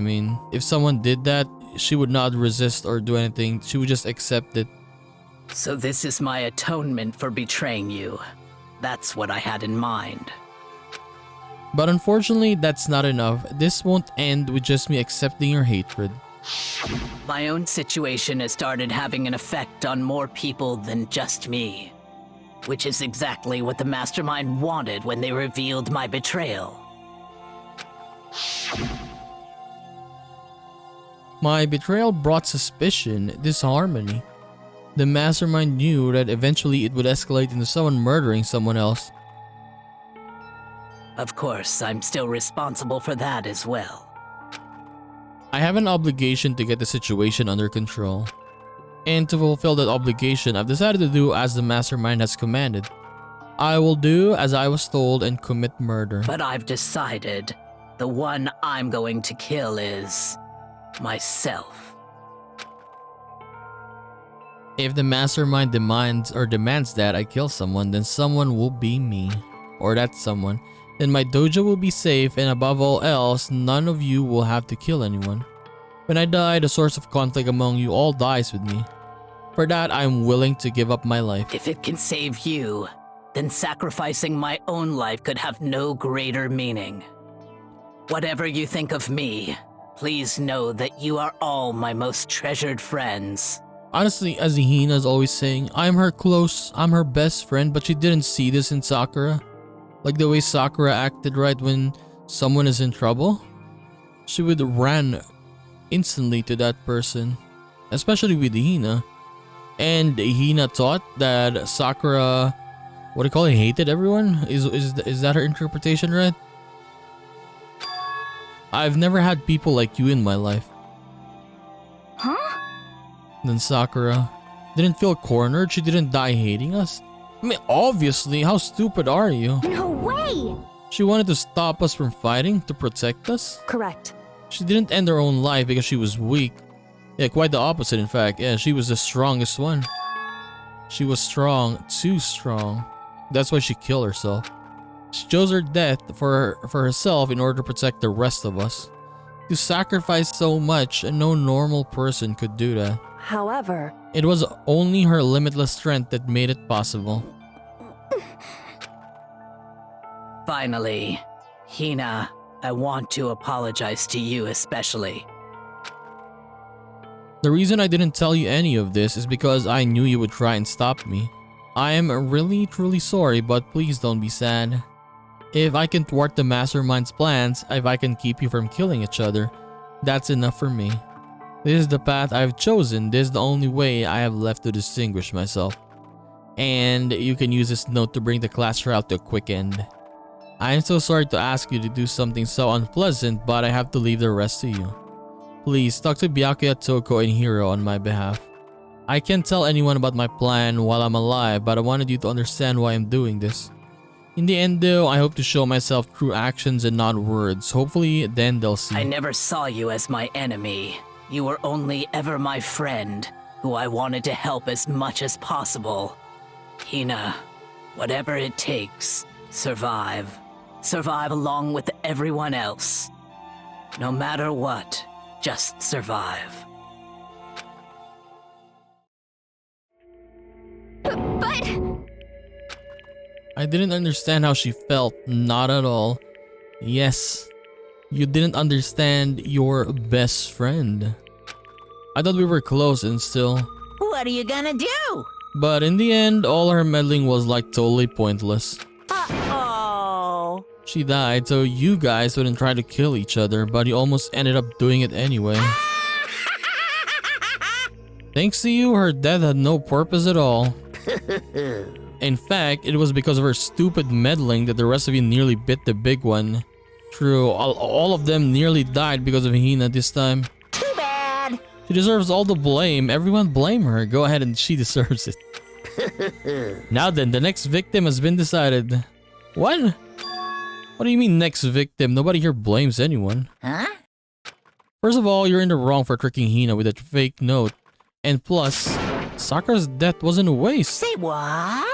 A: if someone did that, she would not resist or do anything. She would just accept it.
H: So this is my atonement for betraying you. That's what I had in mind.
A: But unfortunately, that's not enough. This won't end with just me accepting your hatred.
H: My own situation has started having an effect on more people than just me. Which is exactly what the Mastermind wanted when they revealed my betrayal.
A: My betrayal brought suspicion, disharmony. The Mastermind knew that eventually it would escalate into someone murdering someone else.
H: Of course, I'm still responsible for that as well.
A: I have an obligation to get the situation under control. And to fulfill that obligation, I've decided to do as the Mastermind has commanded. I will do as I was told and commit murder.
H: But I've decided the one I'm going to kill is myself.
A: If the Mastermind demands that I kill someone, then someone will be me. Or that someone. Then my dojo will be safe, and above all else, none of you will have to kill anyone. When I die, the source of conflict among you all dies with me. For that, I am willing to give up my life.
H: If it can save you, then sacrificing my own life could have no greater meaning. Whatever you think of me, please know that you are all my most treasured friends.
A: Honestly, as Hina's always saying, I'm her best friend, but she didn't see this in Sakura. Like the way Sakura acted right when someone is in trouble. She would run instantly to that person, especially with Hina. And Hina thought that Sakura, hated everyone? Is that her interpretation, right? I've never had people like you in my life.
E: Huh?
A: Then Sakura didn't feel cornered. She didn't die hating us. I mean, obviously, how stupid are you?
C: No way!
A: She wanted to stop us from fighting, to protect us.
I: Correct.
A: She didn't end her own life because she was weak. Yeah, quite the opposite in fact. Yeah, she was the strongest one. She was strong, too strong. That's why she killed herself. She chose her death for herself in order to protect the rest of us. To sacrifice so much, and no normal person could do that.
I: However,
A: it was only her limitless strength that made it possible.
H: Finally, Hina, I want to apologize to you especially.
A: The reason I didn't tell you any of this is because I knew you would try and stop me. I am really truly sorry, but please don't be sad. If I can thwart the Mastermind's plans, if I can keep you from killing each other, that's enough for me. This is the path I've chosen. This is the only way I have left to distinguish myself. And you can use this note to bring the class trial to a quick end. I am so sorry to ask you to do something so unpleasant, but I have to leave the rest to you. Please talk to Byakuya, Toko, and Hiro on my behalf. I can't tell anyone about my plan while I'm alive, but I wanted you to understand why I'm doing this. In the end though, I hope to show myself through actions and not words. Hopefully, then they'll see.
H: I never saw you as my enemy. You were only ever my friend, who I wanted to help as much as possible. Hina, whatever it takes, survive. Survive along with everyone else. No matter what, just survive.
C: But...
A: I didn't understand how she felt, not at all. Yes, you didn't understand your best friend. I thought we were close and still.
B: What are you gonna do?
A: But in the end, all her meddling was like totally pointless.
B: Uh-oh.
A: She died so you guys wouldn't try to kill each other, but you almost ended up doing it anyway. Thanks to you, her death had no purpose at all. In fact, it was because of her stupid meddling that the rest of you nearly bit the big one. True, all of them nearly died because of Hina this time.
B: Too bad.
A: She deserves all the blame. Everyone blame her. Go ahead, and she deserves it. Now then, the next victim has been decided. What? What do you mean next victim? Nobody here blames anyone.
B: Huh?
A: First of all, you're in the wrong for tricking Hina with that fake note. And plus, Sakura's death wasn't a waste.
B: Say what?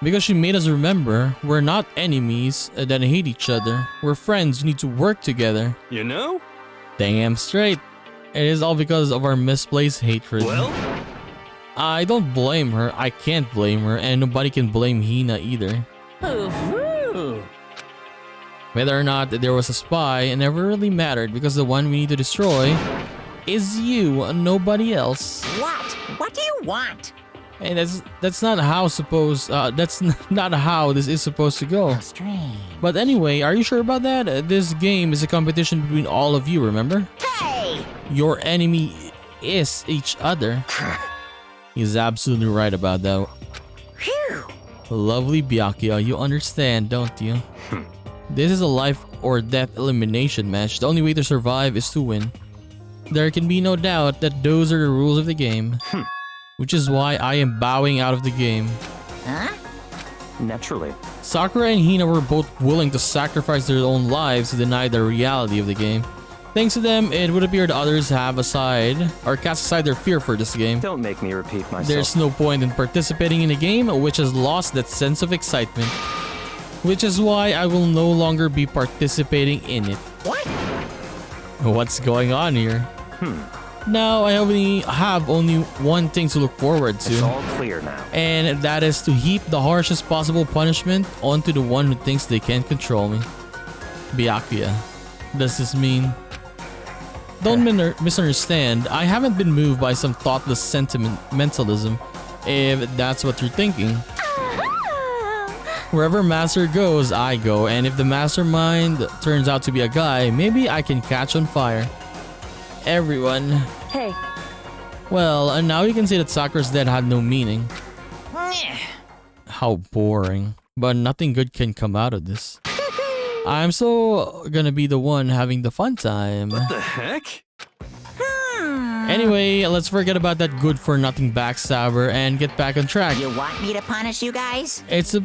A: Because she made us remember, we're not enemies that hate each other. We're friends who need to work together.
F: You know?
A: Damn straight. It is all because of our misplaced hatred.
F: Well,
A: I don't blame her. I can't blame her, and nobody can blame Hina either. Whether or not there was a spy, it never really mattered because the one we need to destroy is you, nobody else.
B: What? What do you want?
A: And that's not how not how this is supposed to go.
B: Strange.
A: But anyway, are you sure about that? This game is a competition between all of you, remember?
B: Hey!
A: Your enemy is each other. He's absolutely right about that.
B: Phew!
A: Lovely Byakuya, you understand, don't you? This is a life or death elimination match. The only way to survive is to win. There can be no doubt that those are the rules of the game. Which is why I am bowing out of the game.
B: Huh?
D: Naturally.
A: Sakura and Hina were both willing to sacrifice their own lives to deny the reality of the game. Thanks to them, it would appear the others have cast aside their fear for this game.
D: Don't make me repeat myself.
A: There's no point in participating in a game which has lost that sense of excitement. Which is why I will no longer be participating in it.
B: What?
A: What's going on here? Now I have only one thing to look forward to.
D: It's all clear now.
A: And that is to heap the harshest possible punishment onto the one who thinks they can control me. Byakuya. Does this mean? Don't misunderstand. I haven't been moved by some thoughtless sentimentalism, if that's what you're thinking. Wherever master goes, I go, and if the mastermind turns out to be a guy, maybe I can catch on fire. Everyone.
I: Hey,
A: Well, and now you can say that Sakura's death had no meaning.
B: Nyeh.
A: How boring. But nothing good can come out of this. I'm so gonna be the one having the fun time.
F: What the heck?
A: Anyway, let's forget about that good-for-nothing backstabber and get back on track.
B: You want me to punish you guys?
A: It's a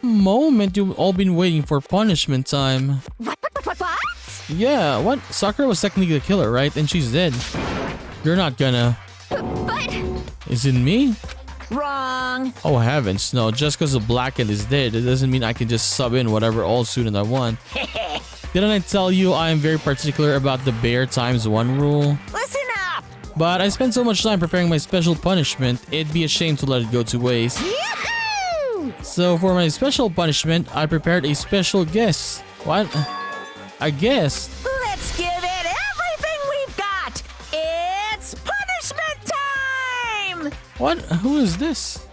A: moment you've all been waiting for, punishment time.
C: What?
A: Yeah, what? Sakura was technically the killer, right? And she's dead. You're not gonna...
C: But...
A: Is it me?
B: Wrong.
A: Oh heavens, no. Just because the Blackened is dead, it doesn't mean I can just sub in whatever all student I want. Didn't I tell you I am very particular about the bear ×1 rule?
B: Listen up.
A: But I spent so much time preparing my special punishment, it'd be a shame to let it go to waste.
B: Yahoo!
A: So for my special punishment, I prepared a special guest. What? A guest?
B: Let's give it everything we've got. It's punishment time.
A: What? Who is this?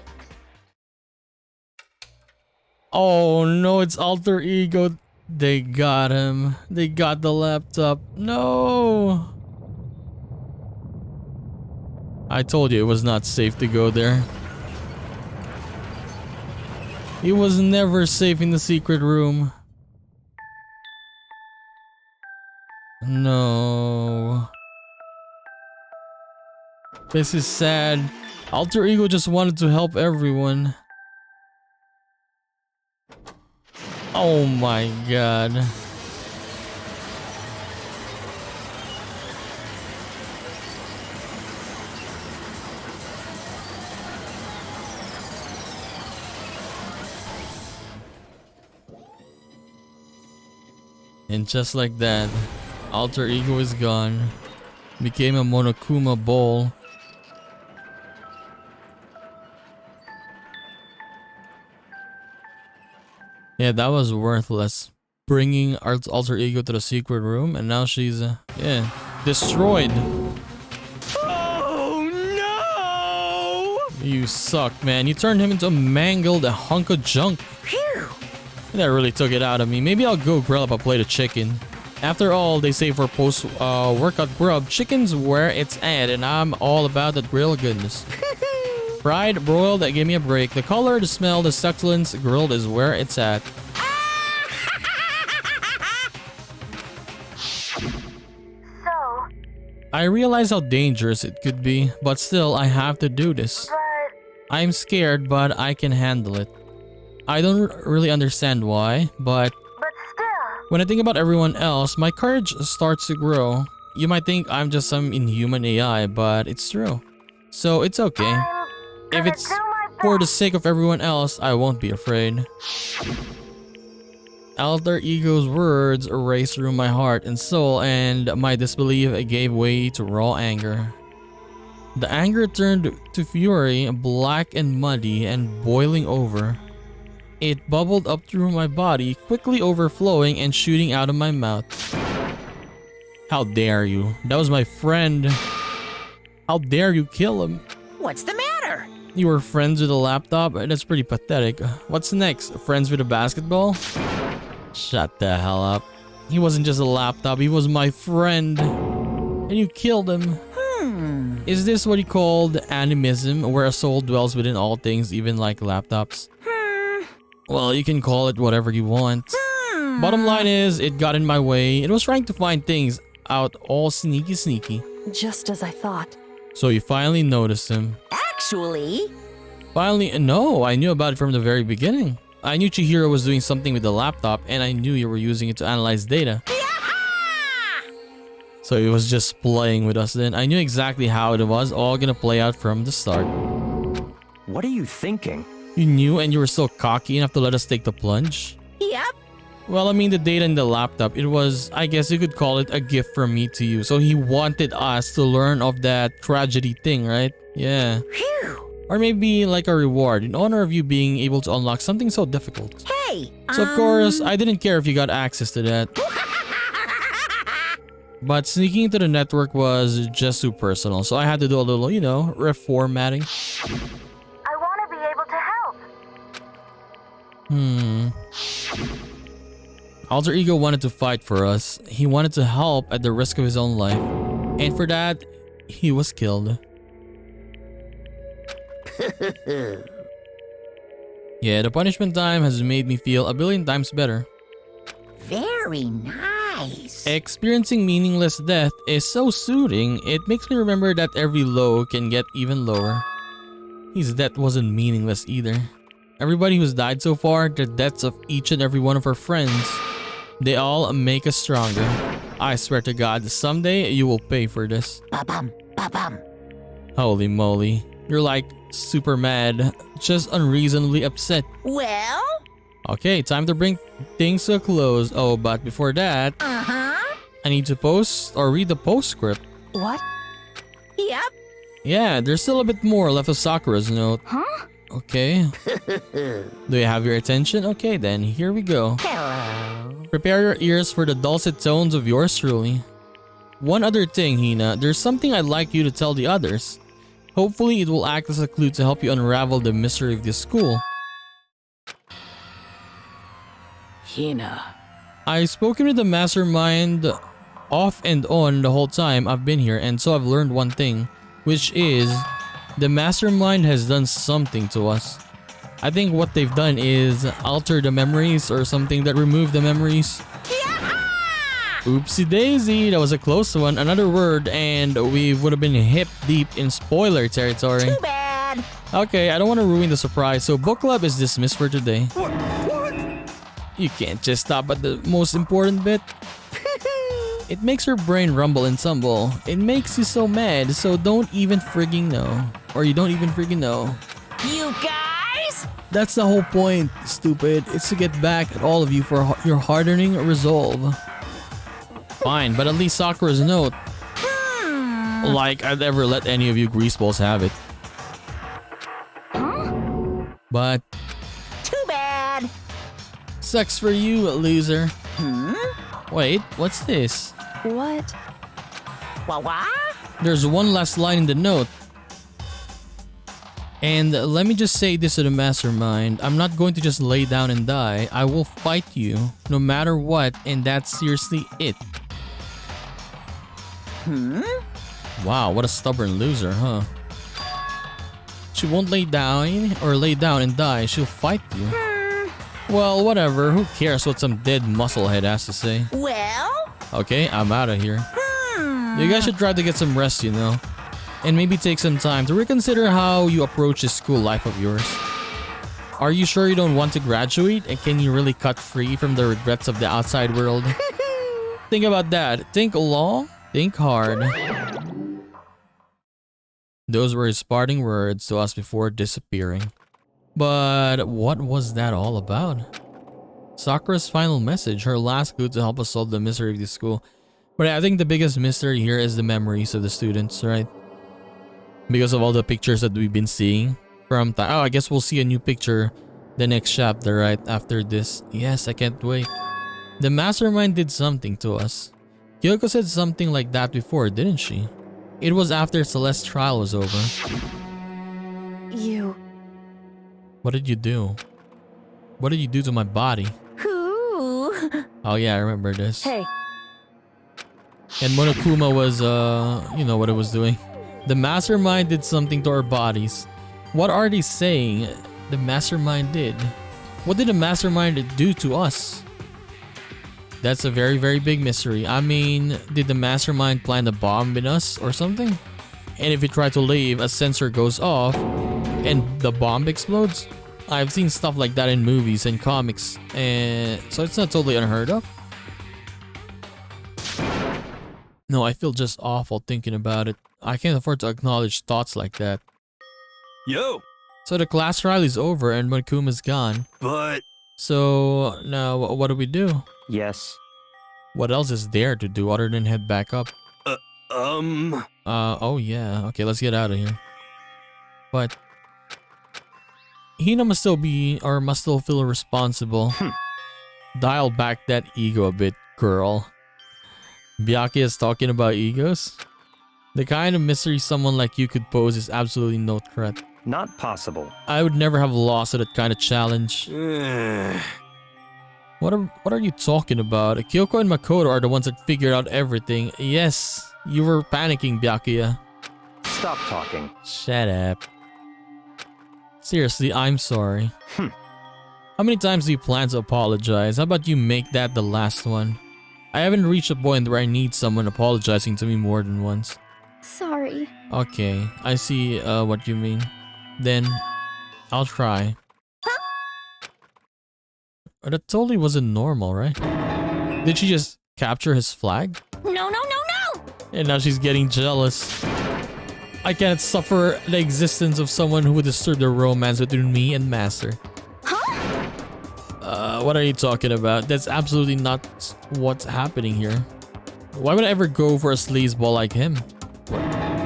A: Oh no, it's Alter Ego. They got him. They got the laptop. No. I told you it was not safe to go there. It was never safe in the secret room. No. This is sad. Alter Ego just wanted to help everyone. Oh my god. And just like that, Alter Ego is gone. Became a Monokuma ball. Yeah, that was worthless. Bringing Alter Ego to the secret room, and now she's, yeah, destroyed.
F: Oh no!
A: You suck, man. You turned him into a mangled hunk of junk.
B: Phew.
A: That really took it out of me. Maybe I'll go grill up a plate of chicken. After all, they say for post-workout grub, chicken's where it's at, and I'm all about that grilled goodness. Fried, broiled, give me a break. The color, the smell, the succulence, grilled is where it's at.
C: So,
A: I realize how dangerous it could be, but still, I have to do this. I'm scared, but I can handle it. I don't really understand why, but
C: still.
A: when I think about everyone else, my courage starts to grow. You might think I'm just some inhuman AI, but it's true. So it's okay. If it's for the sake of everyone else, I won't be afraid. Alter Ego's words raced through my heart and soul, and my disbelief gave way to raw anger. The anger turned to fury, black and muddy and boiling over. It bubbled up through my body, quickly overflowing and shooting out of my mouth. How dare you? That was my friend. How dare you kill him?
B: What's the matter?
A: You were friends with a laptop? That's pretty pathetic. What's next? Friends with a basketball? Shut the hell up. He wasn't just a laptop, he was my friend. And you killed him. Is this what you called animism, where a soul dwells within all things, even like laptops? Well, you can call it whatever you want. Bottom line is, it got in my way. It was trying to find things out all sneaky.
I: Just as I thought.
A: So you finally noticed him.
B: Actually,
A: Finally, no, I knew about it from the very beginning. I knew Chihiro was doing something with the laptop, and I knew you were using it to analyze data. So he was just playing with us then. I knew exactly how it was all gonna play out from the start.
D: What are you thinking?
A: You knew, and you were still cocky enough to let us take the plunge?
B: yep.
A: Well, I mean, the data in the laptop, it was, I guess you could call it a gift from me to you. So he wanted us to learn of that tragedy thing, right? Yeah.
B: Phew.
A: Or maybe like a reward in honor of you being able to unlock something so difficult.
B: Hey.
A: So of course, I didn't care if you got access to that. But sneaking into the network was just too personal, so I had to do a little, reformatting.
C: I want to be able to help.
A: Alter Ego wanted to fight for us. He wanted to help at the risk of his own life. And for that, he was killed. Yeah, the punishment time has made me feel a billion times better.
B: Very nice.
A: Experiencing meaningless death is so soothing, it makes me remember that every low can get even lower. His death wasn't meaningless either. Everybody who's died so far, the deaths of each and every one of our friends, they all make us stronger. I swear to God, someday you will pay for this.
B: Ba-bum, ba-bum.
A: Holy moly. You're like super mad, just unreasonably upset.
B: Well?
A: Okay, time to bring things to a close. Oh, but before that, I need to post or read the postscript.
E: What?
B: Yep.
A: Yeah, there's still a bit more left of Sakura's note.
E: Huh?
A: Okay. Do you have your attention? Okay then, here we go.
B: Hello.
A: Prepare your ears for the dulcet tones of yours truly. One other thing, Hina, there's something I'd like you to tell the others. Hopefully it will act as a clue to help you unravel the mystery of this school.
H: Hina.
A: I've spoken with the mastermind off and on the whole time I've been here, and so I've learned one thing, which is the mastermind has done something to us. I think what they've done is alter the memories or something that removed the memories. Oopsie daisy, that was a close one. Another word and we would have been hip deep in spoiler territory.
B: Too bad.
A: Okay, I don't want to ruin the surprise, so book club is dismissed for today.
F: What?
A: You can't just stop at the most important bit. It makes your brain rumble and tumble. It makes you so mad, so don't even frigging know. Or you don't even frigging know.
B: You guys?
A: That's the whole point, stupid. It's to get back at all of you for your hardening resolve. Fine, but at least Sakura's note. Like I'd ever let any of you greaseballs have it. But
B: Too bad.
A: sucks for you, loser. Wait, what's this?
I: What?
B: Wah?
A: There's one last line in the note. And let me just say this to the mastermind. I'm not going to just lay down and die. I will fight you no matter what, and that's seriously it. Wow, what a stubborn loser, huh? She won't lay down and die. She'll fight you. Well, whatever. Who cares what some dead musclehead has to say?
B: Well?
A: Okay, I'm out of here. You guys should try to get some rest, and maybe take some time to reconsider how you approach this school life of yours. Are you sure you don't want to graduate, and can you really cut free from the regrets of the outside world? Think about that. Think long, think hard. Those were his parting words to us before disappearing. But what was that all about? Sakura's final message, her last clue to help us solve the mystery of this school. But I think the biggest mystery here is the memories of the students, right? because of all the pictures that we've been seeing from time. Oh, I guess we'll see a new picture the next chapter right after this. Yes, I can't wait. The mastermind did something to us. Kyoko said something like that before, didn't she? It was after Celeste's trial was over.
E: You...
A: What did you do? What did you do to my body?
C: Ooh.
A: Oh yeah, I remember this.
I: Hey,
A: And Monokuma was, you know what it was doing. The mastermind did something to our bodies. What are they saying the mastermind did? What did the mastermind do to us? That's a very, very big mystery. I mean, did the mastermind plant a bomb in us or something? And if we try to leave, a sensor goes off and the bomb explodes? I've seen stuff like that in movies and comics, and so it's not totally unheard of. No, I feel just awful thinking about it. I can't afford to acknowledge thoughts like that.
F: Yo,
A: So the class trial is over and Monokuma's gone.
F: but
A: So now what do we do?
D: Yes.
A: What else is there to do other than head back up? Oh yeah. Okay, let's get out of here. But Hina must still be, or must still feel responsible. Dial back that ego a bit, girl. Byakuya is talking about egos? The kind of mystery someone like you could pose is absolutely no threat.
D: Not possible.
A: I would never have lost to that kind of challenge. What are you talking about? Kyoko and Makoto are the ones that figured out everything. Yes, you were panicking, Byakuya.
D: Stop talking.
A: Shut up. Seriously, I'm sorry. How many times do you plan to apologize? How about you make that the last one? I haven't reached a point where I need someone apologizing to me more than once.
C: Sorry.
A: Okay, I see what you mean. Then, I'll try. That totally wasn't normal, right? Did she just capture his flag?
C: No, no, no, no!
A: And now she's getting jealous. I can't suffer the existence of someone who would disturb the romance between me and Master. What are you talking about? That's absolutely not what's happening here. Why would I ever go for a sleazeball like him?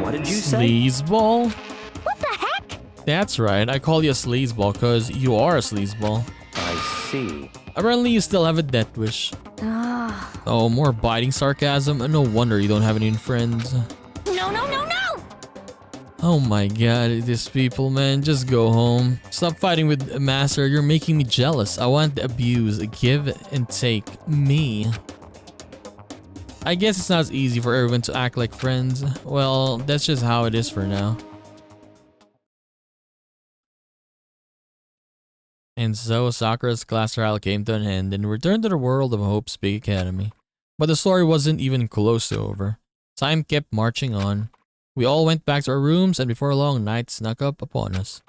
D: What did you say?
A: Sleazeball?
C: What the heck?
A: That's right, I call you a sleazeball because you are a sleazeball.
D: I see.
A: Apparently you still have a death wish.
C: Ah.
A: Oh, more biting sarcasm? No wonder you don't have any friends.
C: No, no, no, no!
A: Oh my god, these people, man. Just go home. Stop fighting with Master. You're making me jealous. I want the abuse. Give and take. Me. I guess it's not as easy for everyone to act like friends. Well, that's just how it is for now. And so Sakura's class trial came to an end and returned to the world of Hope's Big Academy. But the story wasn't even close to over. Time kept marching on. We all went back to our rooms, and before long, night snuck up upon us.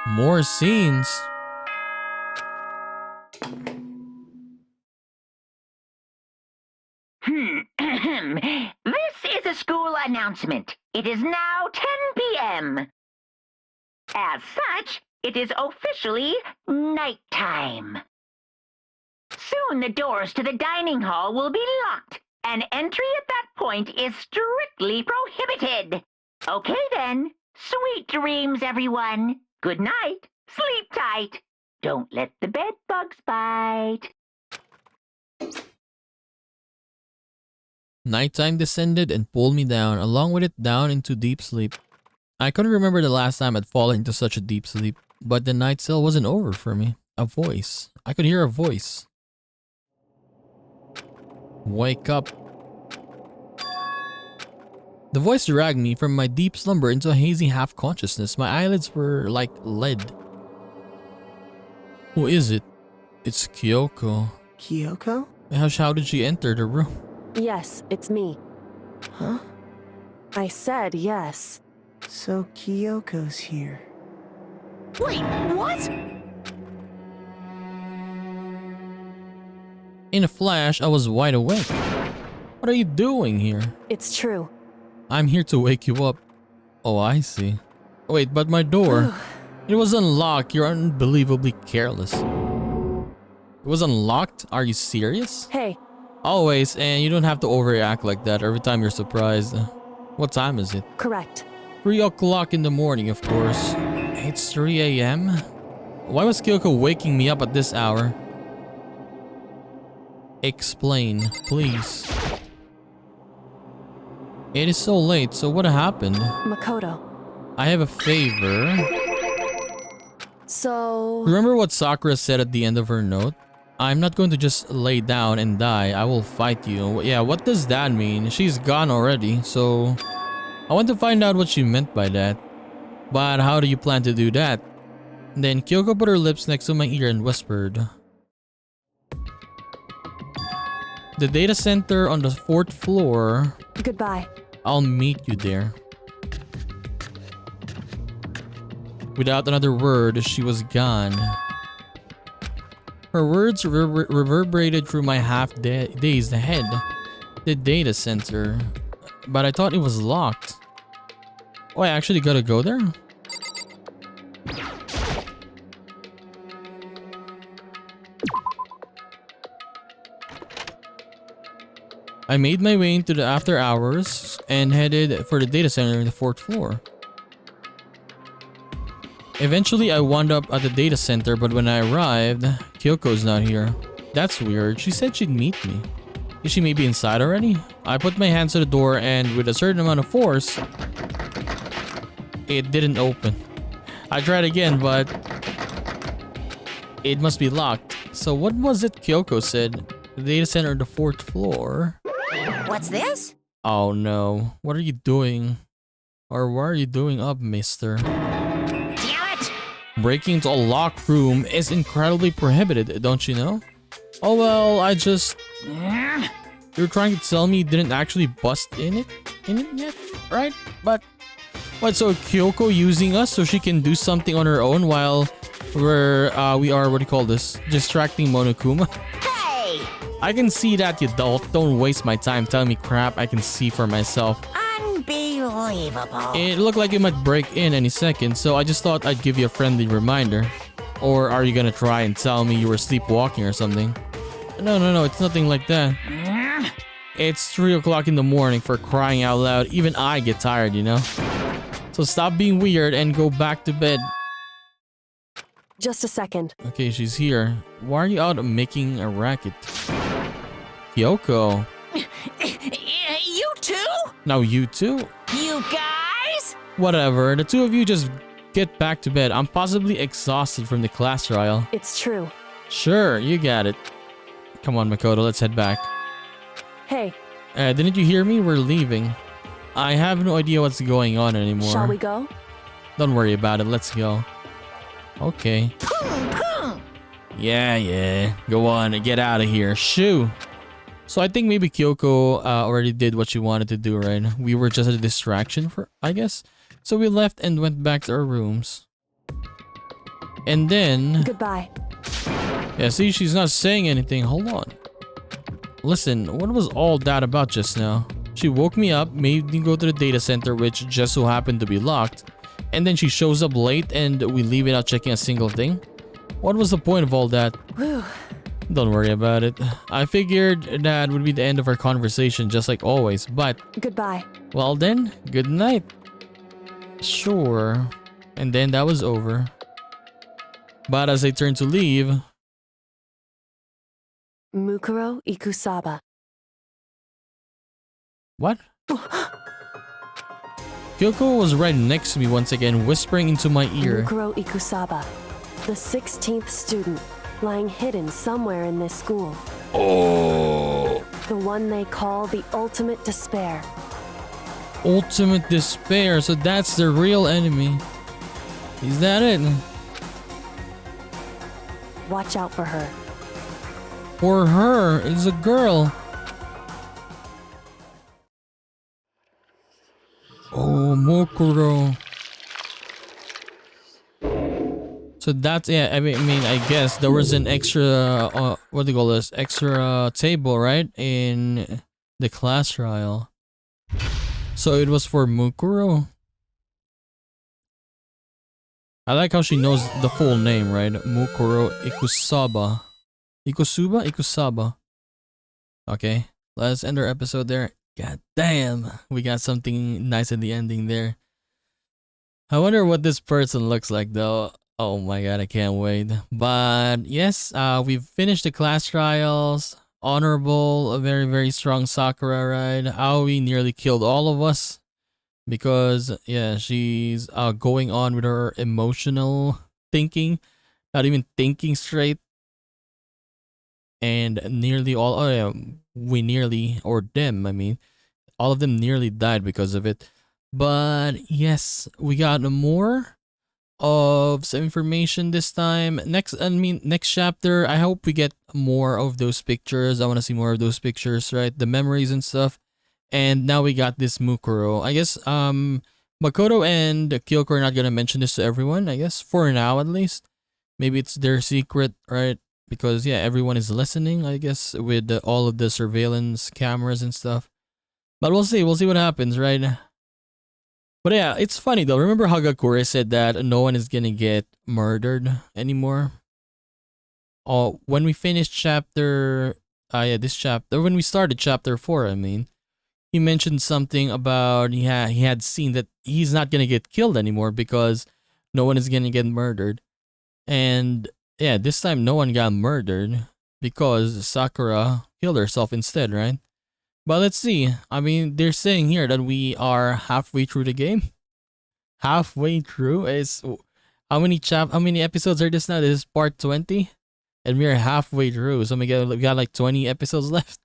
A: More scenes.
B: This is a school announcement. It is now 10 p.m. As such, it is officially nighttime. Soon the doors to the dining hall will be locked, and entry at that point is strictly prohibited. Okay then, sweet dreams, everyone. Good night. Sleep tight. Don't let the bed bugs bite.
A: Nighttime descended and pulled me down, along with it down into deep sleep. I couldn't remember the last time I'd fallen into such a deep sleep, but the night still wasn't over for me. A voice. I could hear a voice. Wake up. The voice dragged me from my deep slumber into a hazy half-consciousness. My eyelids were like lead. Who is it? It's Kyoko.
G: Kyoko?
A: How did she enter the room?
I: yes, it's me.
G: Huh?
I: I said yes.
G: So Kyoko's here.
B: Wait, what?
A: In a flash, I was wide awake. What are you doing here?
I: It's true.
A: I'm here to wake you up. Oh, I see. Wait, but my door. It was unlocked. You're unbelievably careless. It was unlocked? Are you serious?
I: Hey,
A: Always, and you don't have to overreact like that every time you're surprised. What time is it?
I: Correct.
A: 3 o'clock in the morning, of course. It's 3 a.m.? Why was Kyoko waking me up at this hour? Explain, please. It is so late, so what happened?
I: Makoto.
A: I have a favor.
I: So...
A: Remember what Sakura said at the end of her note? I'm not going to just lay down and die, I will fight you. Yeah, what does that mean? She's gone already, so... I want to find out what she meant by that. But how do you plan to do that? Then Kyoko put her lips next to my ear and whispered. The data center on the 4th floor.
I: Goodbye.
A: I'll meet you there. Without another word, she was gone. Her words reverberated through my half-dazed head. The data center. But I thought it was locked. Oh, I actually gotta go there? I made my way into the after hours and headed for the data center in the 4th floor. Eventually, I wound up at the data center, but when I arrived, Kyoko's not here. That's weird. She said she'd meet me. Is she maybe inside already? I put my hands to the door and with a certain amount of force, it didn't open. I tried again, but it must be locked. So what was it Kyoko said? The data center on the 4th floor.
B: What's this?
A: Oh no. What are you doing? Or what are you doing up, mister?
B: Damn it!
A: Breaking into a locked room is incredibly prohibited, don't you know? Oh well, I just... You're trying to tell me you didn't actually bust in it yet, right? But... What, so Kyoko using us so she can do something on her own while we are, what do you call this? Distracting Monokuma?
B: Hey!
A: I can see that, you dolt. Don't waste my time telling me crap I can see for myself.
B: Unbelievable.
A: It looked like it might break in any second, so I just thought I'd give you a friendly reminder. Or are you gonna try and tell me you were sleepwalking or something? No, it's nothing like that. It's 3 o'clock in the morning, for crying out loud. Even I get tired, you know? So stop being weird and go back to bed.
I: Just a second.
A: Okay, she's here. Why are you out making a racket? Kyoko.
B: You too?
A: Now you too?
B: You guys?
A: Whatever, the two of you just get back to bed. I'm possibly exhausted from the class trial.
I: It's true.
A: Sure, you got it. Come on, Makoto, let's head back.
I: Hey,
A: Didn't you hear me? We're leaving. I have no idea what's going on anymore.
I: shall we go?
A: Don't worry about it, let's go. Okay. Yeah. Go on, get out of here. Shoo! So I think maybe Kyoko already did what she wanted to do, right? We were just a distraction for, I guess. So we left and went back to our rooms. And then...
I: Goodbye.
A: Yeah, see, she's not saying anything. Hold on. Listen, what was all that about just now? She woke me up, made me go to the data center, which just so happened to be locked. And then she shows up late and we leave without checking a single thing. What was the point of all that?
I: Whew.
A: Don't worry about it. I figured that would be the end of our conversation, just like always, but...
I: Goodbye.
A: Well then, good night. Sure. And then that was over. But as I turned to leave...
I: Mukuro Ikusaba.
A: What? Kyoko was right next to me once again, whispering into my ear.
I: Mukuro Ikusaba. The 16th student, lying hidden somewhere in this school.
A: Oh.
I: The one they call the ultimate despair.
A: Ultimate despair, so that's the real enemy. Is that it?
I: Watch out for her.
A: For her, it's a girl. Oh, Mokuro. So that's, yeah, I mean, I guess there was an extra, what do you call this? Extra table, right? In the class trial. So it was for Mukuro. I like how she knows the full name, right? Mukuro Ikusaba. Ikusaba? Okay, let's end our episode there. God damn, we got something nice at the ending there. I wonder what this person looks like though. Oh my god, I can't wait. But yes, we've finished the class trials. Honorable, a very, very strong Sakura, right? Aoi nearly killed all of us. Because, yeah, she's going on with her emotional thinking. Not even thinking straight. And nearly all, oh yeah, we nearly, or them, I mean. All of them nearly died because of it. But, yes, we got more of some information this time. Next chapter, I hope we get more of those pictures. I want to see more of those pictures, right? The memories and stuff. And now we got this Mukuro. I guess Makoto and Kyoko are not gonna mention this to everyone, I guess, for now at least. Maybe it's their secret, right? Because yeah, everyone is listening, I guess, with all of the surveillance cameras and stuff. But we'll see what happens, right? But yeah, it's funny though. Remember Hagakure said that no one is gonna get murdered anymore? Oh, when we finished chapter this chapter, when we started chapter 4, I mean, he mentioned something about he had seen that he's not gonna get killed anymore because no one is gonna get murdered. And yeah, this time no one got murdered because Sakura killed herself instead, right? But let's see. I mean, they're saying here that we are halfway through the game. Halfway through is how many episodes are this now? This is part 20, and we're halfway through. So we got like 20 episodes left.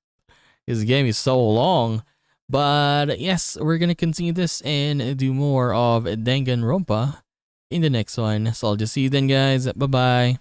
A: This game is so long. But yes, we're gonna continue this and do more of Danganronpa in the next one. So I'll just see you then, guys. Bye bye.